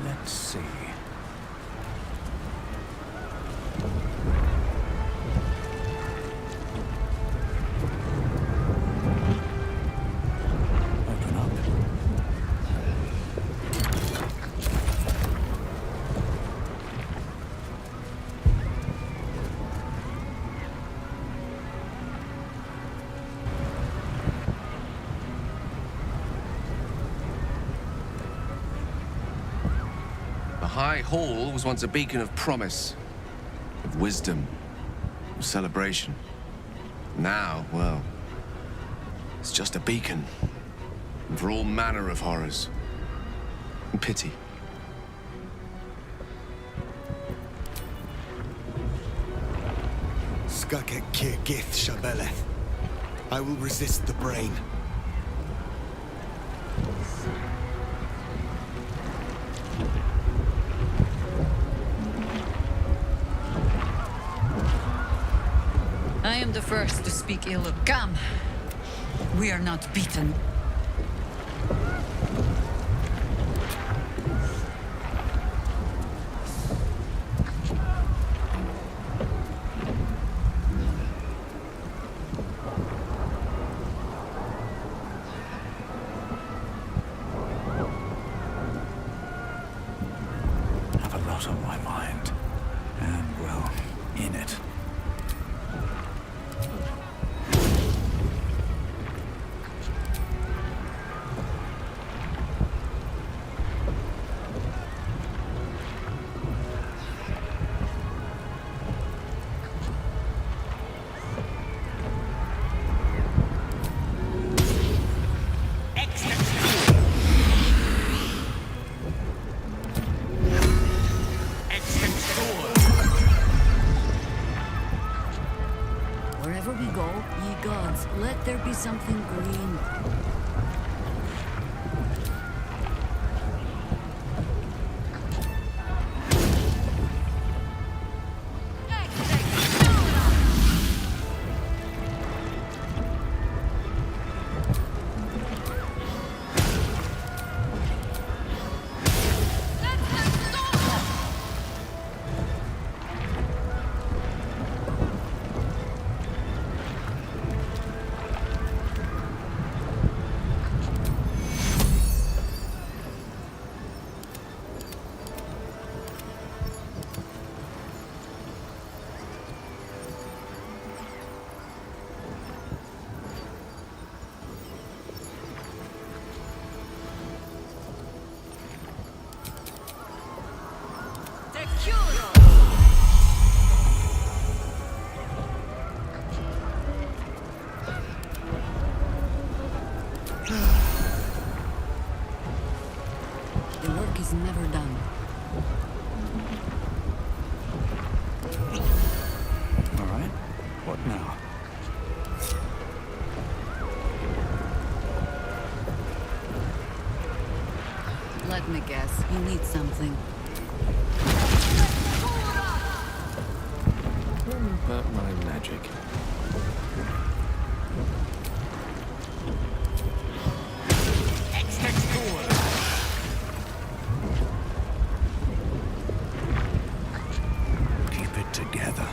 Let's see. Open up. High Hall was once a beacon of promise, of wisdom, of celebration. Now, well, It's just a beacon. And for all manner of horrors. And pity. Skakek Kir Gith Shabeleth. I will resist the brain. I am the first to speak ill of Gam. We are not beaten. Have a lot on my mind. And, well, in it. Wherever we go, ye gods, let there be something green. The work is never done. All right. What now? Let me guess, you need something. But my magic. Keep it together.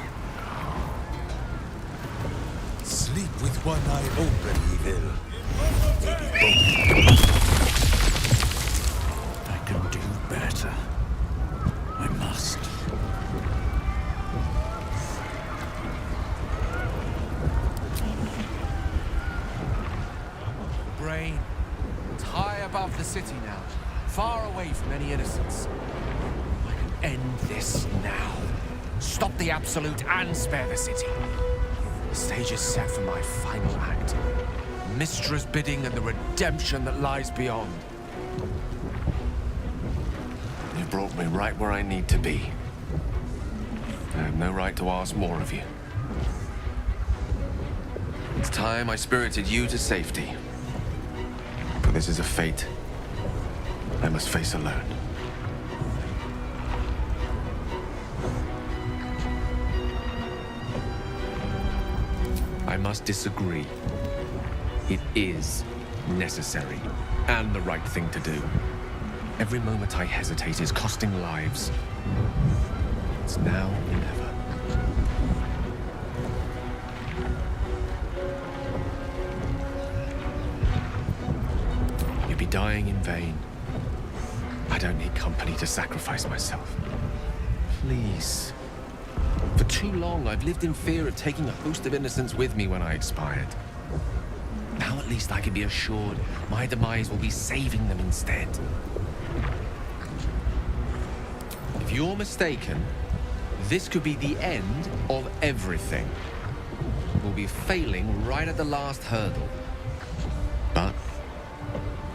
Sleep with one eye open, evil. Maybe both. I can do better. I must. Brain. It's high above the city now, far away from any innocence. I can end this now. Stop the Absolute and spare the city. The stage is set for my final act. Mistra's bidding and the redemption that lies beyond. You brought me right where I need to be. I have no right to ask more of you. It's time I spirited you to safety. But this is a fate I must face alone. I must disagree. It is necessary and the right thing to do. Every moment I hesitate is costing lives. It's now or never. You'd be dying in vain. I don't need company to sacrifice myself. Please. For too long, I've lived in fear of taking a host of innocents with me when I expired. Now at least I can be assured my demise will be saving them instead. If you're mistaken, this could be the end of everything. We'll be failing right at the last hurdle. But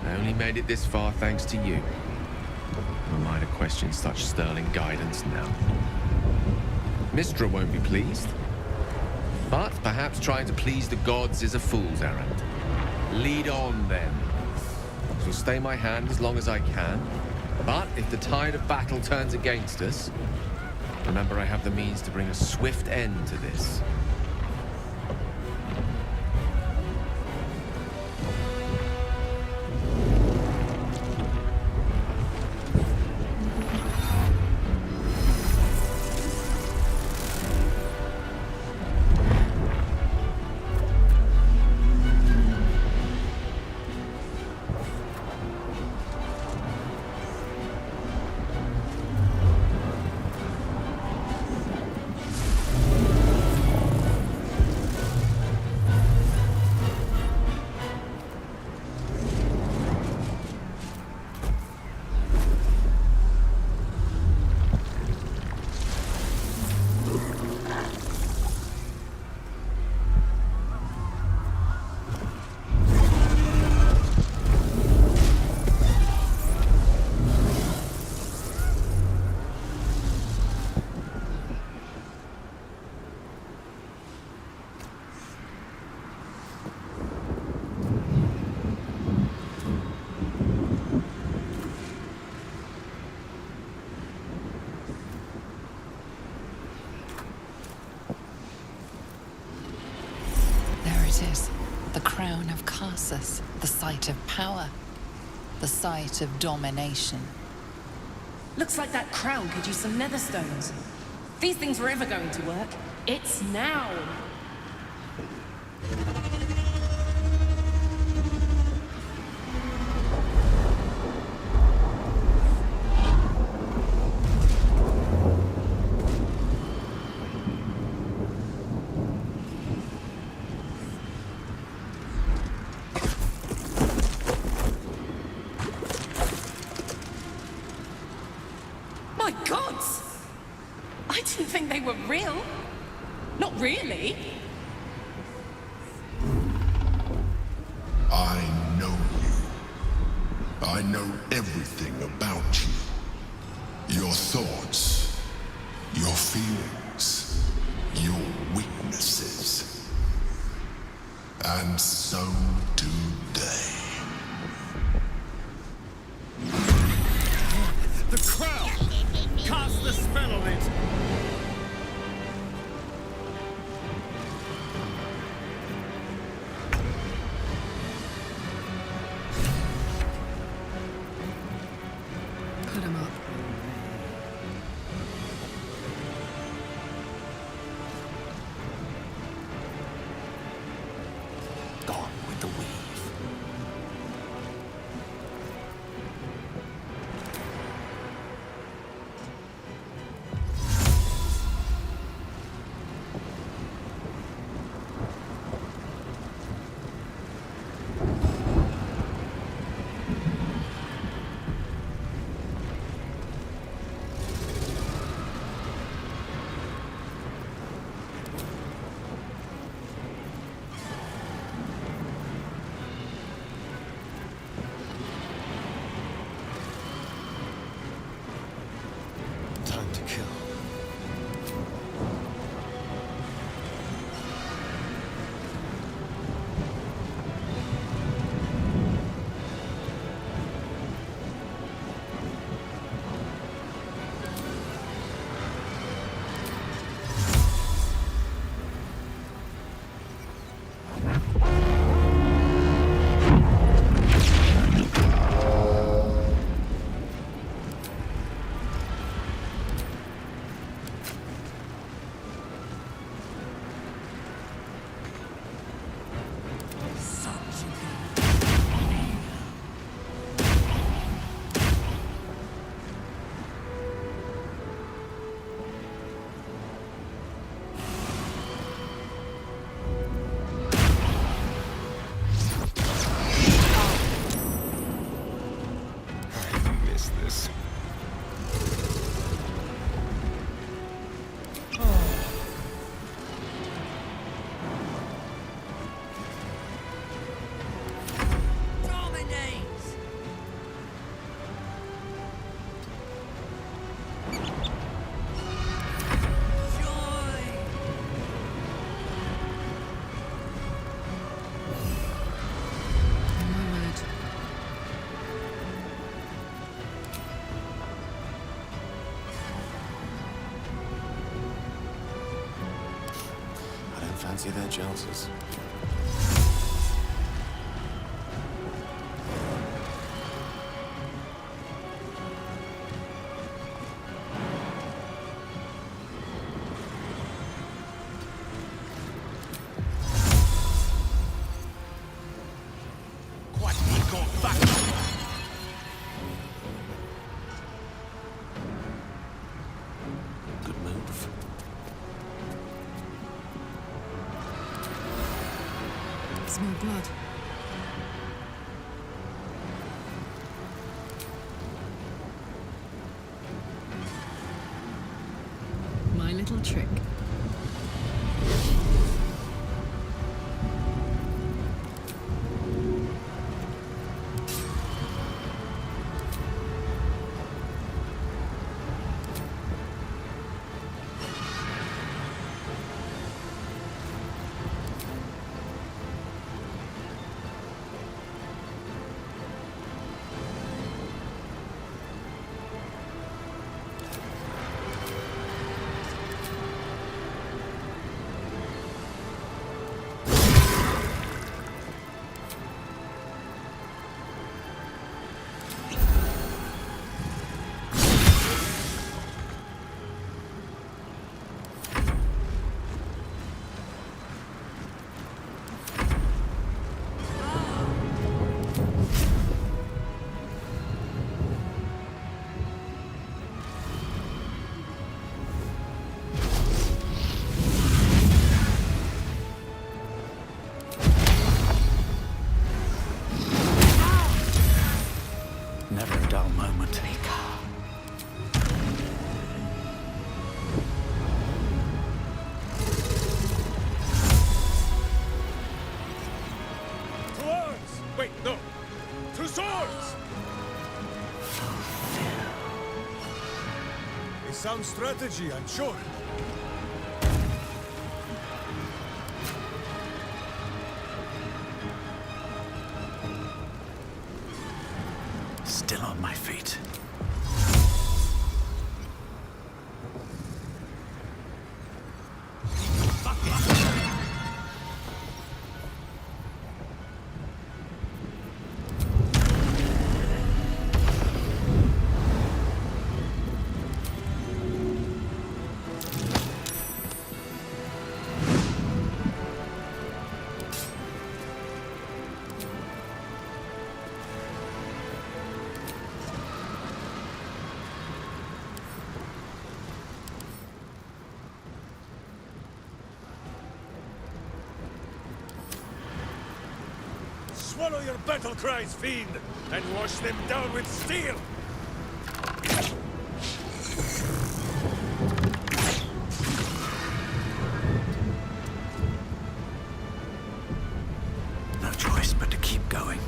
I only made it this far thanks to you. Who am I to question such sterling guidance now? Mistra won't be pleased. But perhaps trying to please the gods is a fool's errand. Lead on, then. I shall stay my hand as long as I can. But if the tide of battle turns against us, remember I have the means to bring a swift end to this. The crown of Carsus, the site of power, the site of domination. Looks like that crown could use some nether stones. If these things were ever going to work, it's now. My gods! I didn't think they were real. Not really. I know you. I know everything about you. Your thoughts, your feelings, your weaknesses. And so do they. The crown! Cast the spell on it! Put him up. Gone with the weave. Fancy their chances. Good move. Smell blood. My little trick. Never a dull moment. To arms! Wait, no. To swords! A sound strategy, I'm sure. Still on my feet. Swallow your battle cries, fiend, and wash them down with steel! No choice but to keep going.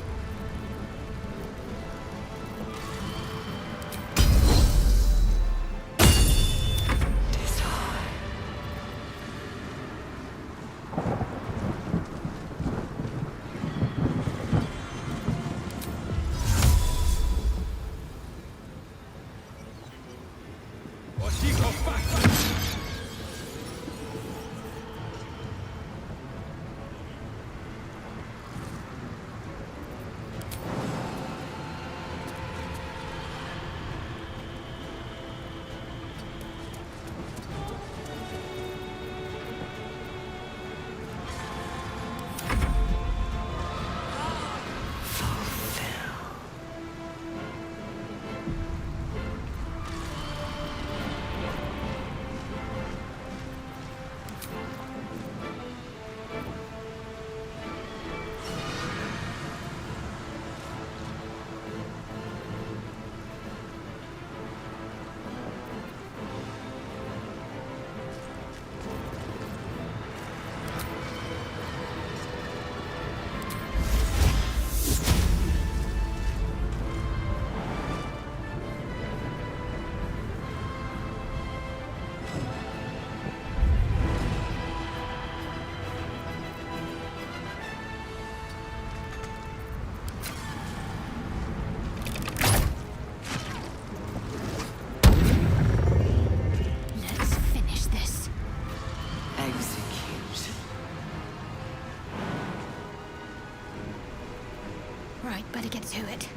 Right, better get to it.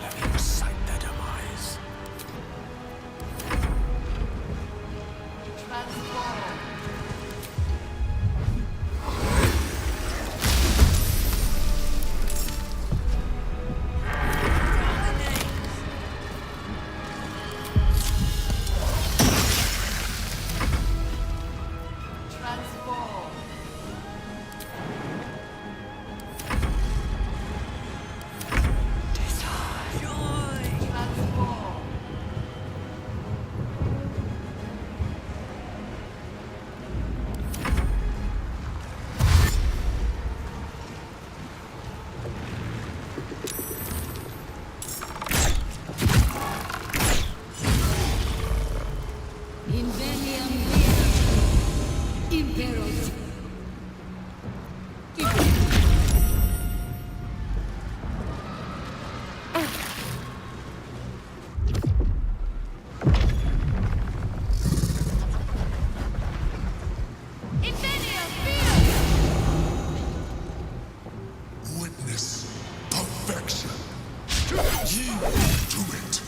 Let me recite their demise. Witness perfection. Yield to it.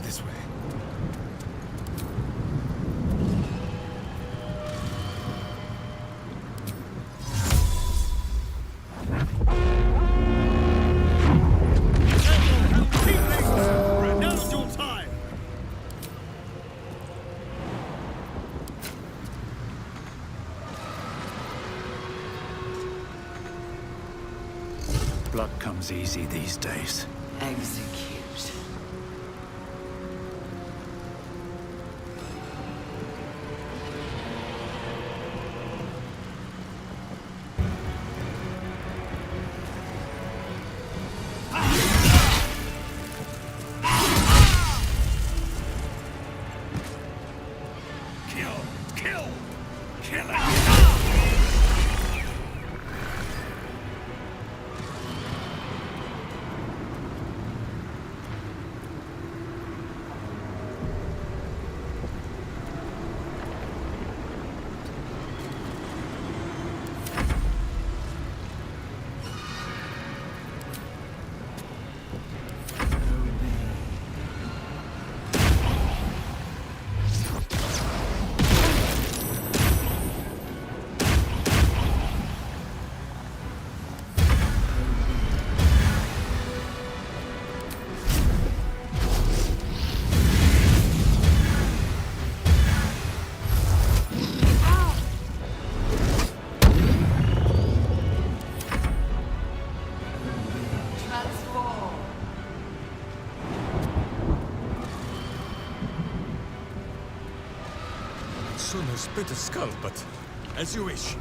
This way. Now's your time! Blood comes easy these days. Execute. Kill it! Sooner split a skull, but as you wish.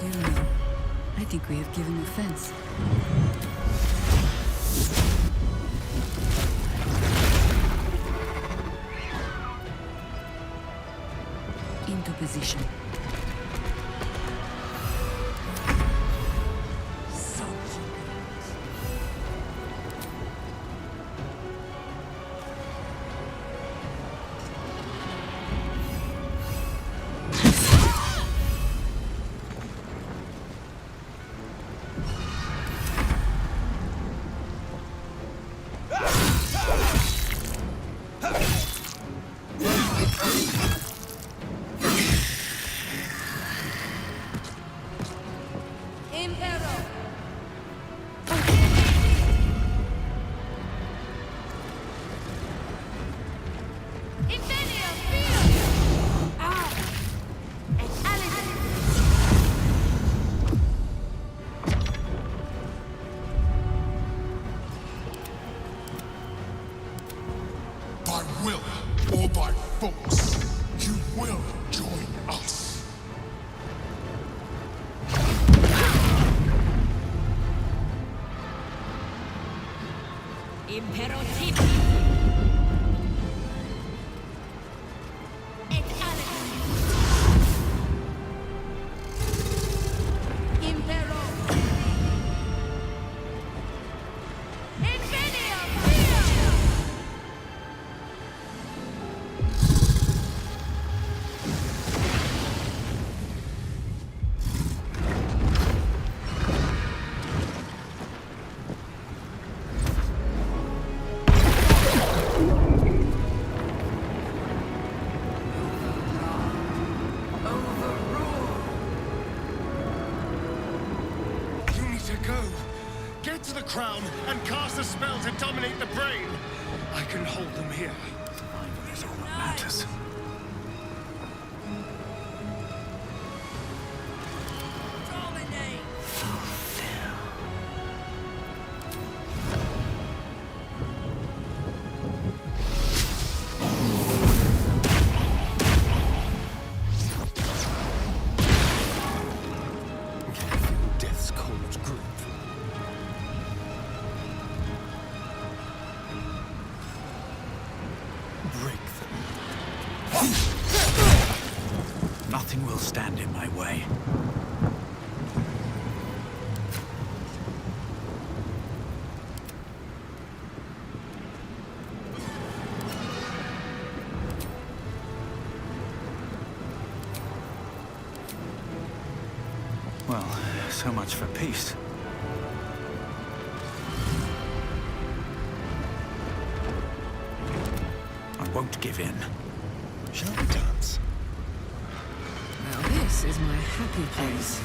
Imperial. I think we have given offense. Into position. By will or by force, you will join us. Imperativ. You need to go. Get to the crown and cast a spell to dominate the brain. I can hold them here. Survival is all that matters. Death's cold grip. Break them. Nothing will stand in my way. Well, so much for peace. I won't give in. Shall we dance? Now this is my happy place.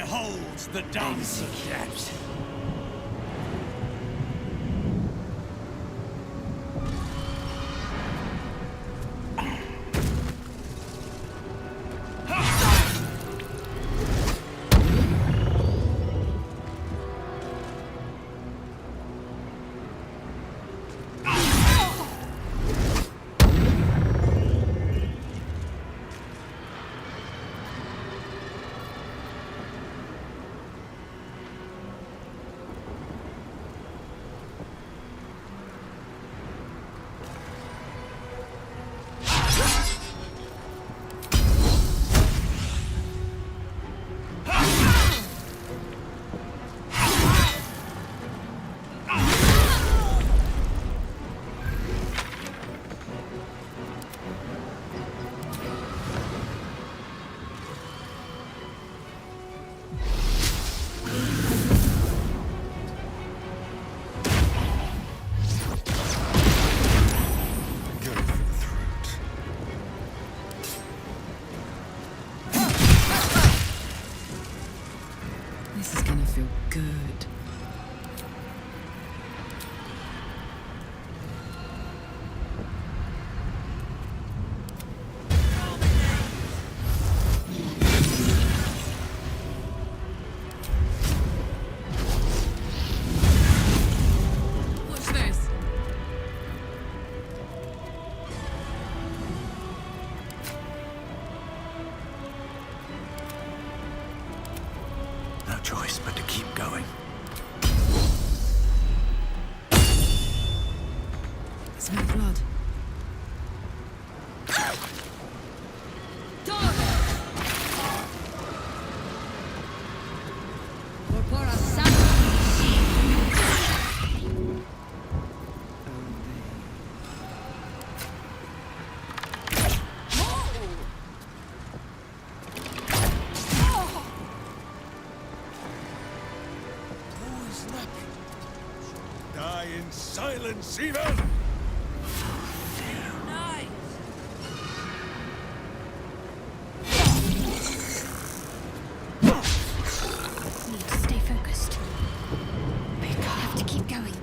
holds the dance of death. This is gonna feel good. What's this? No choice but to keep going. Smell blood. Die in silence, even! Need to stay focused. We have to keep going.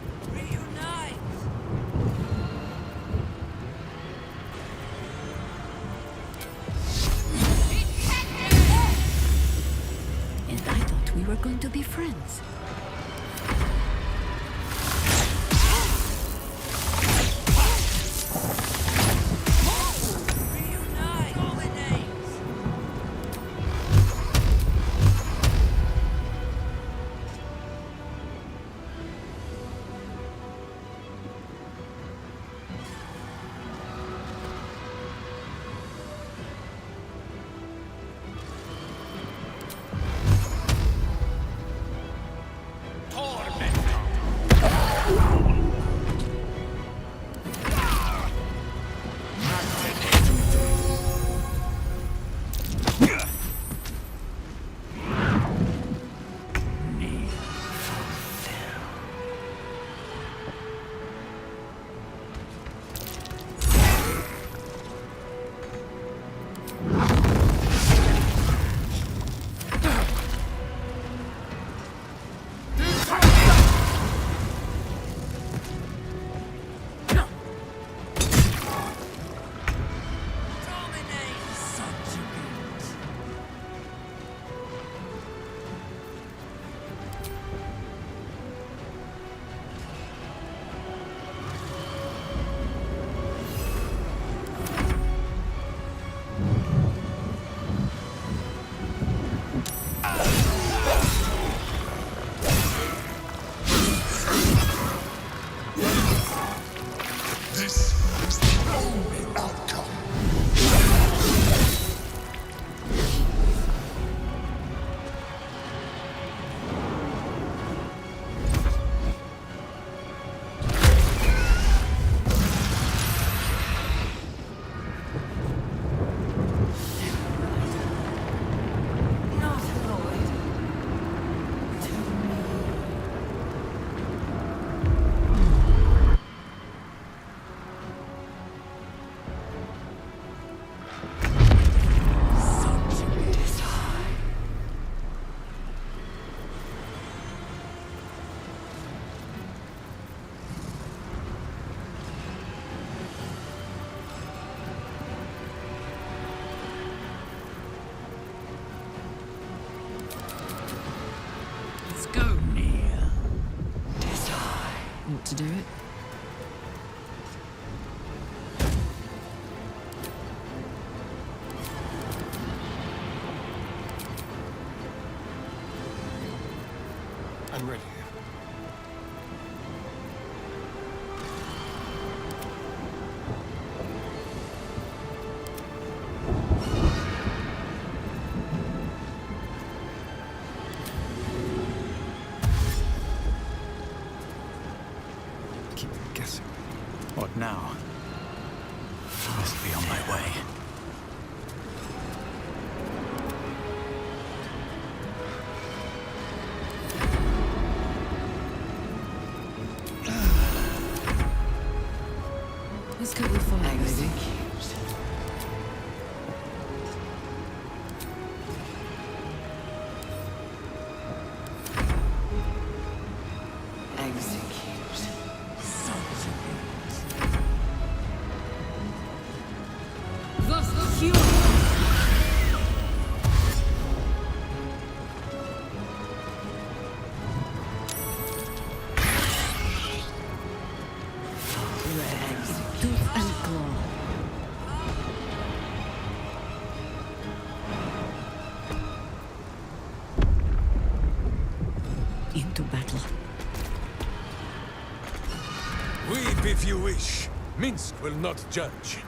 And I thought we were going to be friends. not to do it. I'm ready. Keep guessing. What now? Must be on my way. Let's go with fire, baby. Into battle. Weep if you wish. Minsk will not judge.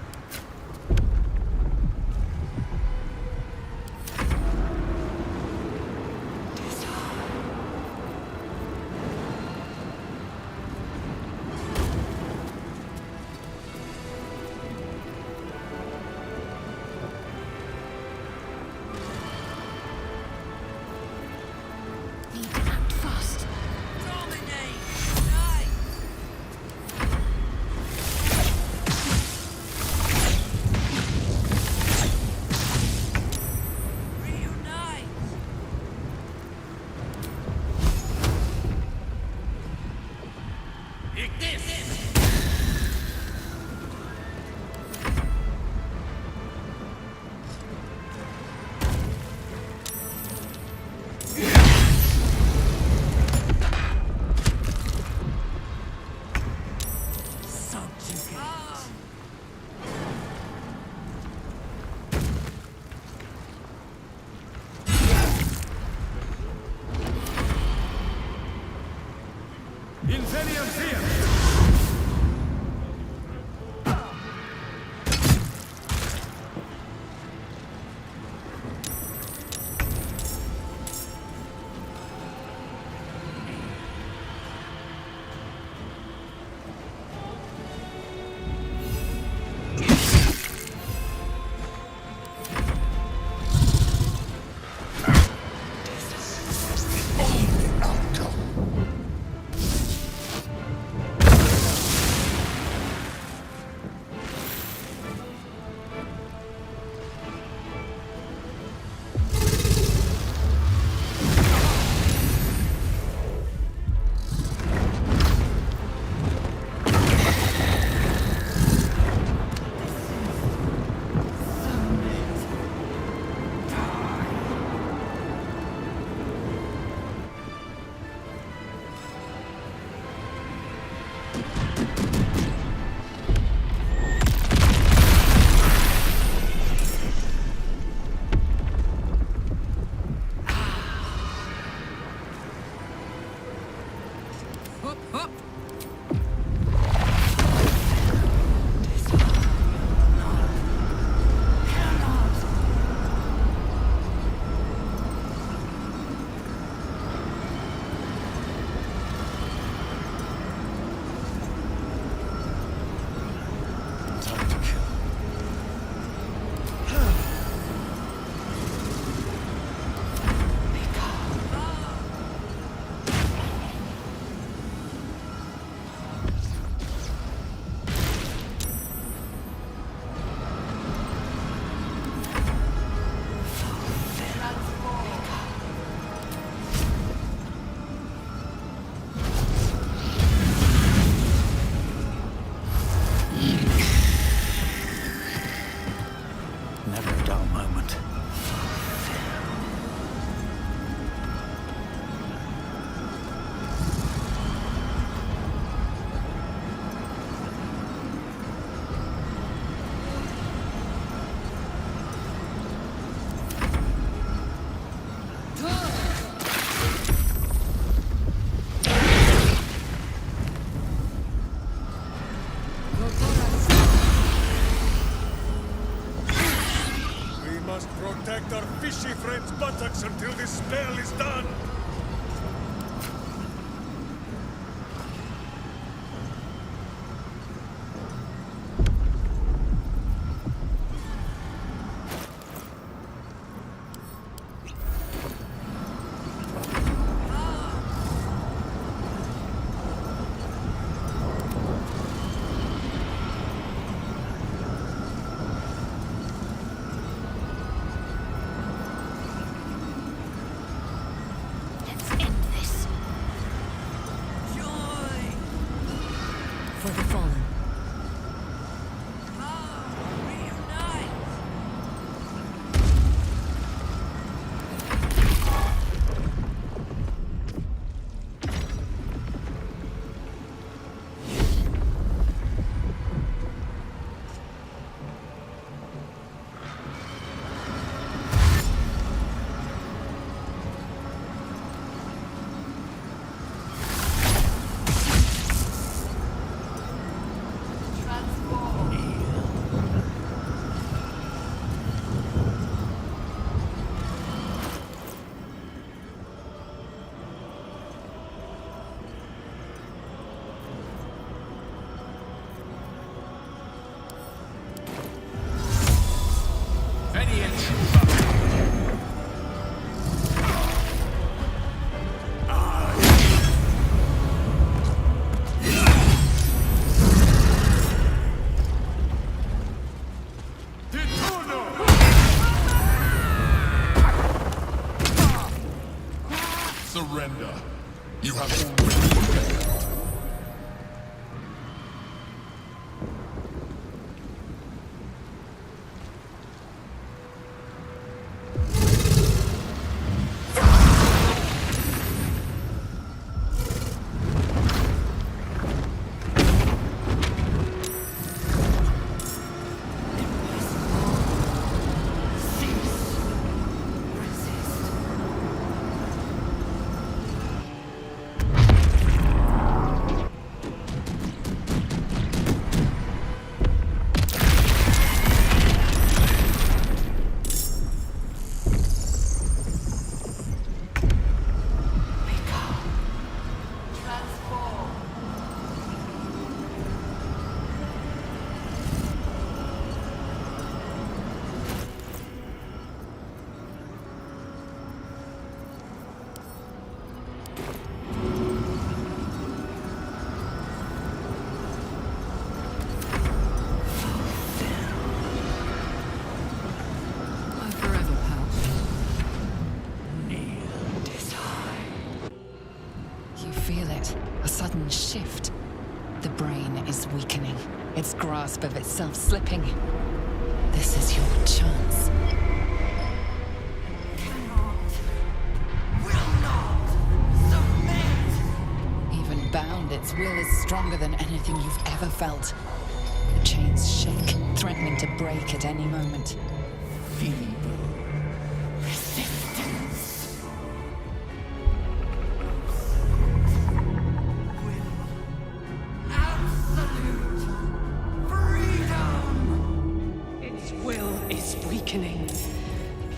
buttocks until this spell is done! For the fallen. Surrender. You have already failed. Feel it. A sudden shift. The brain is weakening. Its grasp of itself slipping. This is your chance. Even bound, its will is stronger than anything you've ever felt. The chains shake, threatening to break at any moment.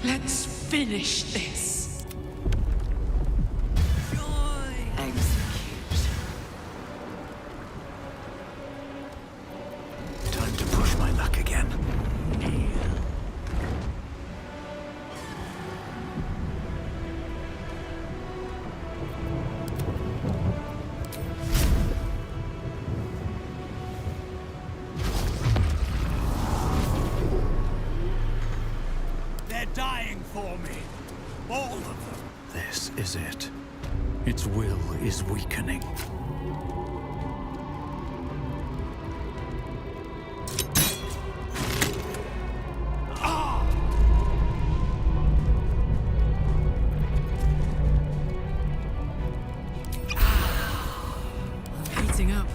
Let's finish this. Time to push my luck again. They're dying for me. All of them. This is it. Its will is weakening. I'm heating up.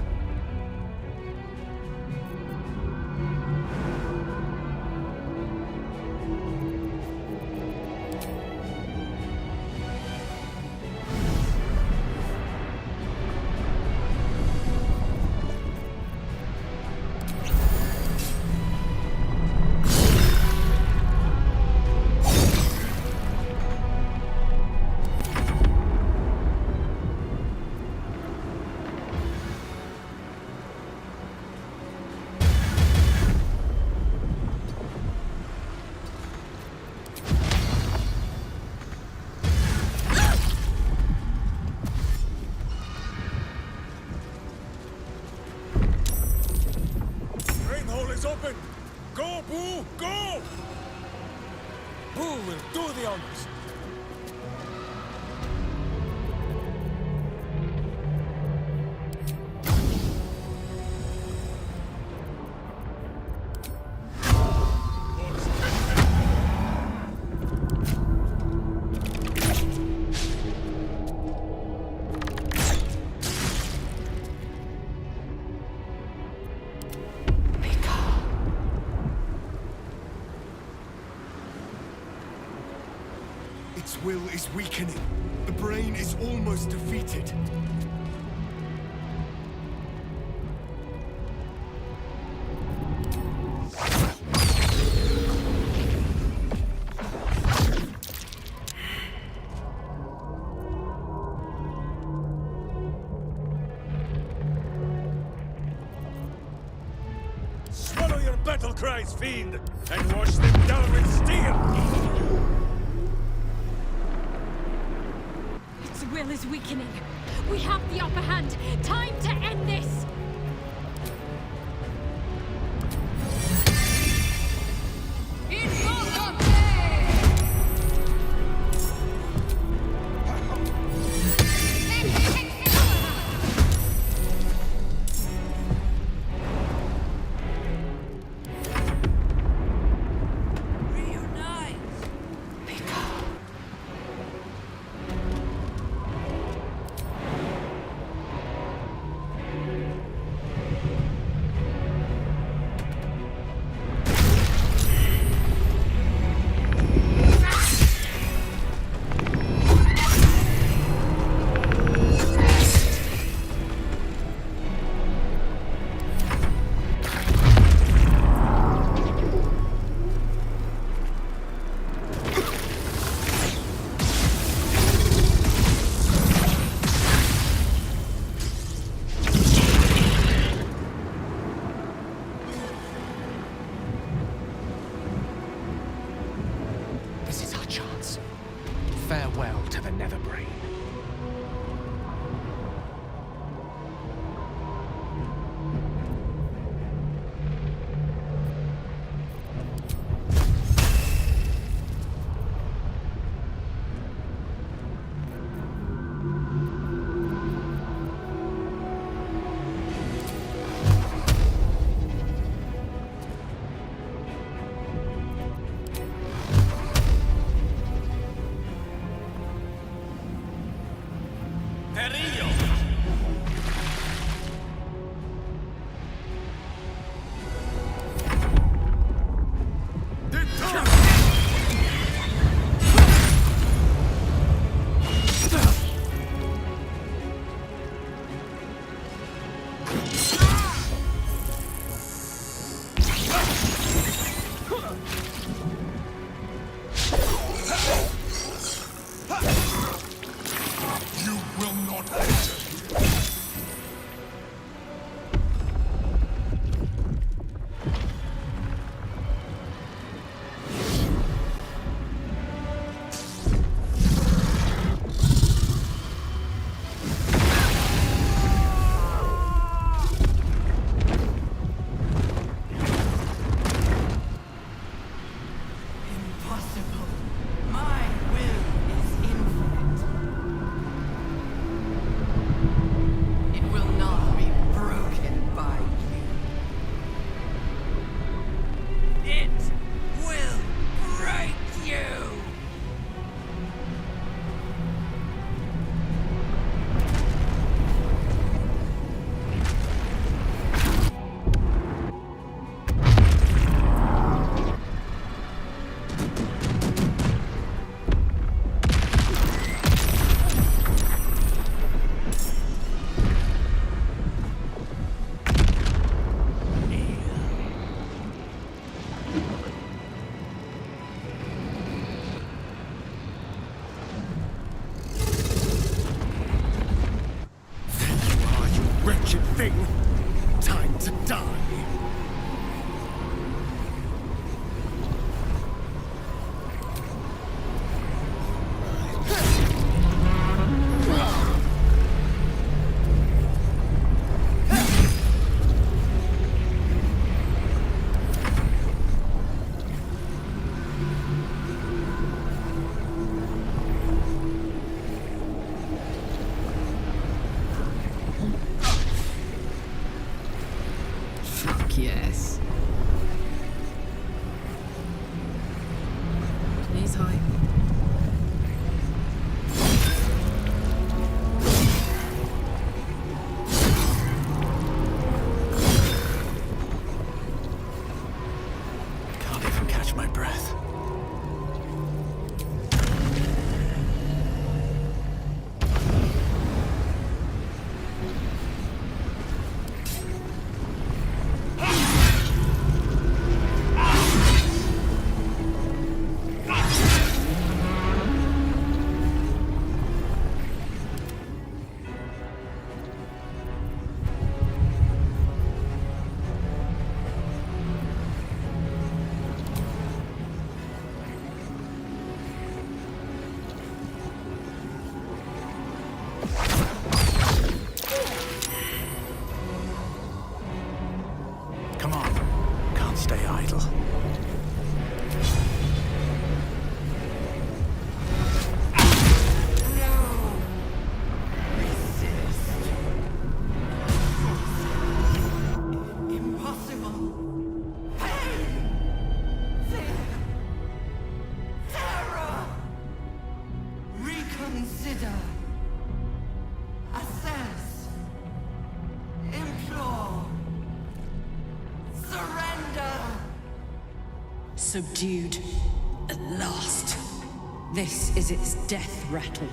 will is weakening. The brain is almost defeated. Swallow your battle cries, fiend, and wash them down with steel! Its will is weakening. We have the upper hand. Time to end this! This is our chance. Farewell to the Netherbrain. You will not enter. Impossible. My will is infinite. It will not be broken by you. It will break you! Wretched thing! Time to die! subdued. At last. This is its death rattle.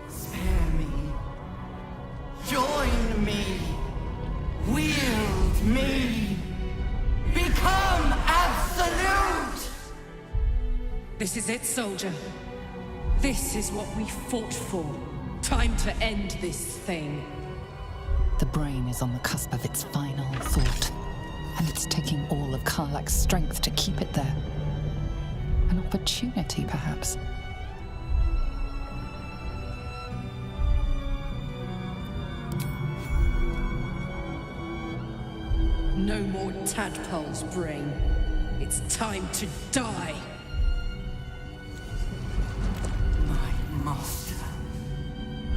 Spare me. Join me. Wield me. Become absolute! This is it, soldier. This is what we fought for. Time to end this thing. The brain is on the cusp of its final thought, and it's taking all of Karlak's strength to keep it there. An opportunity, perhaps. No more tadpoles, brain. It's time to die. My master.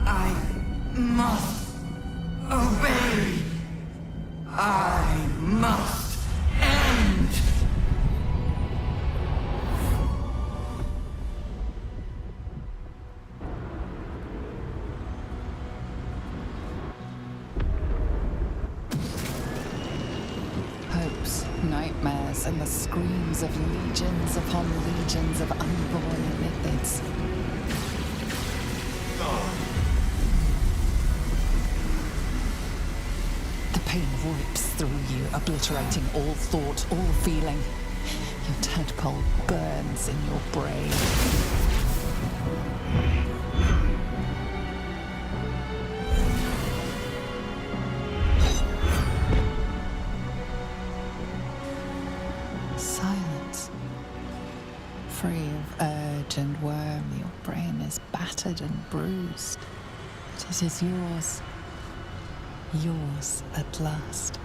I must obey. I must end. Hopes, nightmares, and the screams of legions upon legions of unborn lithids. The pain rips through you, obliterating all thought, all feeling. Your tadpole burns in your brain. Silence. Free of urge and worm, your brain is battered and bruised. But it is yours. Yours at last.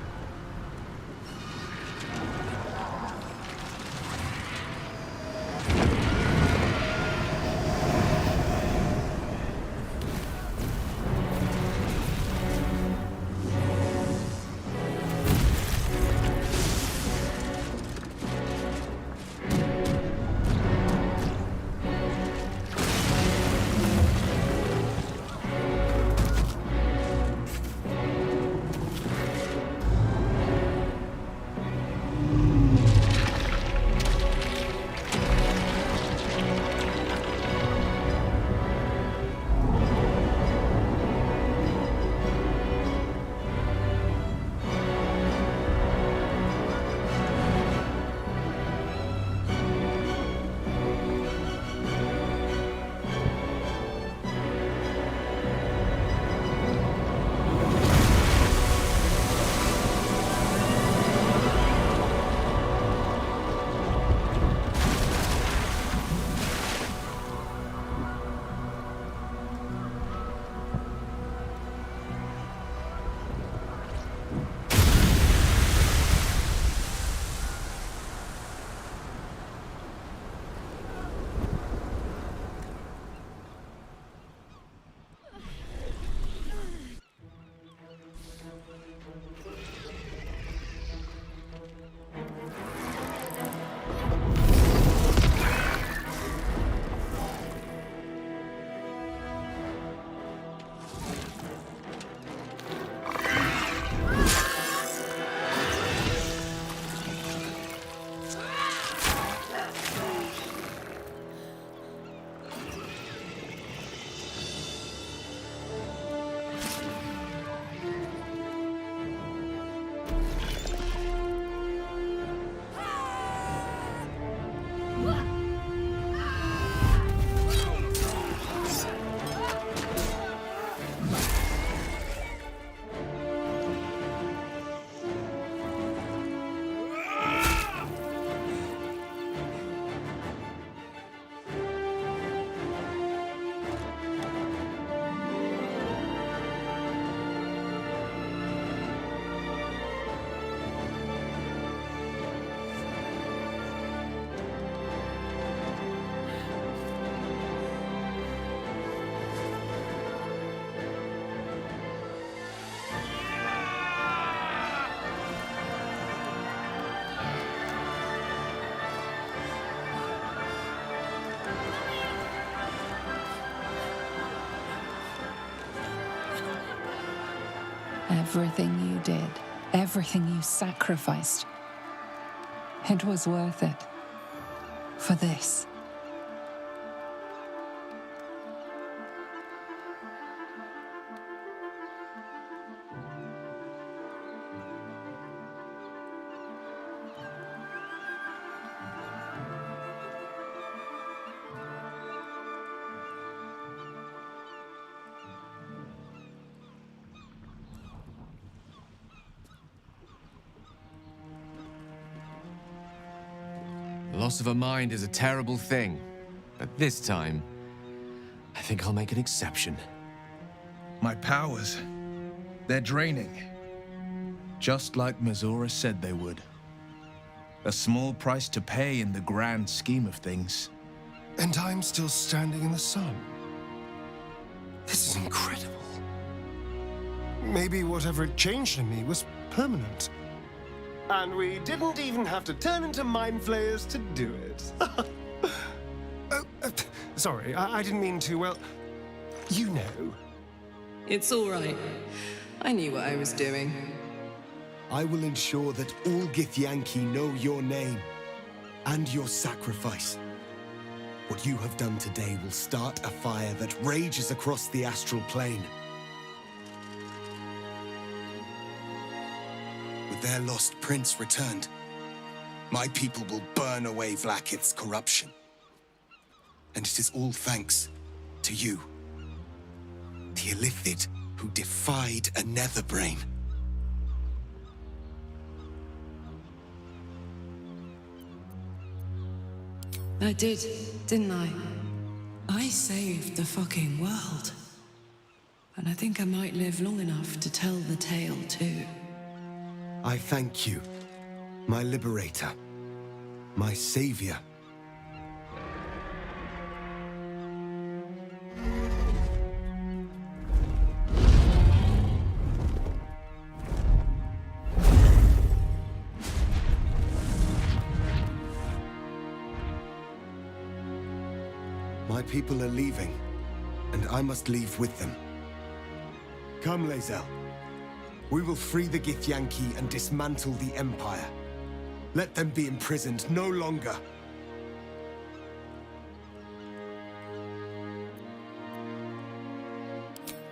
Everything you did, everything you sacrificed, it was worth it. for this. The loss of a mind is a terrible thing, but this time, I think I'll make an exception. My powers, they're draining. Just like Mazora said they would. A small price to pay in the grand scheme of things. And I'm still standing in the sun. This is incredible. Maybe whatever had changed in me was permanent. And we didn't even have to turn into mind flayers to do it. Sorry, I didn't mean to, well, you know. It's all right. I knew what I was doing. I will ensure that all Githyanki know your name and your sacrifice. What you have done today will start a fire that rages across the astral plane. With their lost prince returned, my people will burn away Vlaakith's corruption. And it is all thanks to you, the Illithid who defied a Netherbrain. I did, didn't I? I saved the fucking world. And I think I might live long enough to tell the tale too. I thank you, my liberator, my savior. My people are leaving, and I must leave with them. Come, Lae'zel. We will free the Githyanki and dismantle the Empire. Let them be imprisoned no longer.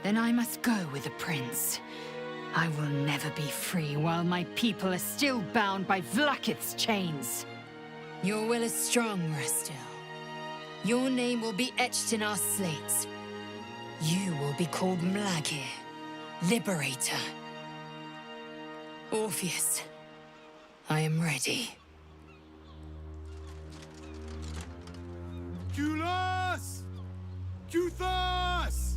Then I must go with the prince. I will never be free while my people are still bound by Vlaakith's chains. Your will is strong, Restil. Your name will be etched in our slates. You will be called Mlagir, Liberator. Orpheus, I am ready. Kulas! Kuthas!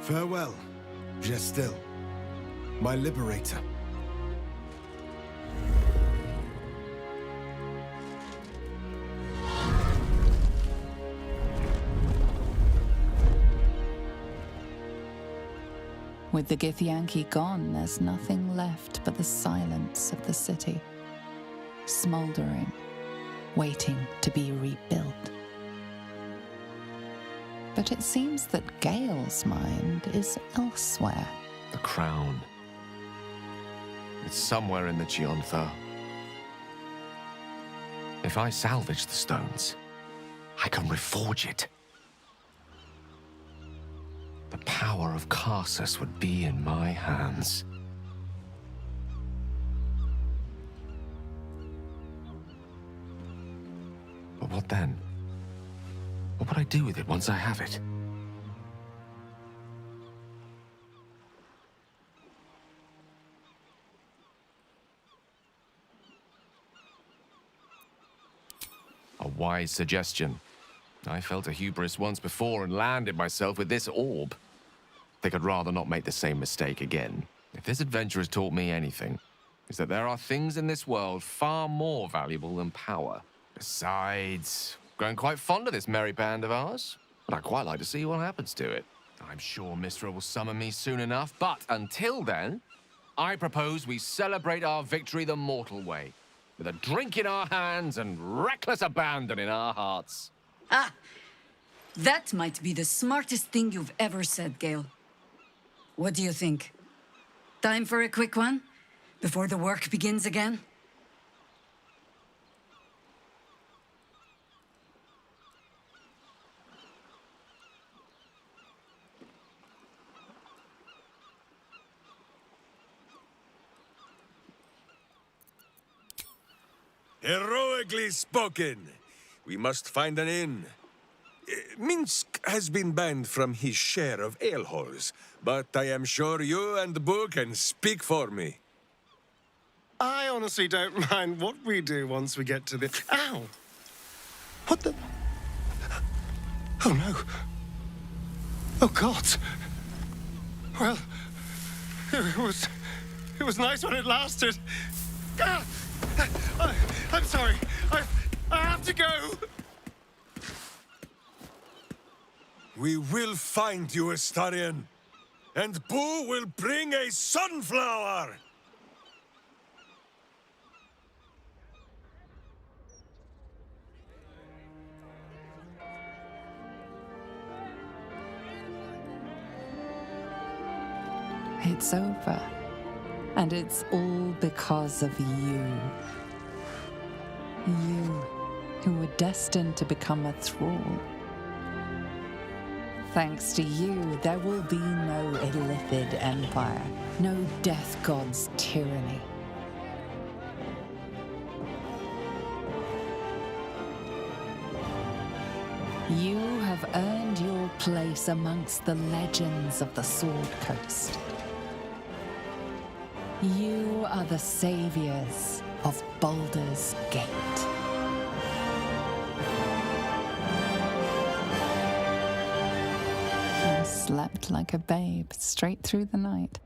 Farewell, Gestil, my liberator. With the Githyanki gone, there's nothing left but the silence of the city, smoldering, waiting to be rebuilt. But it seems that Gale's mind is elsewhere. The crown. It's somewhere in the Chiontha. If I salvage the stones, I can reforge it. The power of Karsus would be in my hands. But what then? What would I do with it once I have it? A wise suggestion. I felt a hubris once before and landed myself with this orb. I think I'd rather not make the same mistake again. If this adventure has taught me anything, is that there are things in this world far more valuable than power. Besides, growing quite fond of this merry band of ours, but I'd quite like to see what happens to it. I'm sure Mistra will summon me soon enough, but until then, I propose we celebrate our victory the mortal way, with a drink in our hands and reckless abandon in our hearts. Ah! That might be the smartest thing you've ever said, Gale. What do you think? Time for a quick one? Before the work begins again? Heroically spoken. We must find an inn. Minsk has been banned from his share of ale halls, but I am sure you and Boo can speak for me. I honestly don't mind what we do once we get to the... Ow! What the... Oh, no. Oh, God. Well, it was nice when it lasted. Ah! I'm sorry. I have to go. We will find you, Astarion. And Boo will bring a sunflower! It's over. And it's all because of you. You, who were destined to become a thrall. Thanks to you, there will be no Illithid empire, no death god's tyranny. You have earned your place amongst the legends of the Sword Coast. You are the saviors of Baldur's Gate. You slept like a babe straight through the night,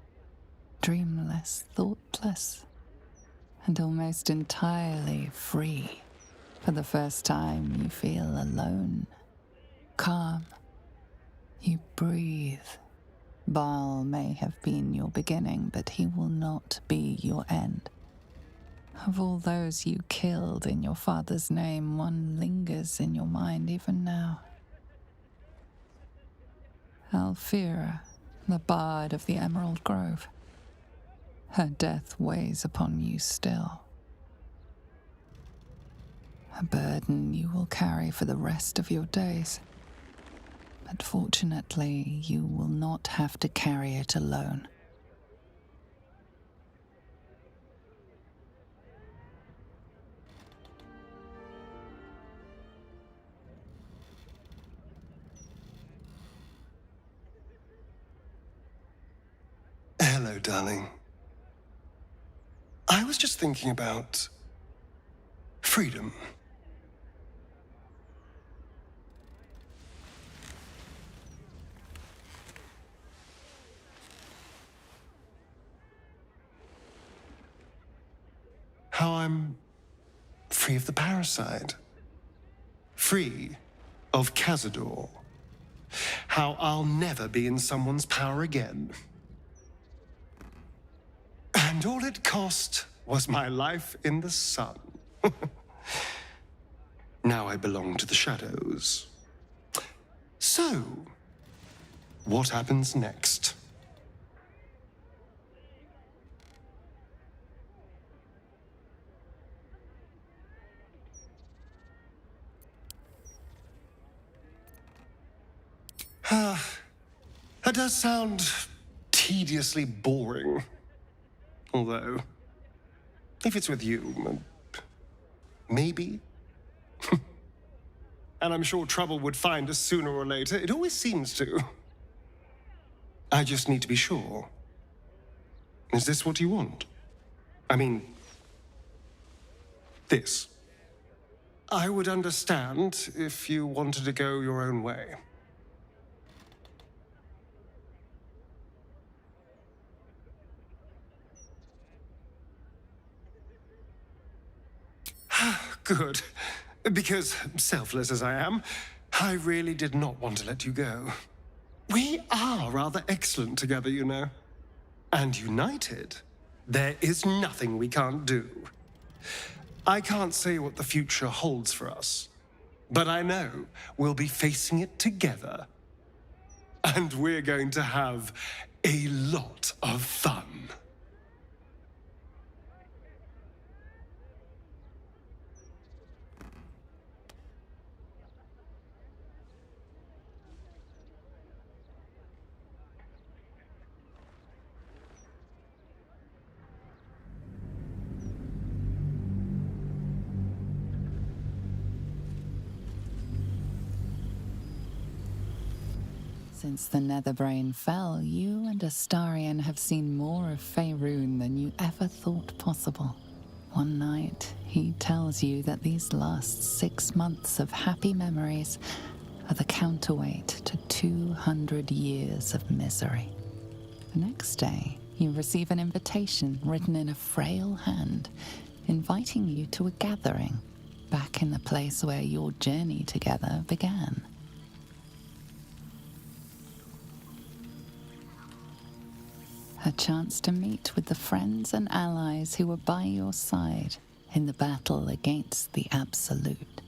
dreamless, thoughtless, and almost entirely free. For the first time, you feel alone, calm. You breathe. Baal may have been your beginning, but he will not be your end. Of all those you killed in your father's name, one lingers in your mind even now. Alfira, the bard of the Emerald Grove. Her death weighs upon you still. A burden you will carry for the rest of your days. But fortunately, you will not have to carry it alone. Hello, darling. I was just thinking about freedom. How I'm free of the parasite. Free of Cazador. How I'll never be in someone's power again. And all it cost was my life in the sun. Now I belong to the shadows. So, what happens next? That does sound tediously boring. Although, if it's with you, maybe. And I'm sure trouble would find us sooner or later. It always seems to. I just need to be sure. Is this what you want? I mean, this. I would understand if you wanted to go your own way. good. Because, selfless as I am, I really did not want to let you go. We are rather excellent together, you know. And united, there is nothing we can't do. I can't say what the future holds for us, but I know we'll be facing it together. And we're going to have a lot of fun. Since the Netherbrain fell, you and Astarion have seen more of Faerun than you ever thought possible. One night, he tells you that these last 6 months of happy memories are the counterweight to 200 years of misery. The next day, you receive an invitation written in a frail hand, inviting you to a gathering back in the place where your journey together began. A chance to meet with the friends and allies who were by your side in the battle against the Absolute.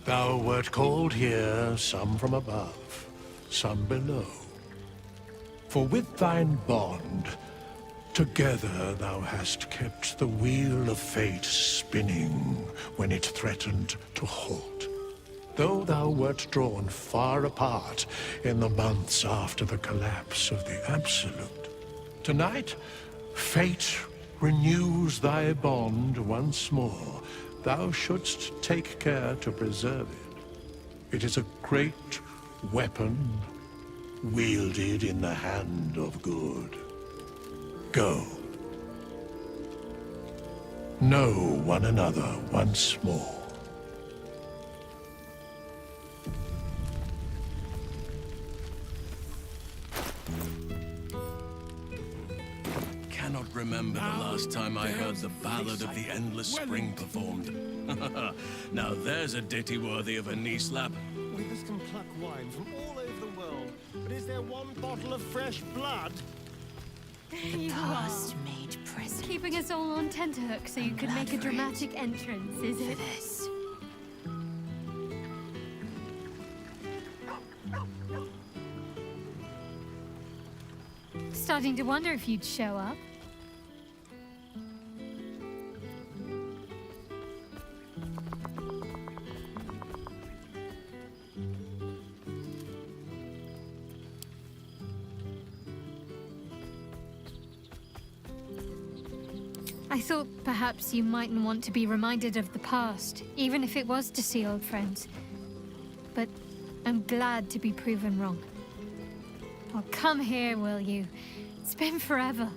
Thou wert called here, some from above, some below. For with thine bond, together thou hast kept the wheel of fate spinning when it threatened to halt. Though thou wert drawn far apart in the months after the collapse of the Absolute, tonight fate renews thy bond once more. Thou shouldst take care to preserve it. It is a great weapon wielded in the hand of good. Go. Know one another once more. Cannot remember the last time I heard the Ballad of the Endless Spring performed. Now there's a ditty worthy of a knee slap. Weavers can pluck wine from all over the world, but is there one bottle of fresh blood? There you are. Made present. Keeping us all on tenterhooks so you could make a dramatic entrance, is it? This. Starting to wonder if you'd show up. I thought perhaps you mightn't want to be reminded of the past, even if it was to see old friends. But I'm glad to be proven wrong. Oh, come here, will you? It's been forever.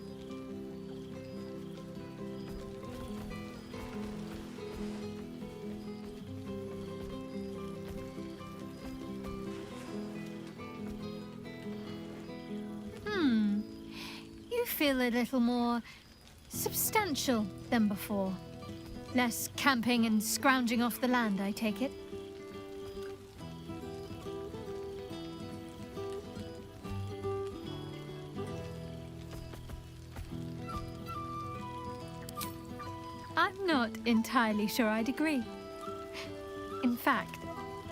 You feel a little more substantial than before. Less camping and scrounging off the land, I take it. I'm not entirely sure I'd agree. In fact,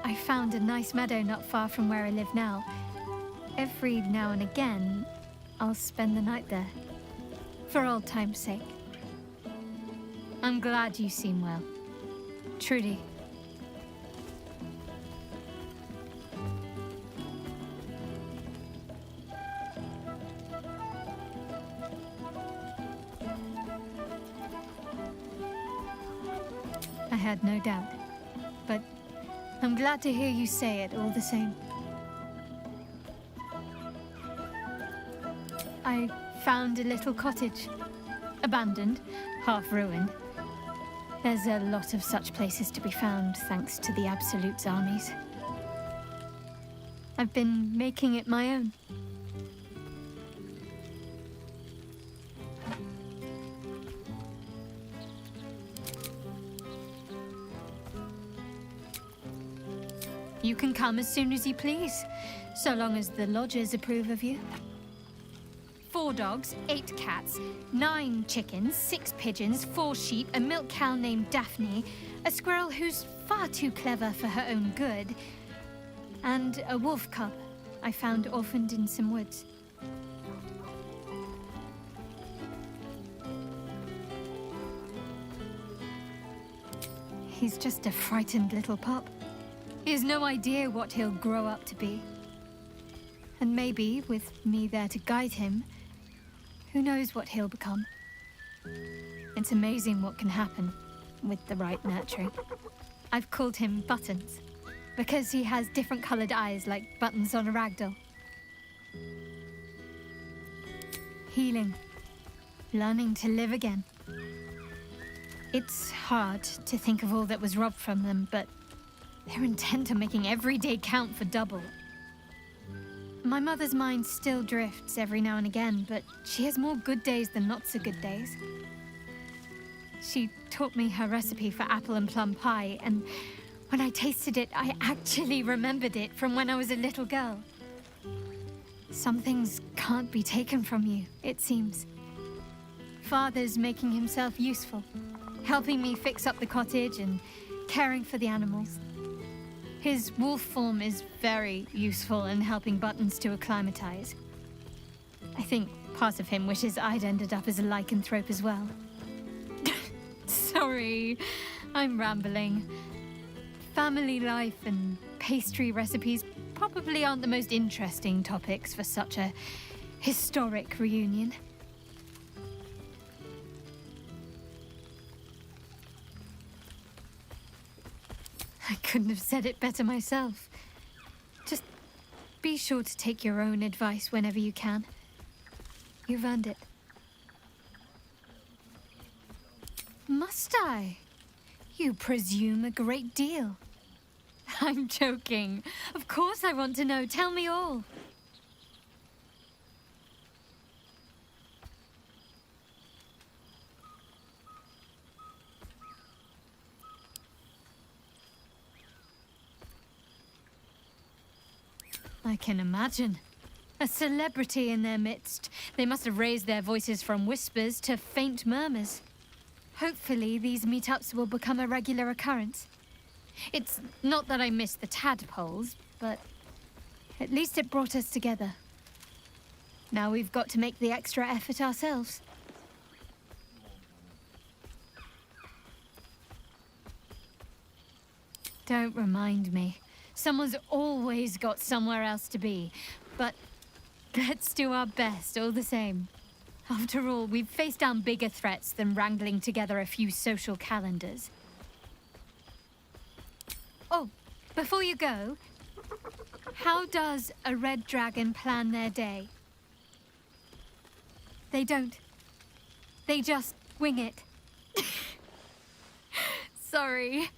I found a nice meadow not far from where I live now. Every now and again, I'll spend the night there. For old time's sake. I'm glad you seem well. Trudy. I had no doubt, but I'm glad to hear you say it all the same. I found a little cottage. Abandoned, half ruined. There's a lot of such places to be found, thanks to the Absolute's armies. I've been making it my own. You can come as soon as you please, so long as the lodgers approve of you. 4 dogs, 8 cats, 9 chickens, 6 pigeons, 4 sheep, a milk cow named Daphne, a squirrel who's far too clever for her own good, and a wolf cub I found orphaned in some woods. He's just a frightened little pup. He has no idea what he'll grow up to be. And maybe, with me there to guide him, who knows what he'll become. It's amazing what can happen with the right nurturing. I've called him Buttons, because he has different colored eyes like buttons on a ragdoll. Healing. Learning to live again. It's hard to think of all that was robbed from them, but they're intent on making every day count for double. My mother's mind still drifts every now and again, but she has more good days than not so good days. She taught me her recipe for apple and plum pie, and when I tasted it, I actually remembered it from when I was a little girl. Some things can't be taken from you, it seems. Father's making himself useful, helping me fix up the cottage and caring for the animals. His wolf form is very useful in helping Buttons to acclimatize. I think part of him wishes I'd ended up as a lycanthrope as well. Sorry, I'm rambling. Family life and pastry recipes probably aren't the most interesting topics for such a historic reunion. I couldn't have said it better myself. Just be sure to take your own advice whenever you can. You've earned it. Must I? You presume a great deal. I'm joking. Of course I want to know. Tell me all. I can imagine. A celebrity in their midst. They must have raised their voices from whispers to faint murmurs. Hopefully, these meetups will become a regular occurrence. It's not that I miss the tadpoles, but at least it brought us together. Now we've got to make the extra effort ourselves. Don't remind me. Someone's always got somewhere else to be, but let's do our best all the same. After all, we've faced down bigger threats than wrangling together a few social calendars. Oh, before you go, how does a red dragon plan their day? They don't. They just wing it. Sorry.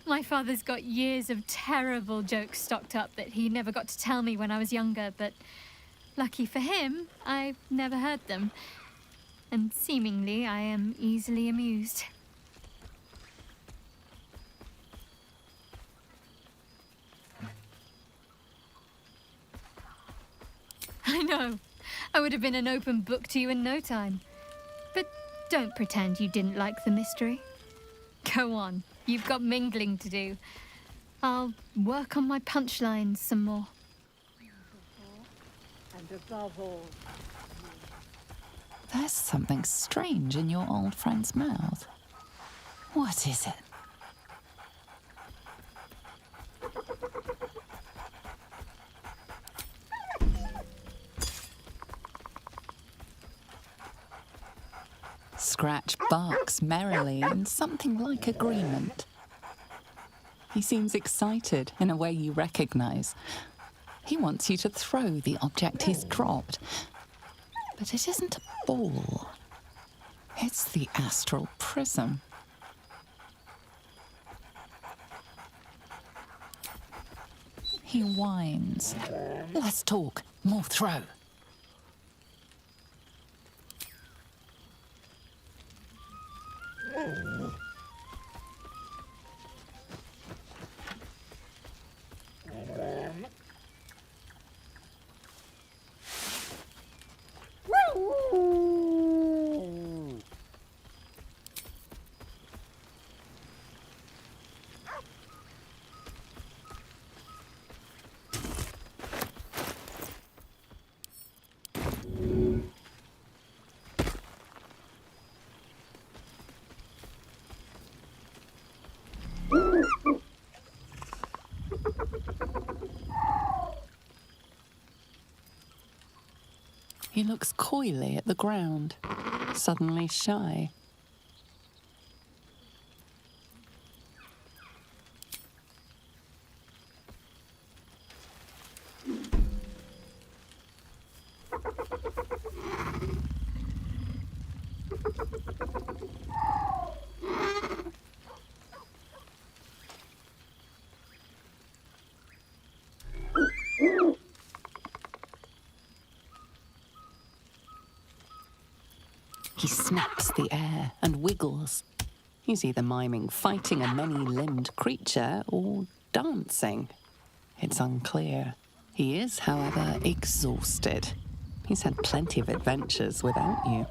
My father's got years of terrible jokes stocked up that he never got to tell me when I was younger, but lucky for him, I've never heard them. And seemingly, I am easily amused. I know. I would have been an open book to you in no time. But don't pretend you didn't like the mystery. Go on. You've got mingling to do. I'll work on my punchlines some more. And above all, There's something strange in your old friend's mouth. What is it? Scratch barks merrily in something like agreement. He seems excited in a way you recognize. He wants you to throw the object he's dropped. But it isn't a ball. It's the astral prism. He whines. Less talk, more throw. He looks coyly at the ground, suddenly shy. He snaps the air and wiggles. He's either miming fighting a many-limbed creature or dancing. It's unclear. He is, however, exhausted. He's had plenty of adventures without you.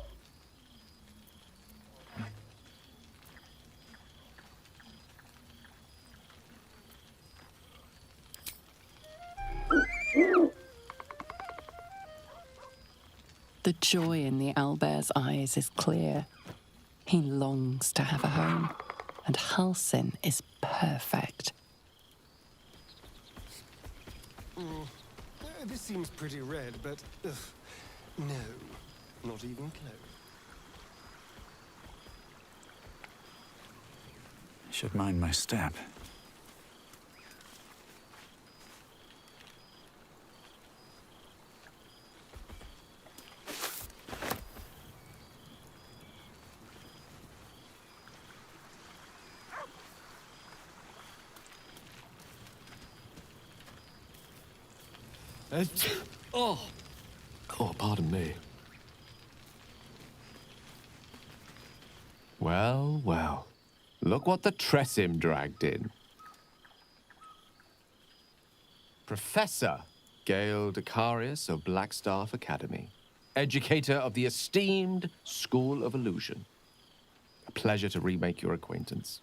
The joy in the owlbear's eyes is clear. He longs to have a home, and Halsin is perfect. This seems pretty red, but no, not even close. I should mind my step. Oh, pardon me. Well, well. Look what the Tressim dragged in. Professor Gale Decarius of Blackstaff Academy. Educator of the esteemed School of Illusion. A pleasure to remake your acquaintance.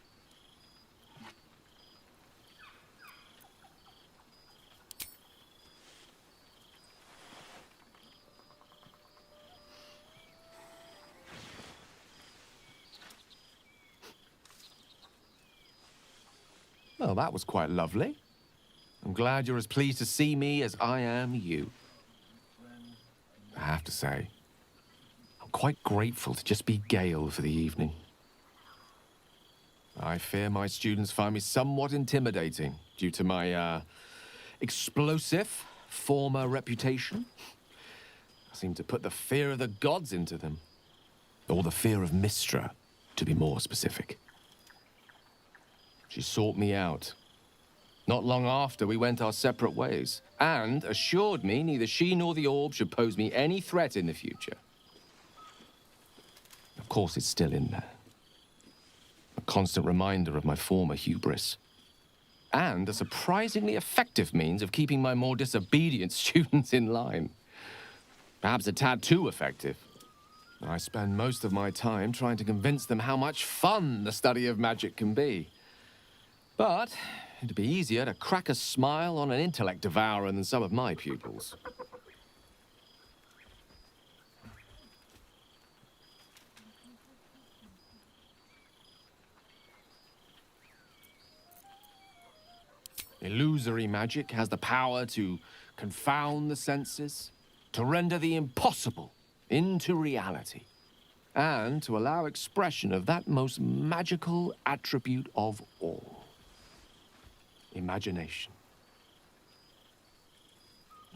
Well, that was quite lovely. I'm glad you're as pleased to see me as I am you. I have to say, I'm quite grateful to just be Gale for the evening. I fear my students find me somewhat intimidating due to my, explosive former reputation. I seem to put the fear of the gods into them. Or the fear of Mystra, to be more specific. She sought me out. Not long after, we went our separate ways, and assured me neither she nor the orb should pose me any threat in the future. Of course, it's still in there. A constant reminder of my former hubris. And a surprisingly effective means of keeping my more disobedient students in line. Perhaps a tad too effective. I spend most of my time trying to convince them how much fun the study of magic can be. But it'd be easier to crack a smile on an intellect devourer than some of my pupils. Illusory magic has the power to confound the senses, to render the impossible into reality, and to allow expression of that most magical attribute of all. Imagination.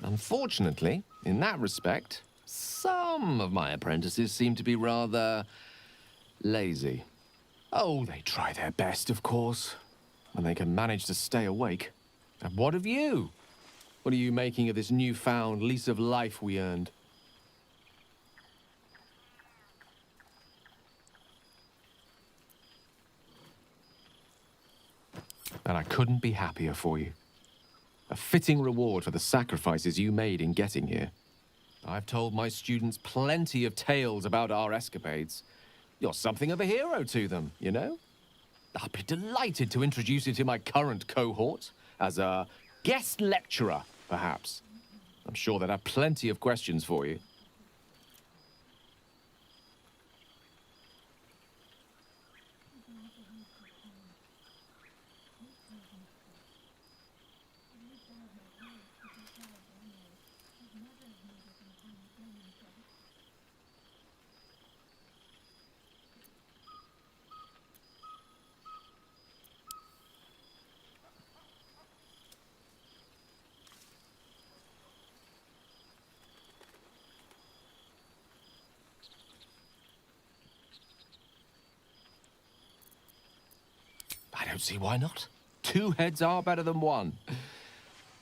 Unfortunately, in that respect, some of my apprentices seem to be rather lazy. Oh, they try their best, of course, when they can manage to stay awake. And what of you? What are you making of this newfound lease of life we earned? And I couldn't be happier for you. A fitting reward for the sacrifices you made in getting here. I've told my students plenty of tales about our escapades. You're something of a hero to them, you know? I'll be delighted to introduce you to my current cohort as a guest lecturer, perhaps. I'm sure they'd have plenty of questions for you. I don't see why not. 2 heads are better than 1.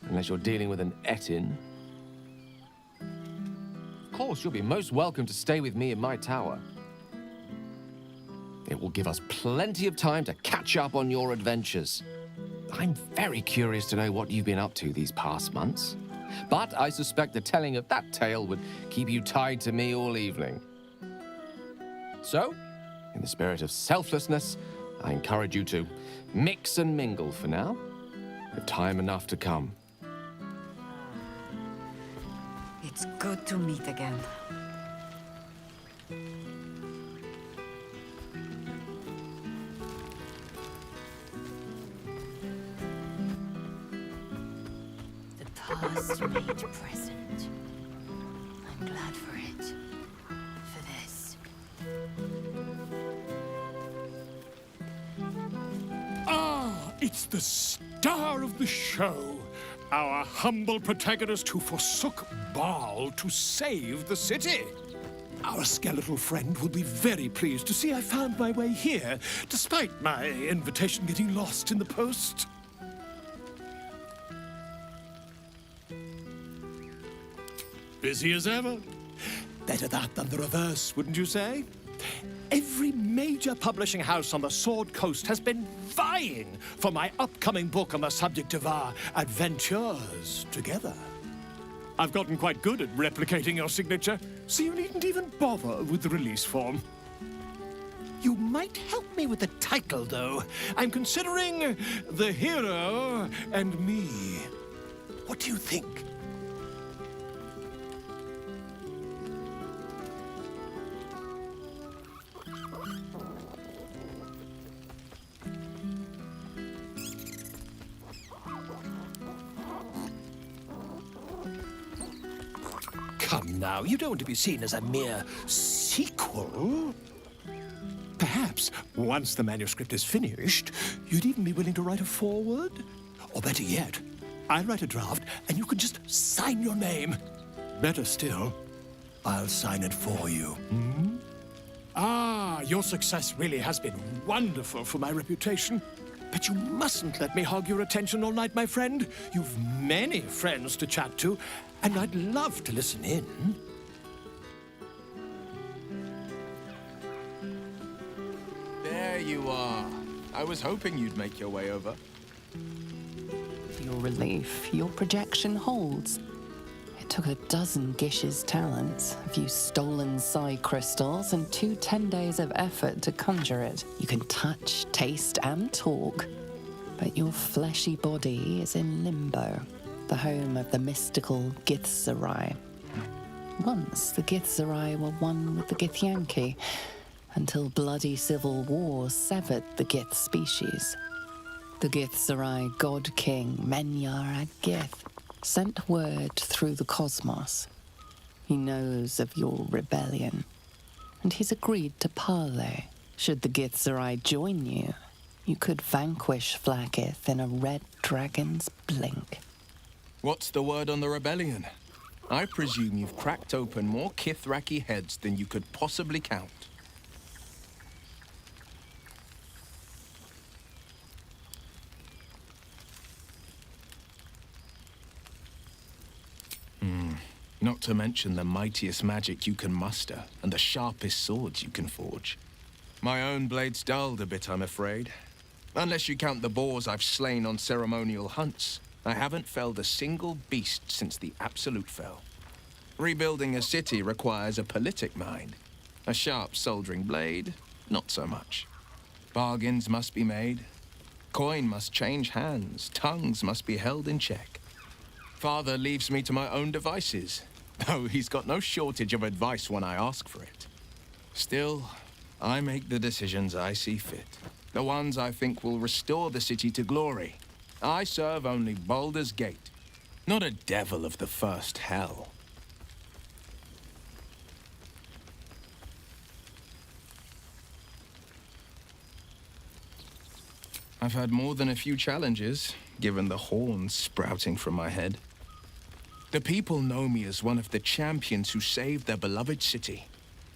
Unless you're dealing with an Etin. Of course, you'll be most welcome to stay with me in my tower. It will give us plenty of time to catch up on your adventures. I'm very curious to know what you've been up to these past months. But I suspect the telling of that tale would keep you tied to me all evening. So, in the spirit of selflessness, I encourage you to mix and mingle for now, with time enough to come. It's good to meet again. The past made present. I'm glad for it. For this. Ah, it's the star of the show. Our humble protagonist who forsook Baal to save the city. Our skeletal friend will be very pleased to see I found my way here, despite my invitation getting lost in the post. Busy as ever. Better that than the reverse, wouldn't you say? Every major publishing house on the Sword Coast has been vying for my upcoming book on the subject of our adventures together. I've gotten quite good at replicating your signature, so you needn't even bother with the release form. You might help me with the title, though. I'm considering The Hero and Me. What do you think? Come now, you don't want to be seen as a mere sequel. Perhaps, once the manuscript is finished, you'd even be willing to write a foreword? Or better yet, I'll write a draft and you can just sign your name. Better still, I'll sign it for you. Hmm? Ah, your success really has been wonderful for my reputation. But you mustn't let me hog your attention all night, my friend. You've many friends to chat to, and I'd love to listen in. There you are. I was hoping you'd make your way over. To your relief, your projection holds. It took a dozen Gish's talents, a few stolen psi crystals, and 2 10 days of effort to conjure it. You can touch, taste, and talk. But your fleshy body is in limbo, the home of the mystical Githzerai. Once, the Githzerai were one with the Githyanki, until bloody civil war severed the Gith species. The Githzerai god king, Menyar Ag-Gith, sent word through the cosmos. He knows of your rebellion, and he's agreed to parley. Should the Githzerai join you, you could vanquish Flakith in a red dragon's blink. What's the word on the rebellion? I presume you've cracked open more Kithraki heads than you could possibly count. Not to mention the mightiest magic you can muster and the sharpest swords you can forge. My own blade's dulled a bit, I'm afraid. Unless you count the boars I've slain on ceremonial hunts, I haven't felled a single beast since the Absolute fell. Rebuilding a city requires a politic mind. A sharp soldering blade, not so much. Bargains must be made. Coin must change hands. Tongues must be held in check. Father leaves me to my own devices, though he's got no shortage of advice when I ask for it. Still, I make the decisions I see fit. The ones I think will restore the city to glory. I serve only Baldur's Gate, not a devil of the first hell. I've had more than a few challenges, given the horns sprouting from my head. The people know me as one of the champions who saved their beloved city.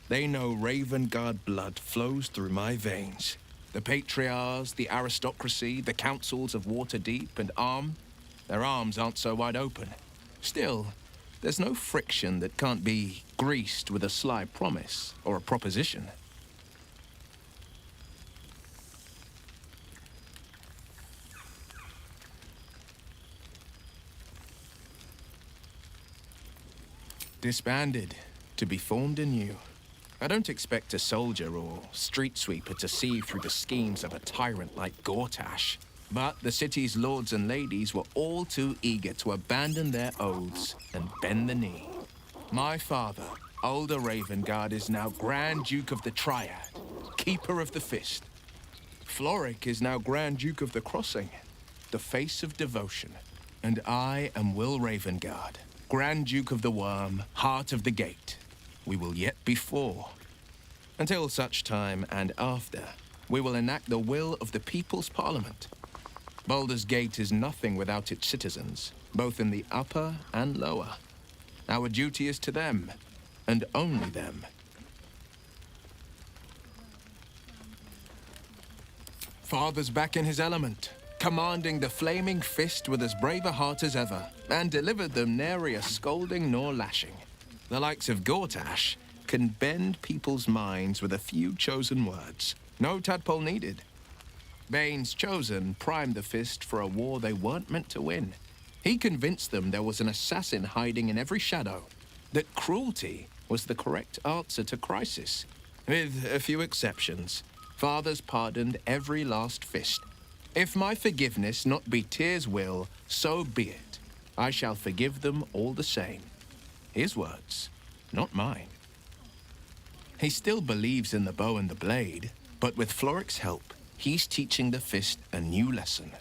They know Ravengard blood flows through my veins. The patriarchs, the aristocracy, the councils of Waterdeep and Arm, their arms aren't so wide open. Still, there's no friction that can't be greased with a sly promise or a proposition. Disbanded, to be formed anew. I don't expect a soldier or street sweeper to see through the schemes of a tyrant like Gortash. But the city's lords and ladies were all too eager to abandon their oaths and bend the knee. My father, Older Ravengard, is now Grand Duke of the Triad, Keeper of the Fist. Floric is now Grand Duke of the Crossing, the face of devotion. And I am Will Ravengard, Grand Duke of the Worm, Heart of the Gate. We will yet be four. Until such time and after, we will enact the will of the People's Parliament. Baldur's Gate is nothing without its citizens, both in the upper and lower. Our duty is to them, and only them. Father's back in his element, commanding the flaming fist with as brave a heart as ever, and delivered them nary a scolding nor lashing. The likes of Gortash can bend people's minds with a few chosen words. No tadpole needed. Bane's Chosen primed the fist for a war they weren't meant to win. He convinced them there was an assassin hiding in every shadow, that cruelty was the correct answer to crisis. With a few exceptions, fathers pardoned every last fist. If my forgiveness not be Tyr's will, so be it. I shall forgive them all the same. His words, not mine. He still believes in the bow and the blade, but with Floric's help, he's teaching the fist a new lesson.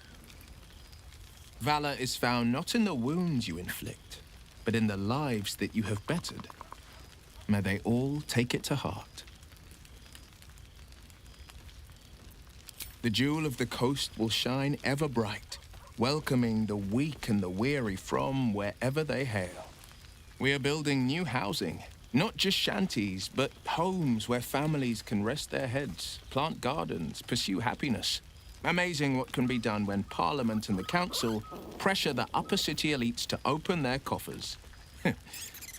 Valor is found not in the wounds you inflict, but in the lives that you have bettered. May they all take it to heart. The jewel of the coast will shine ever bright, welcoming the weak and the weary from wherever they hail. We are building new housing, not just shanties, but homes where families can rest their heads, plant gardens, pursue happiness. Amazing what can be done when Parliament and the Council pressure the upper city elites to open their coffers.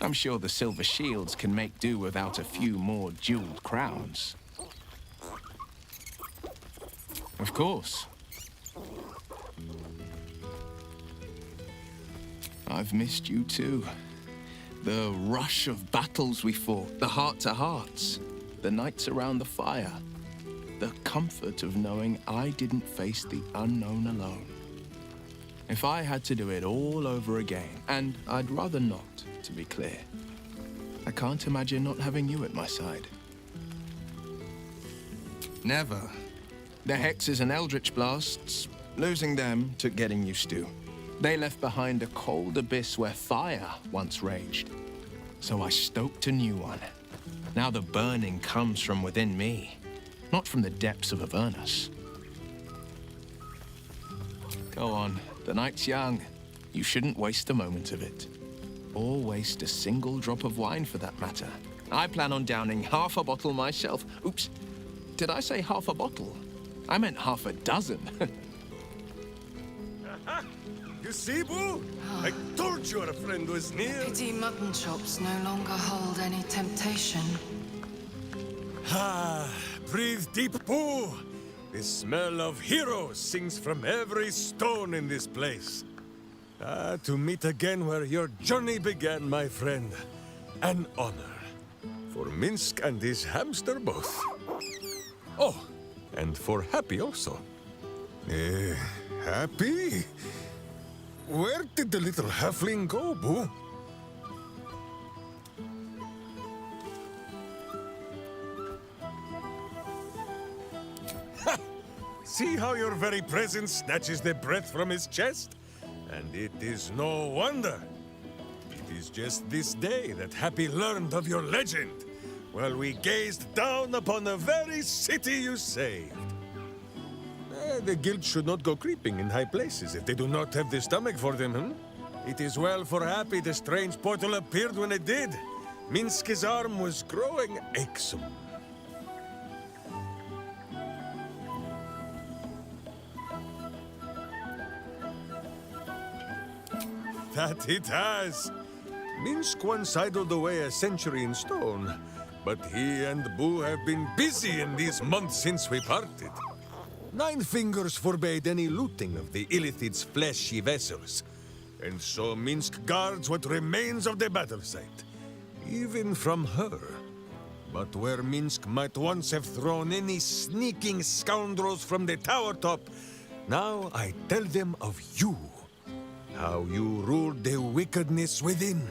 I'm sure the Silver Shields can make do without a few more jeweled crowns. Of course. I've missed you too. The rush of battles we fought, the heart-to-hearts, the nights around the fire, the comfort of knowing I didn't face the unknown alone. If I had to do it all over again, and I'd rather not, to be clear, I can't imagine not having you at my side. Never. The hexes and eldritch blasts, losing them took getting used to. They left behind a cold abyss where fire once raged. So I stoked a new one. Now the burning comes from within me, not from the depths of Avernus. Go on, the night's young. You shouldn't waste a moment of it. Or waste a single drop of wine for that matter. I plan on downing half a bottle myself. Oops, did I say half a bottle? I meant half a dozen. You see, Boo? I told you our friend was near. Pity mutton chops no longer hold any temptation. Ah, breathe deep, Boo. The smell of heroes sings from every stone in this place. Ah, to meet again where your journey began, my friend. An honor. For Minsk and his hamster both. Oh, and for Happy also. Happy? Where did the little halfling go, Boo? Ha! See how your very presence snatches the breath from his chest? And it is no wonder. It is just this day that Happy learned of your legend, while we gazed down upon the very city you saved. The guild should not go creeping in high places if they do not have the stomach for them, It is well for Happy the strange portal appeared when it did. Minsk's arm was growing aexum. That it has. Minsk once idled away a century in stone, but he and Boo have been busy in these months since we parted. Nine Fingers forbade any looting of the Illithid's fleshy vessels, and so Minsk guards what remains of the battle site, even from her. But where Minsk might once have thrown any sneaking scoundrels from the tower top, now I tell them of you. How you ruled the wickedness within.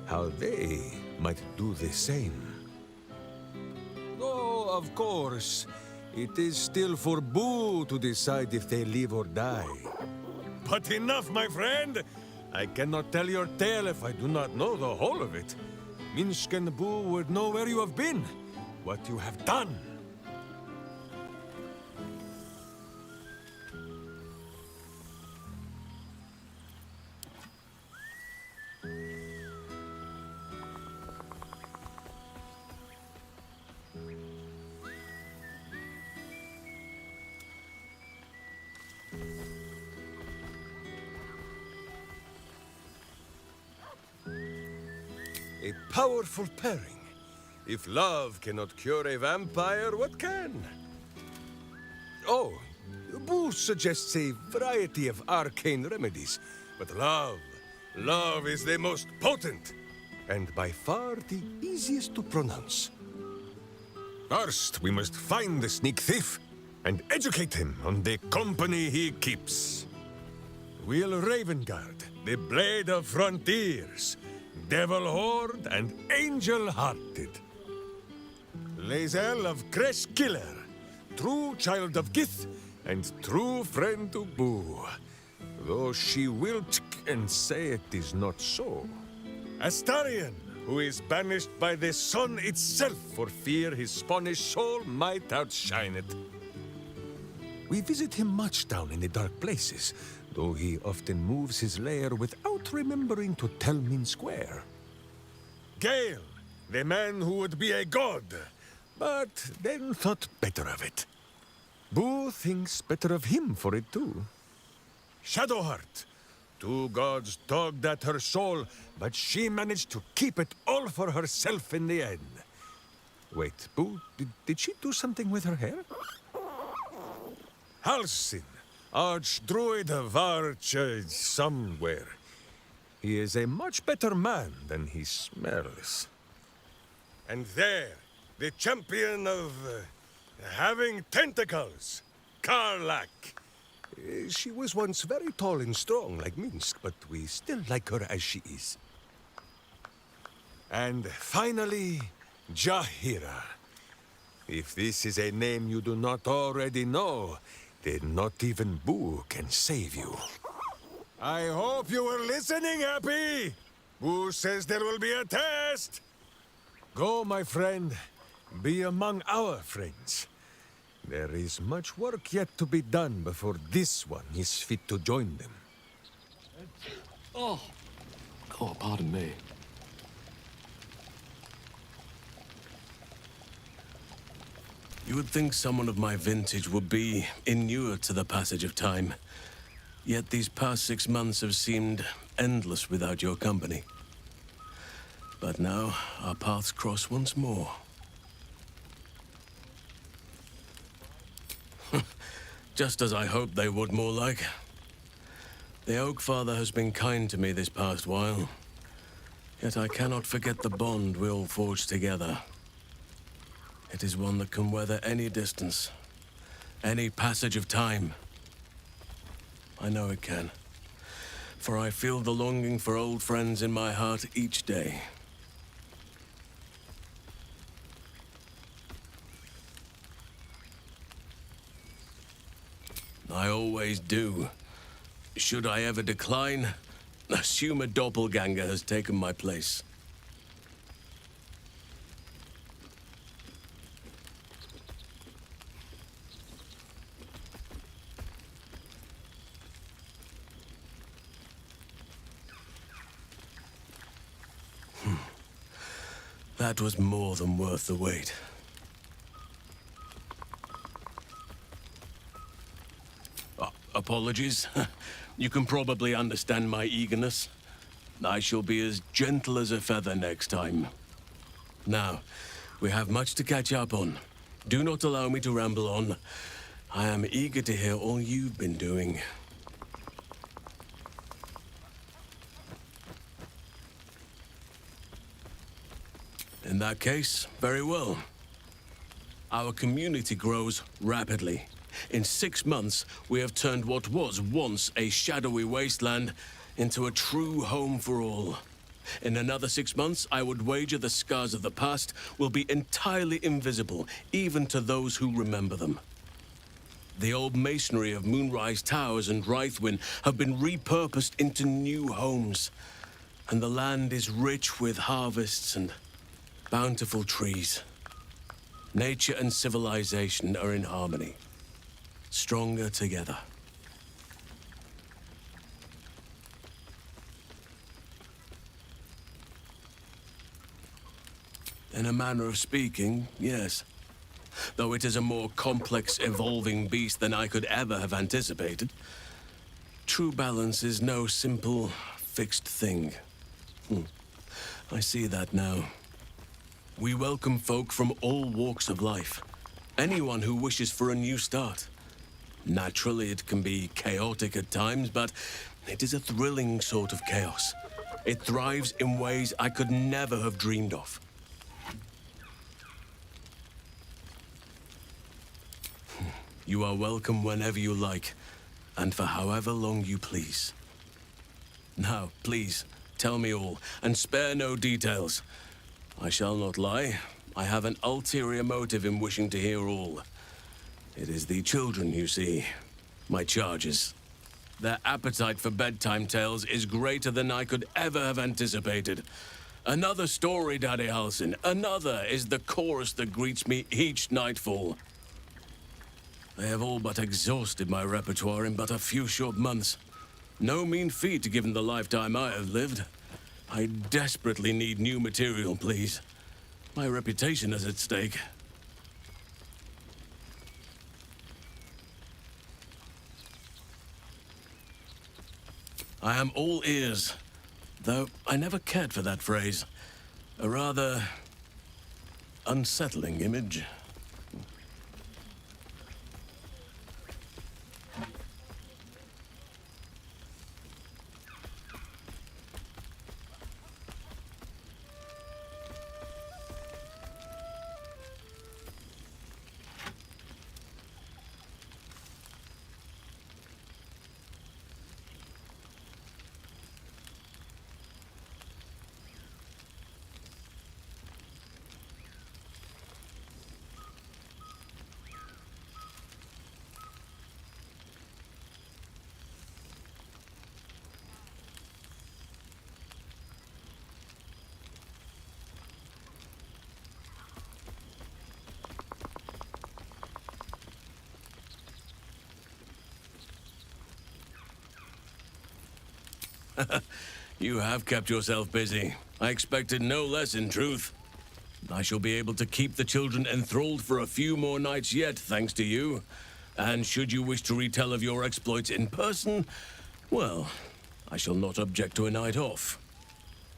How they might do the same. Oh, of course, it is still for Boo to decide if they live or die. But enough, my friend! I cannot tell your tale if I do not know the whole of it. Minsk and Boo would know where you have been, what you have done. A powerful pairing. If love cannot cure a vampire, what can? Oh, Boo suggests a variety of arcane remedies, but love is the most potent, and by far the easiest to pronounce. First, we must find the sneak thief and educate him on the company he keeps. Will Ravengard, the Blade of Frontiers, Devil Horde and Angel Hearted. Lae'zel of Kresh Killer, true child of Gith and true friend to Boo, though she will and say it is not so. Astarion, who is banished by the sun itself for fear his Spanish soul might outshine it. We visit him much down in the dark places, though he often moves his lair without remembering to tell Minsk where. Gale, the man who would be a god, but then thought better of it. Boo thinks better of him for it too. Shadowheart, two gods tugged at her soul, but she managed to keep it all for herself in the end. Wait, Boo, did she do something with her hair? Halsin, Archdruid of Arch... somewhere. He is a much better man than he smells. And there, the champion of... having tentacles, Karlak. She was once very tall and strong like Minsk, but we still like her as she is. And finally, Jahira. If this is a name you do not already know, then not even Boo can save you. I hope you were listening, Happy! Boo says there will be a test! Go, my friend. Be among our friends. There is much work yet to be done before this one is fit to join them. Oh, pardon me. You would think someone of my vintage would be inured to the passage of time. Yet these past 6 months have seemed endless without your company. But now, our paths cross once more. Just as I hoped they would, more like. The Oak Father has been kind to me this past while. Yet I cannot forget the bond we all forged together. It is one that can weather any distance, any passage of time. I know it can, for I feel the longing for old friends in my heart each day. I always do. Should I ever decline, assume a doppelganger has taken my place. That was more than worth the wait. Apologies. You can probably understand my eagerness. I shall be as gentle as a feather next time. Now, we have much to catch up on. Do not allow me to ramble on. I am eager to hear all you've been doing. In that case, very well. Our community grows rapidly. In 6 months, we have turned what was once a shadowy wasteland into a true home for all. In another 6 months, I would wager the scars of the past will be entirely invisible, even to those who remember them. The old masonry of Moonrise Towers and Rythwin have been repurposed into new homes, and the land is rich with harvests and bountiful trees. Nature and civilization are in harmony. Stronger together. In a manner of speaking, yes. Though it is a more complex, evolving beast than I could ever have anticipated. True balance is no simple, fixed thing. I see that now. We welcome folk from all walks of life. Anyone who wishes for a new start. Naturally, it can be chaotic at times, but it is a thrilling sort of chaos. It thrives in ways I could never have dreamed of. You are welcome whenever you like, and for however long you please. Now, please, tell me all, and spare no details. I shall not lie. I have an ulterior motive in wishing to hear all. It is the children, you see. My charges. Their appetite for bedtime tales is greater than I could ever have anticipated. Another story, Daddy Halsin. Another is the chorus that greets me each nightfall. They have all but exhausted my repertoire in but a few short months. No mean feat given the lifetime I have lived. I desperately need new material, please. My reputation is at stake. I am all ears, though I never cared for that phrase. A rather unsettling image. You have kept yourself busy. I expected no less, in truth. I shall be able to keep the children enthralled for a few more nights yet, thanks to you. And should you wish to retell of your exploits in person, Well, I shall not object to a night off.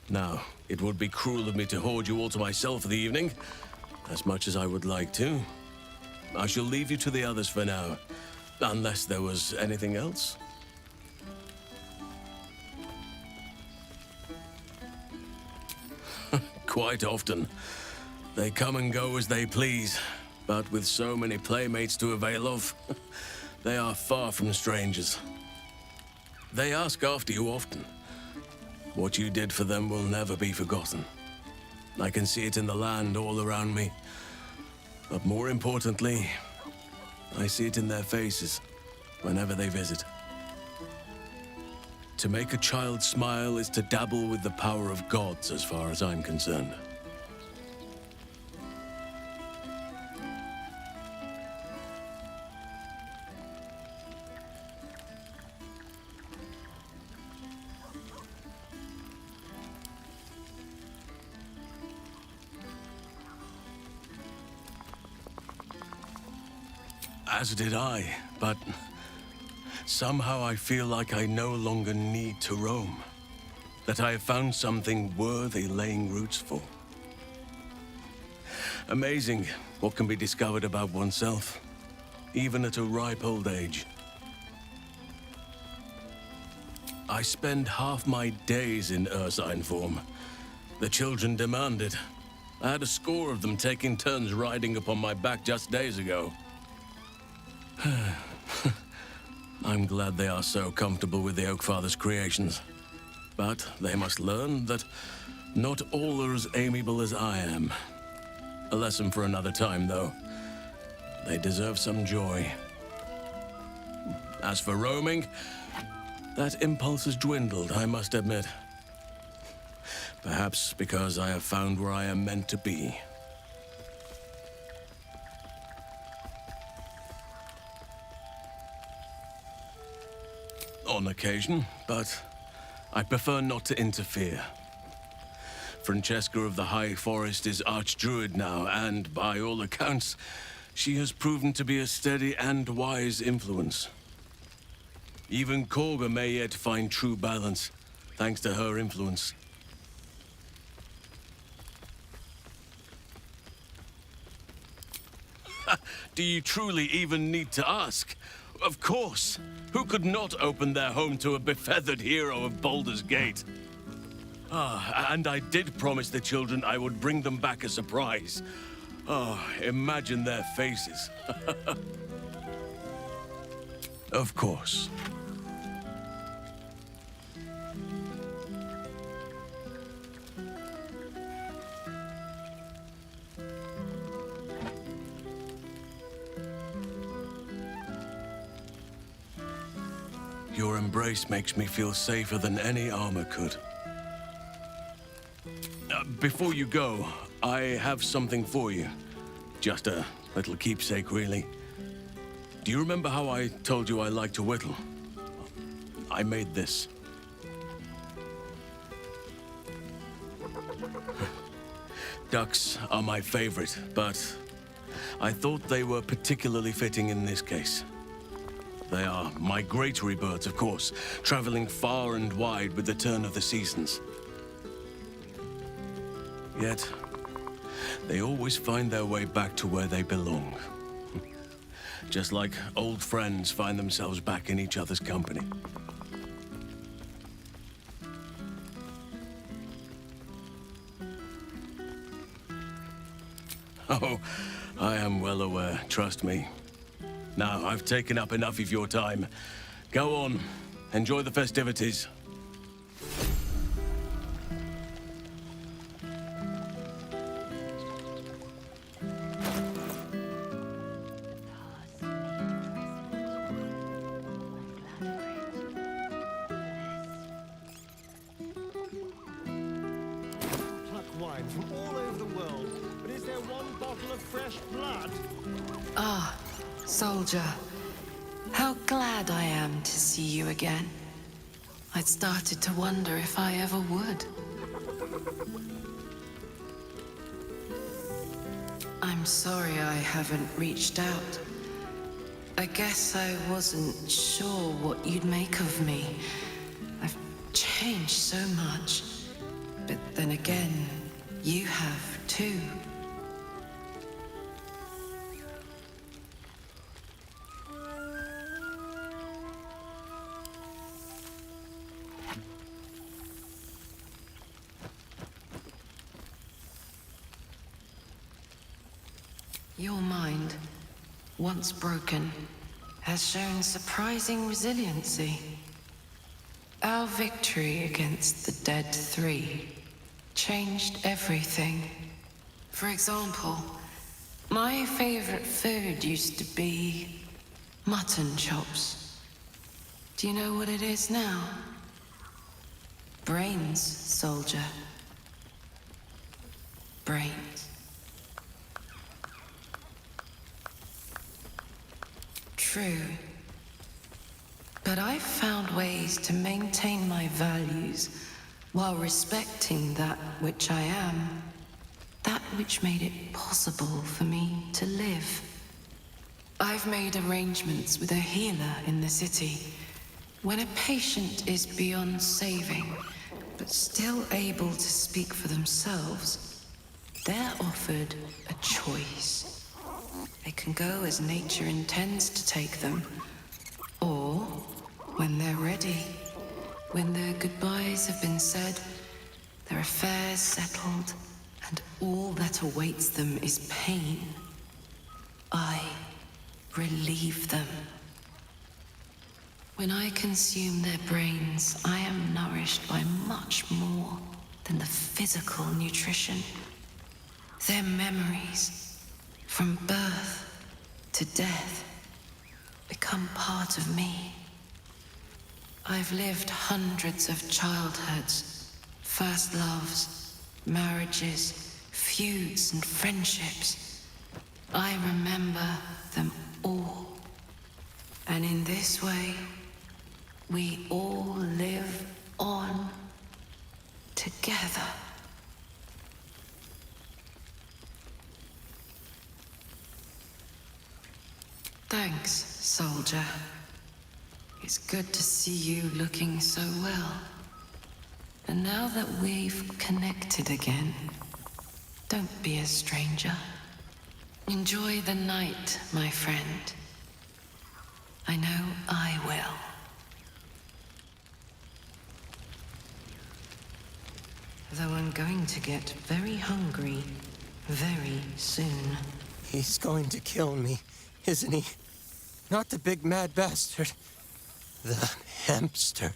Now, it would be cruel of me to hoard you all to myself for the evening, as much as I would like to. I shall leave you to the others for now, unless there was anything else. Quite often. They come and go as they please, but with so many playmates to avail of, they are far from strangers. They ask after you often. What you did for them will never be forgotten. I can see it in the land all around me. But more importantly, I see it in their faces whenever they visit. To make a child smile is to dabble with the power of gods, as far as I'm concerned. As did I, but somehow I feel like I no longer need to roam. That I have found something worthy laying roots for. Amazing what can be discovered about oneself, even at a ripe old age. I spend half my days in ursine form. The children demand it. I had a score of them taking turns riding upon my back just days ago. I'm glad they are so comfortable with the Oak Father's creations. But they must learn that not all are as amiable as I am. A lesson for another time, though. They deserve some joy. As for roaming, that impulse has dwindled, I must admit. Perhaps because I have found where I am meant to be. On occasion, but I prefer not to interfere. Francesca of the High Forest is Archdruid now, and by all accounts, she has proven to be a steady and wise influence. Even Korga may yet find true balance, thanks to her influence. Do you truly even need to ask? Of course. Who could not open their home to a befeathered hero of Baldur's Gate? And I did promise the children I would bring them back a surprise. Imagine their faces. Of course. Your embrace makes me feel safer than any armor could. Before you go, I have something for you. Just a little keepsake, really. Do you remember how I told you I like to whittle? I made this. Ducks are my favorite, but I thought they were particularly fitting in this case. They are migratory birds, of course, traveling far and wide with the turn of the seasons. Yet, they always find their way back to where they belong. Just like old friends find themselves back in each other's company. Oh, I am well aware, trust me. Now, I've taken up enough of your time. Go on, enjoy the festivities. Pluck wine from all over the world, but is there one bottle of fresh blood? Ah, soldier. How glad I am to see you again. I'd started to wonder if I ever would. I'm sorry I haven't reached out. I guess I wasn't sure what you'd make of me. I've changed so much. But then again, you have too. Your mind, once broken, has shown surprising resiliency. Our victory against the Dead Three changed everything. For example, my favorite food used to be mutton chops. Do you know what it is now? Brains, soldier. Brains. True. But I've found ways to maintain my values while respecting that which I am. That which made it possible for me to live. I've made arrangements with a healer in the city. When a patient is beyond saving, but still able to speak for themselves, they're offered a choice. They can go as nature intends to take them, or when they're ready, when their goodbyes have been said, their affairs settled, and all that awaits them is pain, I relieve them. When I consume their brains, I am nourished by much more than the physical nutrition. Their memories, from birth to death, become part of me. I've lived hundreds of childhoods, first loves, marriages, feuds, and friendships. I remember them all. And in this way, we all live on together. Thanks, soldier. It's good to see you looking so well. And now that we've connected again, don't be a stranger. Enjoy the night, my friend. I know I will. Though I'm going to get very hungry very soon. He's going to kill me, isn't he? Not the big mad bastard. The hamster.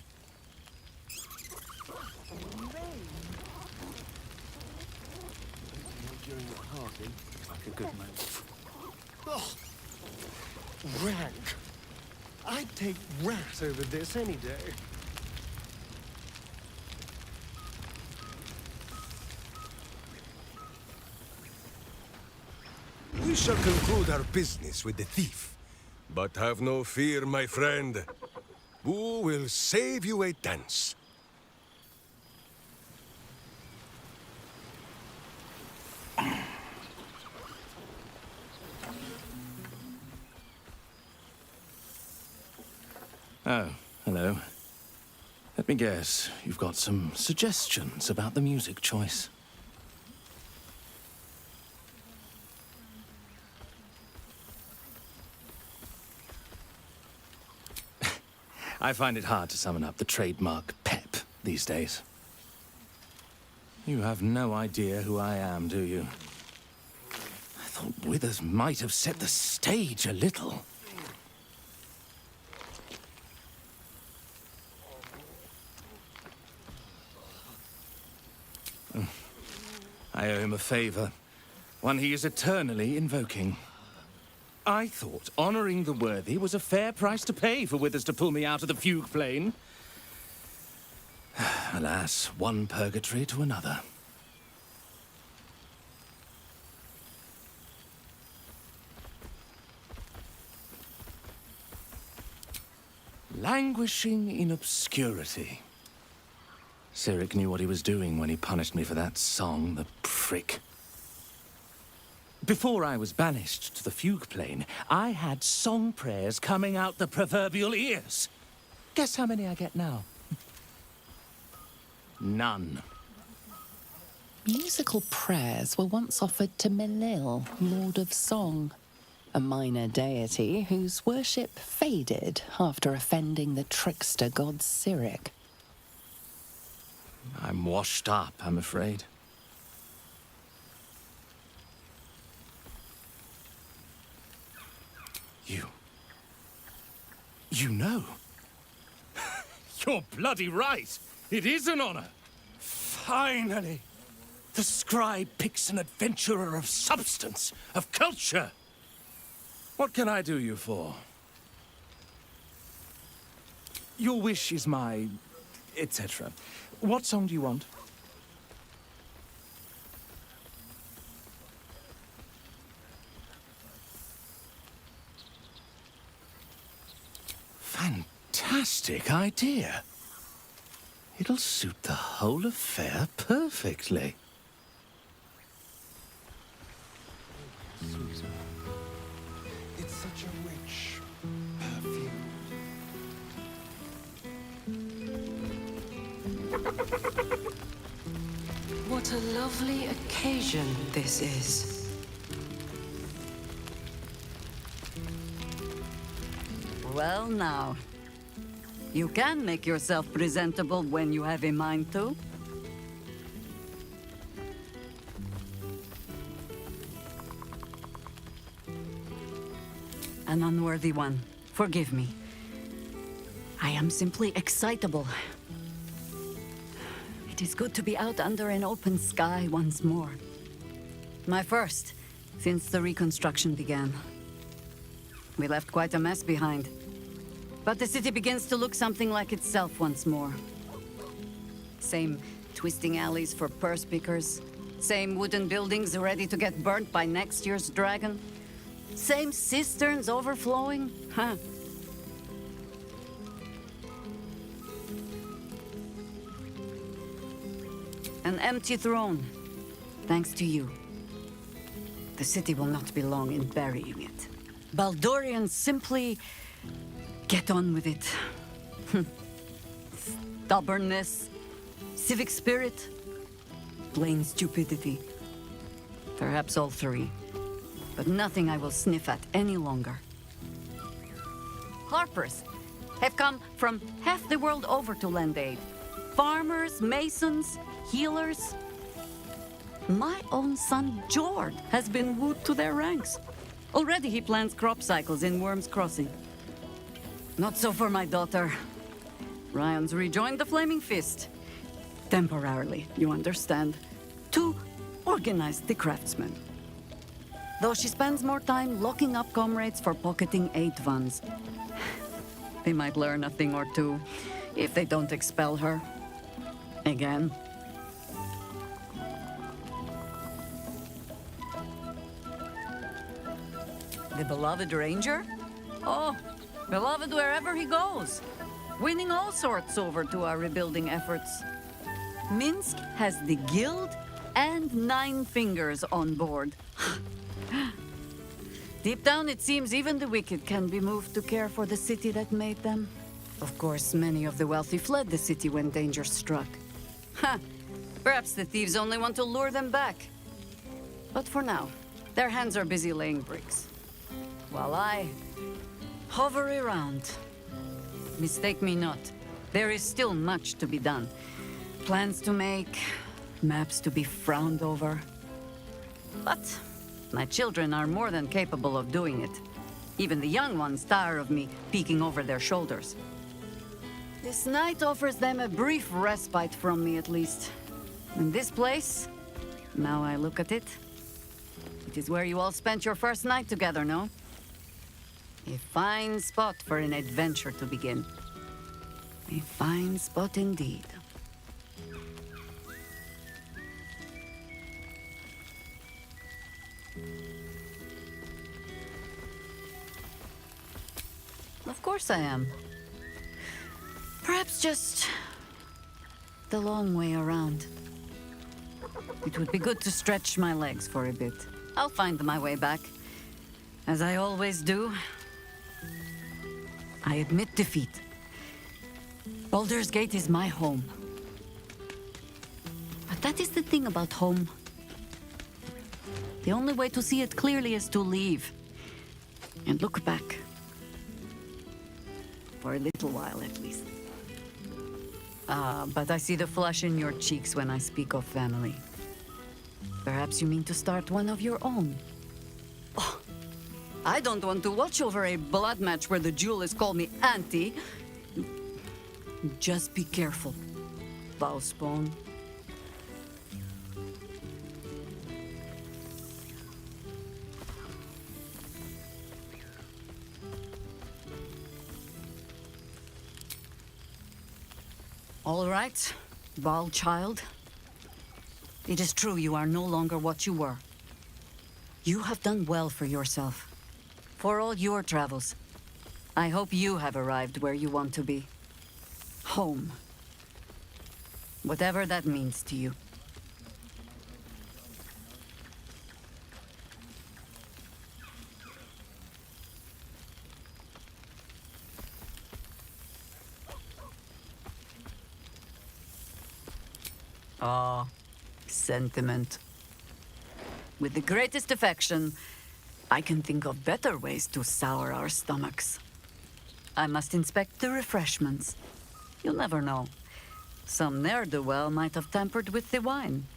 Like a good man. Oh, rank. I'd take rat over this any day. We shall conclude our business with the thief. But have no fear, my friend. Boo will save you a dance. Oh, hello. Let me guess, you've got some suggestions about the music choice. I find it hard to summon up the trademark pep these days. You have no idea who I am, do you? I thought Withers might have set the stage a little. I owe him a favor, one he is eternally invoking. I thought honoring the worthy was a fair price to pay for Withers to pull me out of the fugue plane. Alas, one purgatory to another. Languishing in obscurity. Cyric knew what he was doing when he punished me for that song, the prick. Before I was banished to the fugue plane, I had song prayers coming out the proverbial ears. Guess how many I get now? None. Musical prayers were once offered to Melil, Lord of Song, a minor deity whose worship faded after offending the trickster god Cyric. I'm washed up, I'm afraid. You know? You're bloody right! It is an honor! Finally! The scribe picks an adventurer of substance, of culture! What can I do you for? Your wish is my... etc. What song do you want? Fantastic idea. It'll suit the whole affair perfectly. Susan, it's such a rich perfume. What a lovely occasion this is. Well now, you can make yourself presentable when you have a mind to. An unworthy one. Forgive me. I am simply excitable. It is good to be out under an open sky once more. My first, since the reconstruction began. We left quite a mess behind. But the city begins to look something like itself once more. Same twisting alleys for purse pickers. Same wooden buildings ready to get burnt by next year's dragon. Same cisterns overflowing. Huh. An empty throne, thanks to you. The city will not be long in burying it. Baldurians simply get on with it. Stubbornness, civic spirit, plain stupidity. Perhaps all three, but nothing I will sniff at any longer. Harpers have come from half the world over to lend aid. Farmers, masons, healers. My own son, Jord, has been wooed to their ranks. Already he plans crop cycles in Worm's Crossing. Not so for my daughter. Ryan's rejoined the Flaming Fist. Temporarily, you understand. To organize the craftsmen. Though she spends more time locking up comrades for pocketing aid funds. They might learn a thing or two, if they don't expel her. Again. The beloved ranger? Oh, beloved wherever he goes. Winning all sorts over to our rebuilding efforts. Minsk has the guild and 9 fingers on board. Deep down, it seems even the wicked can be moved to care for the city that made them. Of course, many of the wealthy fled the city when danger struck. Ha! Perhaps the thieves only want to lure them back. But for now, their hands are busy laying bricks. While I hover around. Mistake me not. There is still much to be done. Plans to make, maps to be frowned over. But my children are more than capable of doing it. Even the young ones tire of me peeking over their shoulders. This night offers them a brief respite from me at least. And this place, now I look at it, it is where you all spent your first night together, no? A fine spot for an adventure to begin. A fine spot indeed. Of course I am. Perhaps just the long way around. It would be good to stretch my legs for a bit. I'll find my way back. As I always do. I admit defeat. Baldur's Gate is my home. But that is the thing about home. The only way to see it clearly is to leave. And look back. For a little while, at least. But I see the flush in your cheeks when I speak of family. Perhaps you mean to start one of your own. Oh, I don't want to watch over a blood match where the duelists call me Auntie. Just be careful, Valspawn. All right, Val child. It is true you are no longer what you were. You have done well for yourself. For all your travels. I hope you have arrived where you want to be. Home. Whatever that means to you. Ah, sentiment. With the greatest affection, I can think of better ways to sour our stomachs. I must inspect the refreshments. You'll never know. Some ne'er-do-well might have tampered with the wine.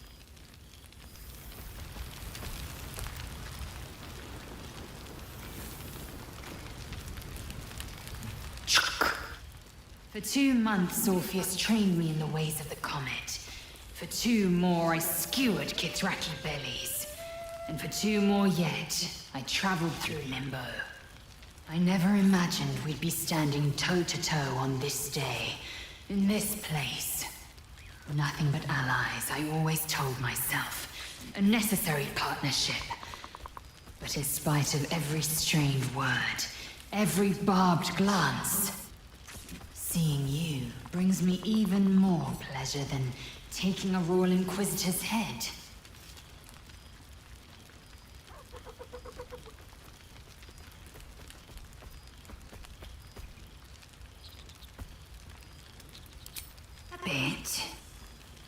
For 2 months, Orpheus trained me in the ways of the comet. For 2 more, I skewered Kithraki bellies. And for 2 more yet, I traveled through Limbo. I never imagined we'd be standing toe-to-toe on this day, in this place. Nothing but allies, I always told myself. A necessary partnership. But in spite of every strained word, every barbed glance, seeing you brings me even more pleasure than taking a Royal Inquisitor's head. A bit.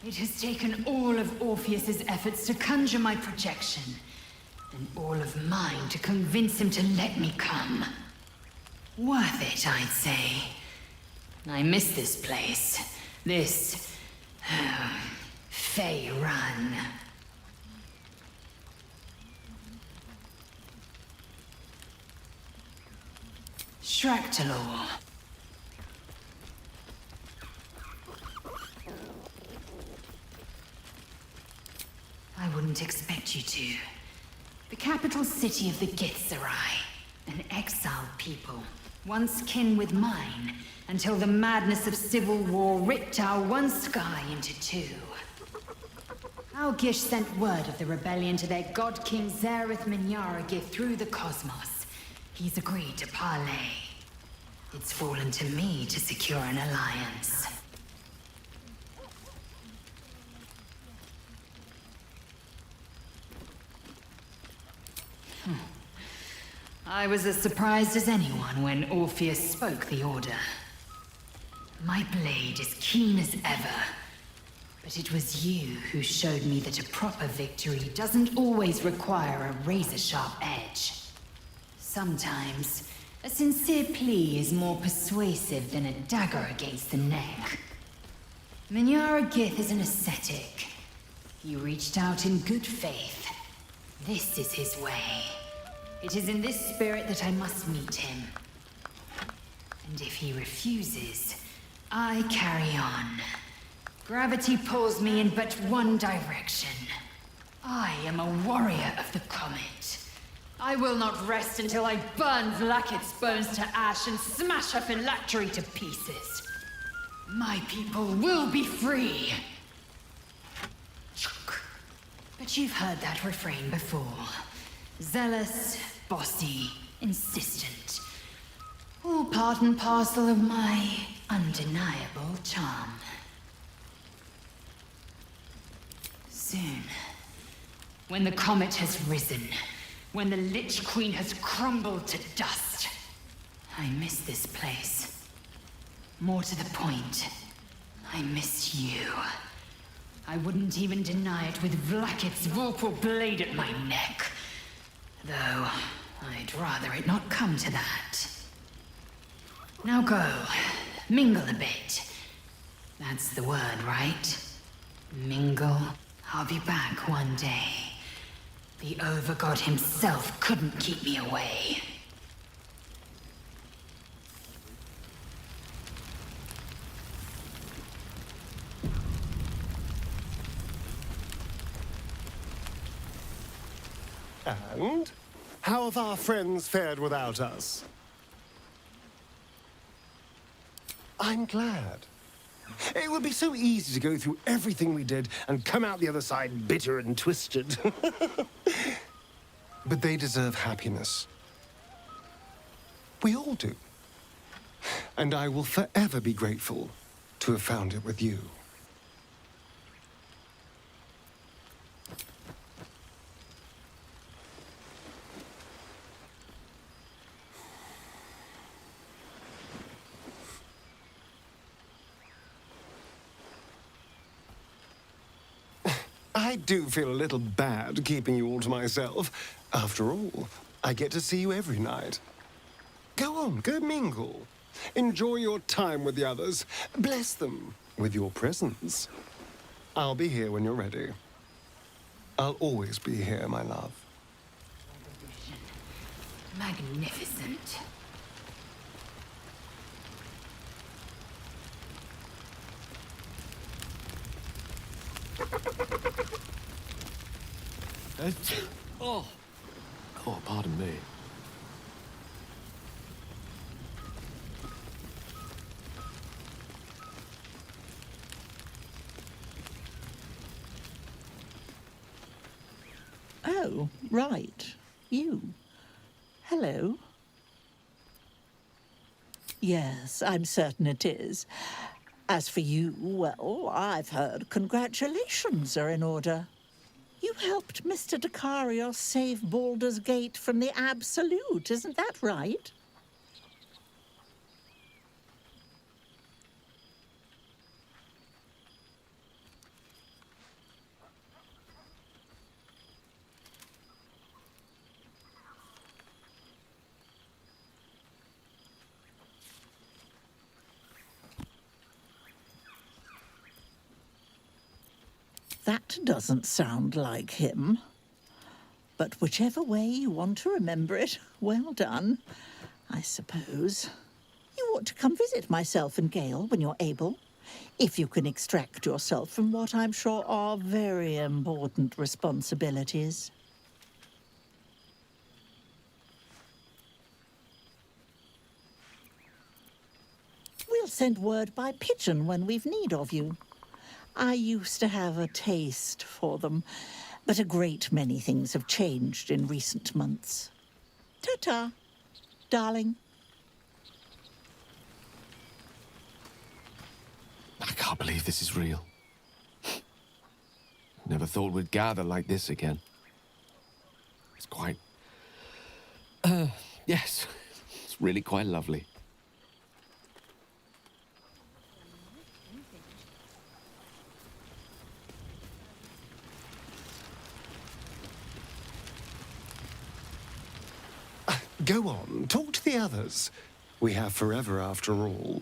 It has taken all of Orpheus's efforts to conjure my projection, and all of mine to convince him to let me come. Worth it, I'd say. I miss this place. This... Fey Run. Shractalor. I wouldn't expect you to. The capital city of the Githzerai. An exiled people. Once kin with mine, until the madness of civil war ripped our one sky into 2. Our Gish sent word of the rebellion to their god king Zareth Minyaragith through the cosmos. He's agreed to parley. It's fallen to me to secure an alliance. I was as surprised as anyone when Orpheus spoke the order. My blade is keen as ever, but it was you who showed me that a proper victory doesn't always require a razor-sharp edge. Sometimes, a sincere plea is more persuasive than a dagger against the neck. Minyaragith is an ascetic. He reached out in good faith. This is his way. It is in this spirit that I must meet him. And if he refuses, I carry on. Gravity pulls me in but one direction. I am a warrior of the comet. I will not rest until I burn Vlaakith's bones to ash and smash her phylactery to pieces. My people will be free. But you've heard that refrain before. Zealous, bossy, insistent. All part and parcel of my undeniable charm. Soon, When the comet has risen, when the Lich Queen has crumbled to dust, I miss this place. More to the point, I miss you. I wouldn't even deny it with Vlaakith's Vorpal blade at my neck. Though, I'd rather it not come to that. Now go, mingle a bit. That's the word, right? Mingle. I'll be back one day. The Overgod himself couldn't keep me away. And how have our friends fared without us? I'm glad. It would be so easy to go through everything we did and come out the other side bitter and twisted. But they deserve happiness. We all do. And I will forever be grateful to have found it with you. I do feel a little bad keeping you all to myself. After all, I get to see you every night. Go on, go mingle. Enjoy your time with the others. Bless them with your presence. I'll be here when you're ready. I'll always be here, my love. Magnificent. Oh, pardon me. Oh, right. You. Hello. Yes, I'm certain it is. As for you, well, I've heard congratulations are in order. You helped Mr. Dakarios save Baldur's Gate from the Absolute, isn't that right? That doesn't sound like him. But whichever way you want to remember it, well done, I suppose. You ought to come visit myself and Gale when you're able, if you can extract yourself from what I'm sure are very important responsibilities. We'll send word by pigeon when we've need of you. I used to have a taste for them, but a great many things have changed in recent months. Ta-ta, darling. I can't believe this is real. Never thought we'd gather like this again. It's quite... yes, it's really quite lovely. Go on, talk to the others. We have forever after all.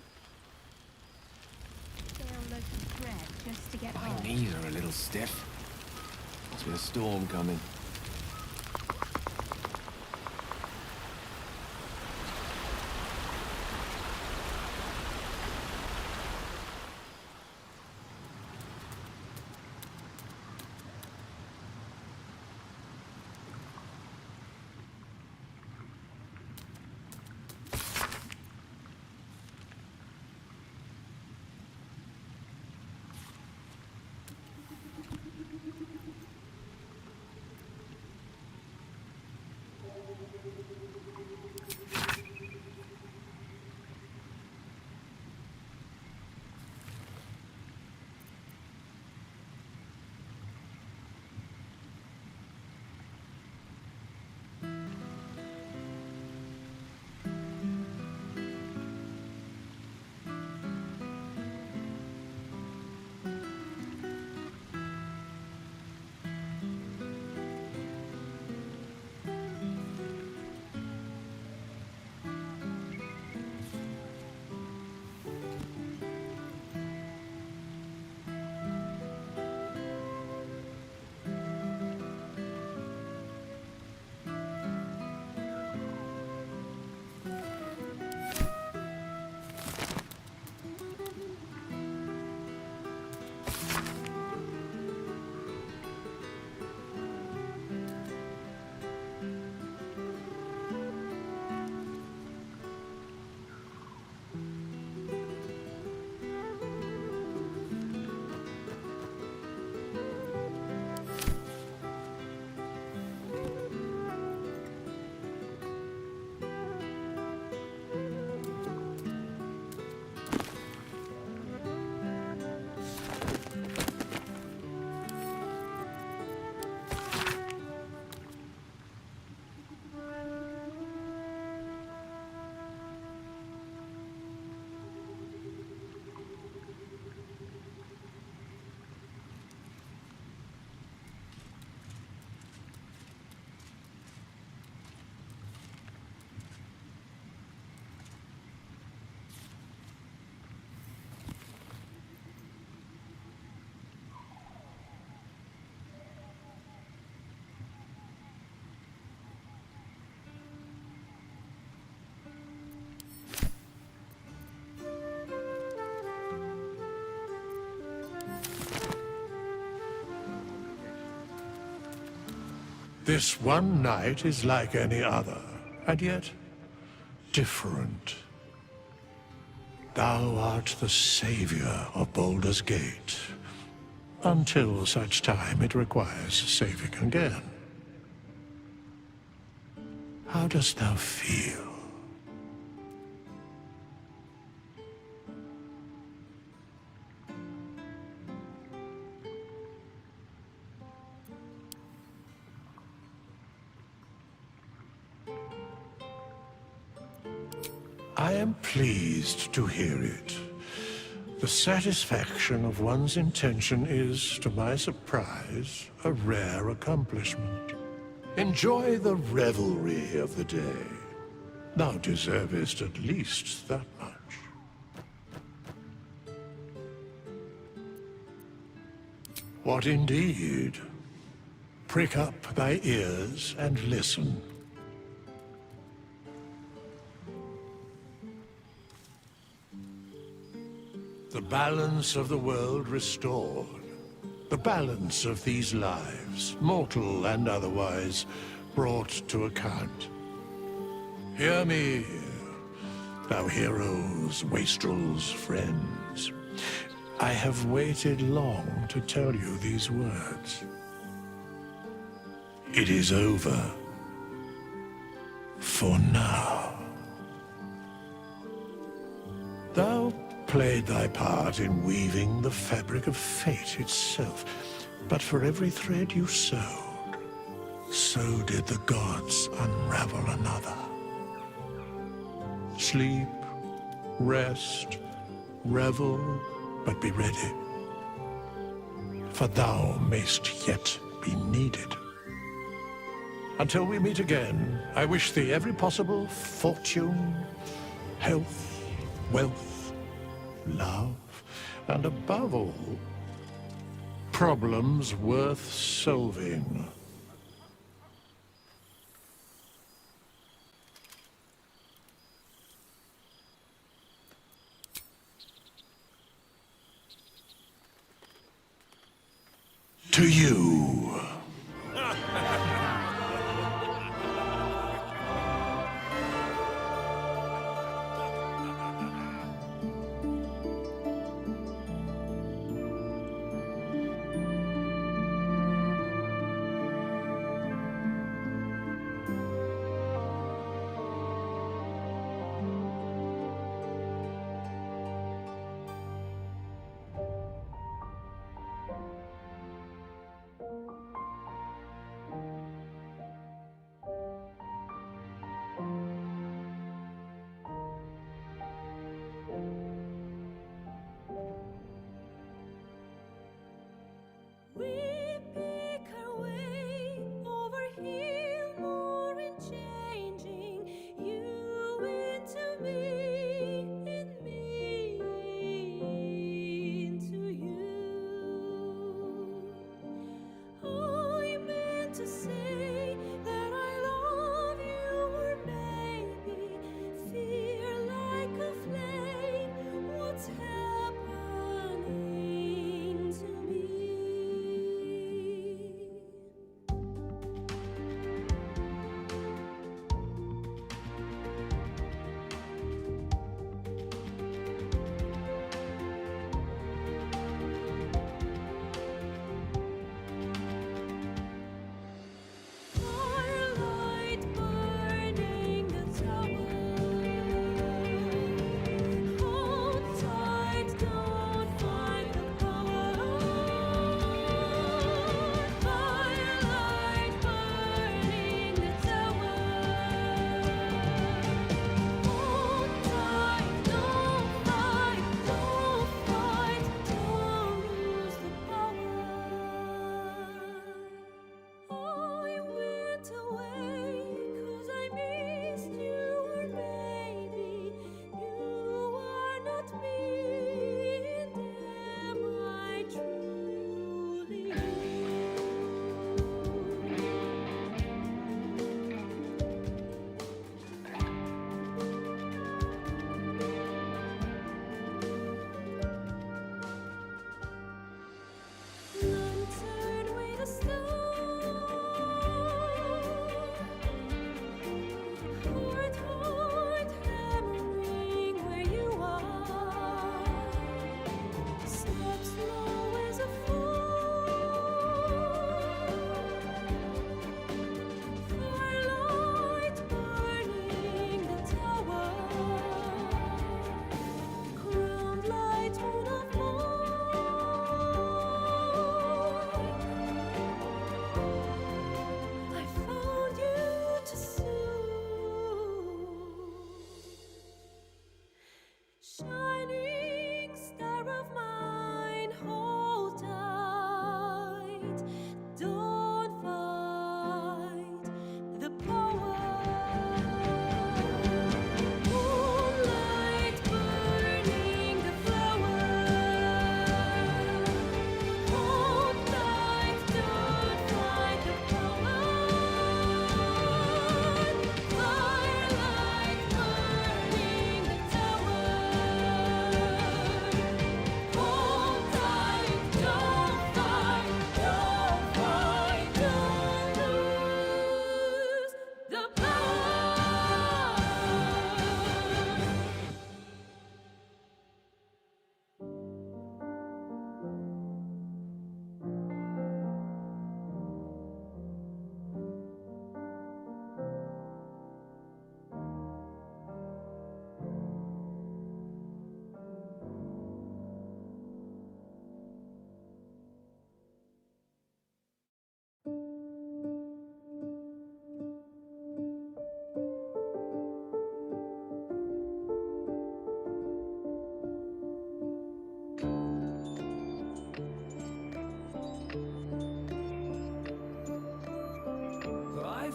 My knees are a little stiff. Must be a storm coming. This one night is like any other, and yet different. Thou art the savior of Baldur's Gate, until such time it requires saving again. How dost thou feel? I am pleased to hear it. The satisfaction of one's intention is, to my surprise, a rare accomplishment. Enjoy the revelry of the day. Thou deservest at least that much. What indeed? Prick up thy ears and listen. The balance of the world restored. The balance of these lives, mortal and otherwise, brought to account. Hear me, thou heroes, wastrels, friends. I have waited long to tell you these words. It is over. For now. Thou played thy part in weaving the fabric of fate itself, but for every thread you sewed, so did the gods unravel another. Sleep, rest, revel, but be ready, for thou mayst yet be needed. Until we meet again, I wish thee every possible fortune, health, wealth, love, and above all, problems worth solving. To you.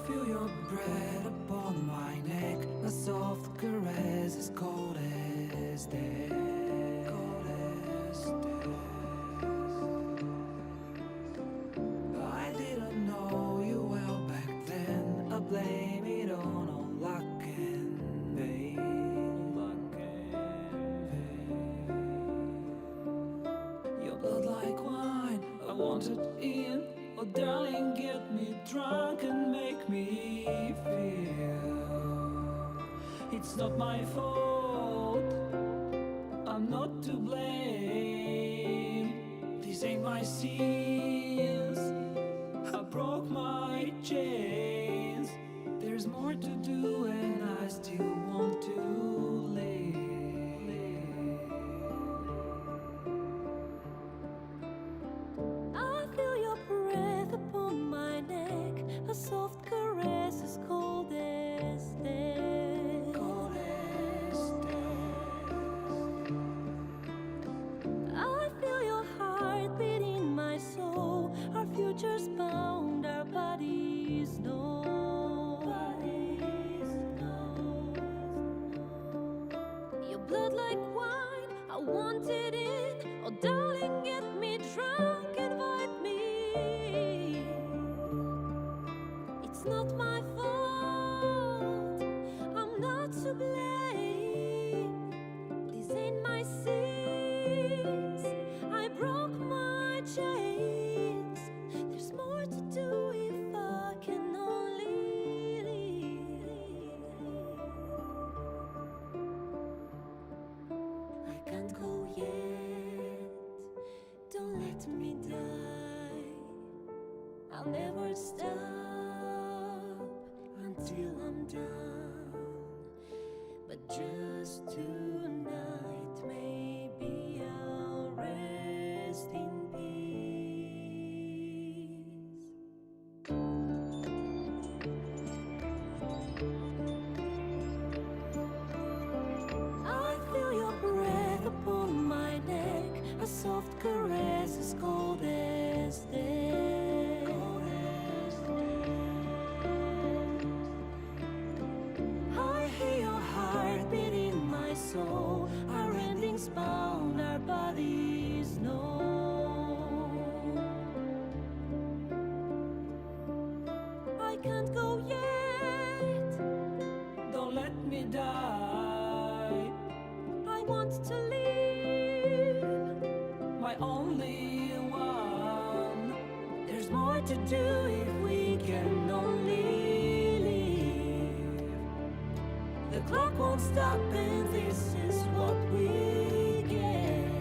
feel your breath upon my neck, a soft caress as cold as death. Cold as death. I didn't know you well back then. I blame it on all luck and vain. Luck and vain. Your blood like wine, I want it in. Oh darling, get me drunk and make me feel it's not my fault, I'm not to blame. These ain't my sins, I broke my chains. There's more to do and I still want to live. I feel your breath upon my neck, a soft caress as cold as death. Cold as death. I feel your heart beat in my soul, our futures bound, our bodies know. Bodies know. Your blood like wine, I want it in. Oh darling, get me drunk, invite me. It's not my fault, I'm not to blame. These ain't my sins, I broke my chains. There's more to do if I can only leave. I can't go yet, don't let me die. I'll never stop until I'm done. But just tonight, maybe I'll rest in peace. I feel your breath upon my neck, a soft caress as cold as death. Cold as death. I hear your heart beat in my soul, our endings bound, our bodies know. I can't go yet, Don't let me die. I want to live, My only one. There's more to do if we can only live. The clock won't stop and this is what we get.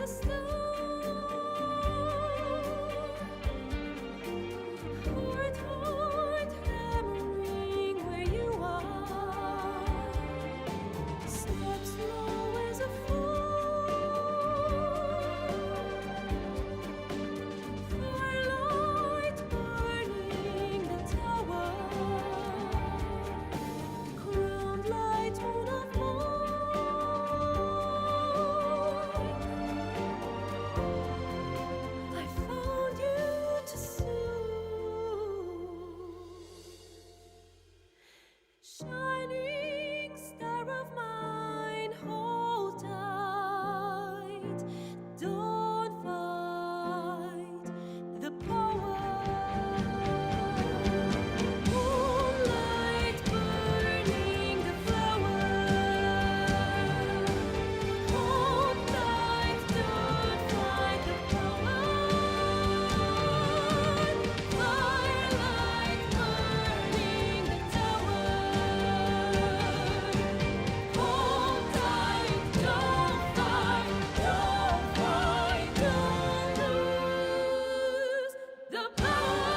a star. Heart, heart, hammering where you are. Step slow as a fall. Firelight burning the tower. Crowned light moon of I found you too soon. Shining star of mine, hold tight. Don't fight the power. Moonlight burning the flower. Hold tight, don't fight the power. Firelight burning the tower. Hold tight, don't fight, don't lose the power.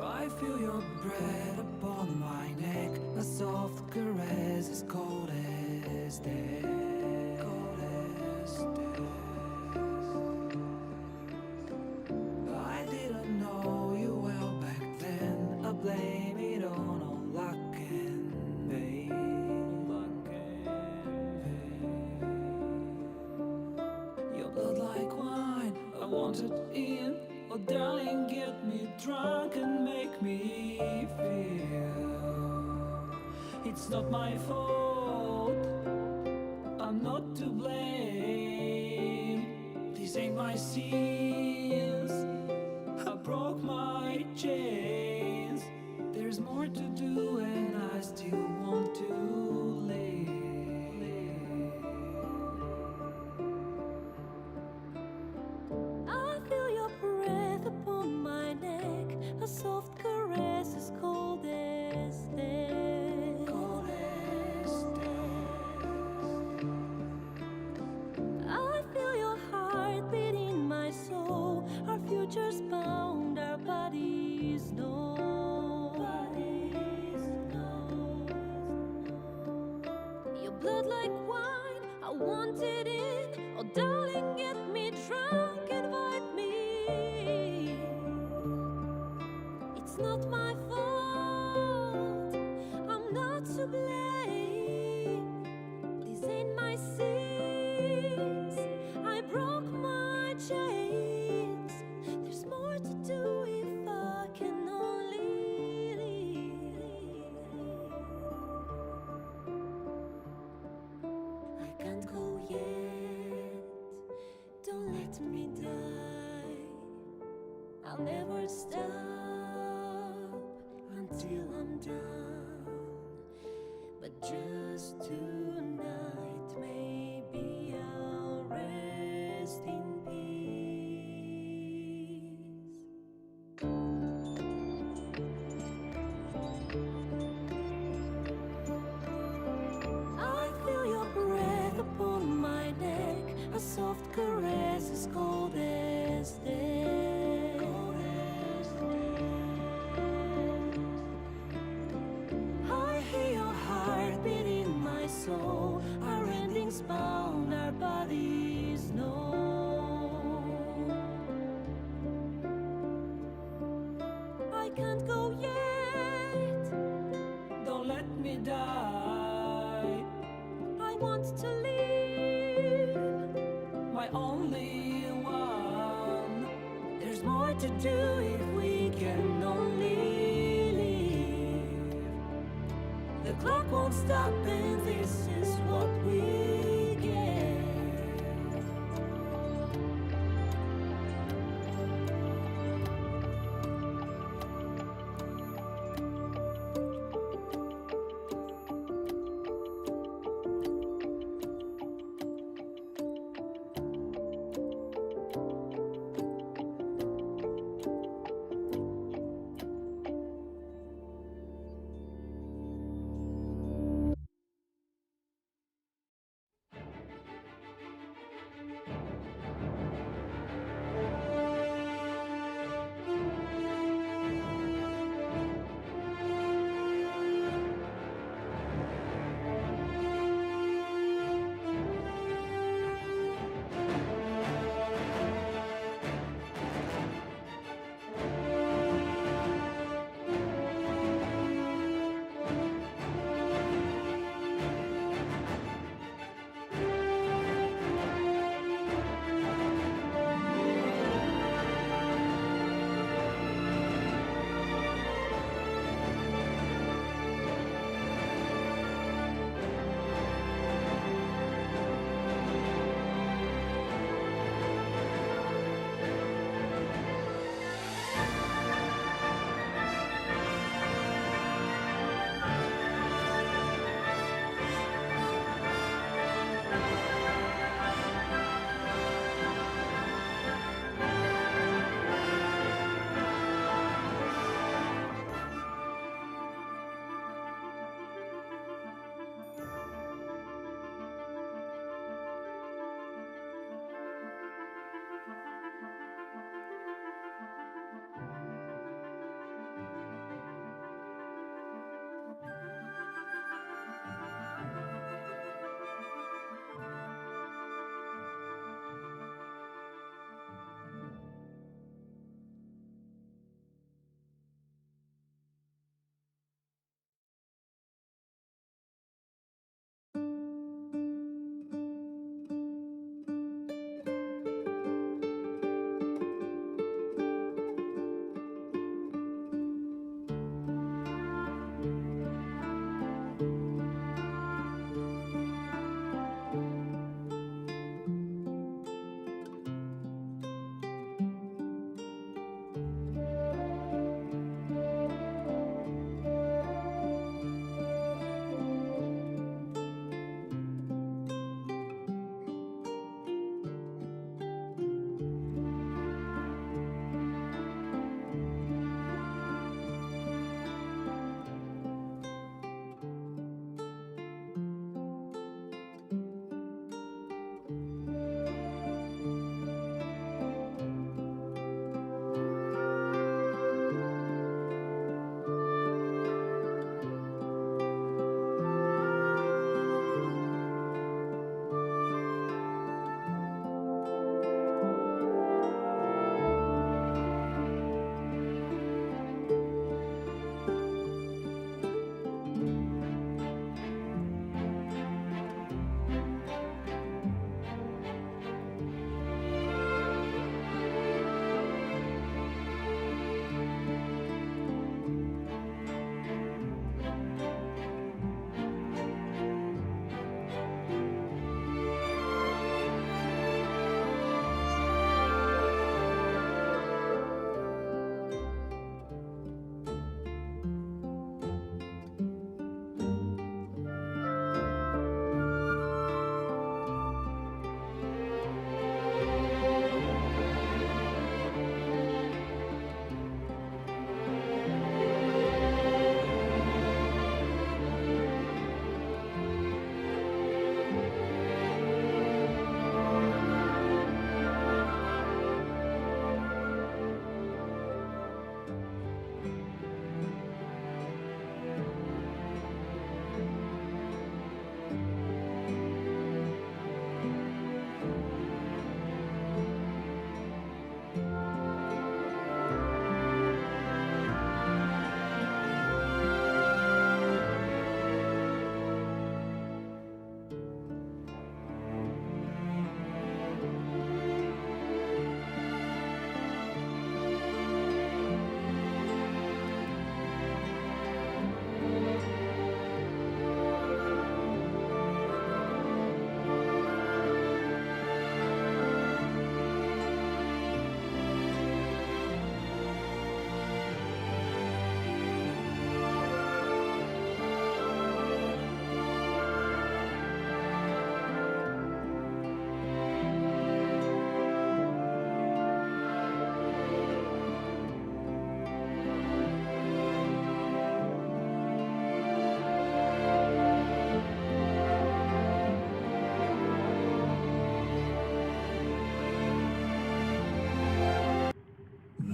I feel your breath upon my neck, a soft caress as cold as death. Cold as death. I didn't know you well back then. I blame it on luck and vain. Luck and vain. Your blood like wine, I want it in. Oh, darling, get me drunk and make me feel it's not my fault. I'm not to blame. These ain't my sins. I broke my chains. There's more to do, and I still want to live. I feel your breath upon my neck, a soft caress as cold as death. Cold as death. I feel your heart beat in my soul. Our futures bound, our bodies know. Your blood like wine, I want it in. Oh, darling, get me drunk, invite me. It's not my fault. I'm not to blame. These ain't my sins. I broke my chains. There's more to do if I can only live. I can't go yet. Don't let me die. I'll never stop until I'm done. But just tonight, maybe I'll rest in peace. I feel your breath upon my neck, a soft caress as cold as death. Cold as death. I hear your heart beat in my soul. Our endings bound, our bodies know. I can't go yet. Don't let me die. I want to live. My only one. There's more to do if we can only leave. The clock won't stop, and this is what we get.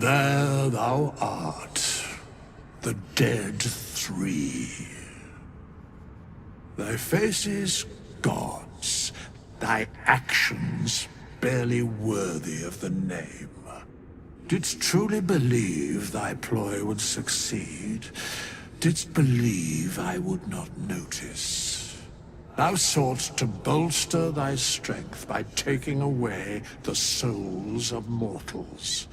There thou art, the dead three. Thy faces gods, thy actions barely worthy of the name. Didst truly believe thy ploy would succeed? Didst believe I would not notice? Thou soughtst to bolster thy strength by taking away the souls of mortals.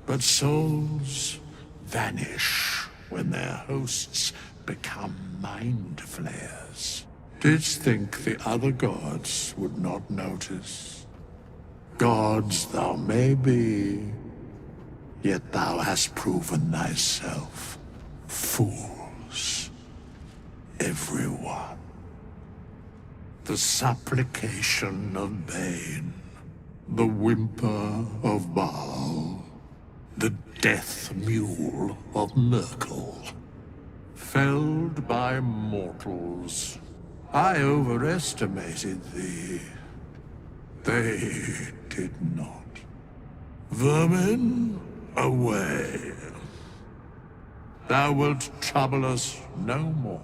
But souls vanish when their hosts become mind flayers. Didst think the other gods would not notice? Gods thou may be, yet thou hast proven thyself fools, everyone. The supplication of Bane, the whimper of Baal, the death mule of Merkel. Felled by mortals, I overestimated thee. They did not. Vermin, away. Thou wilt trouble us no more.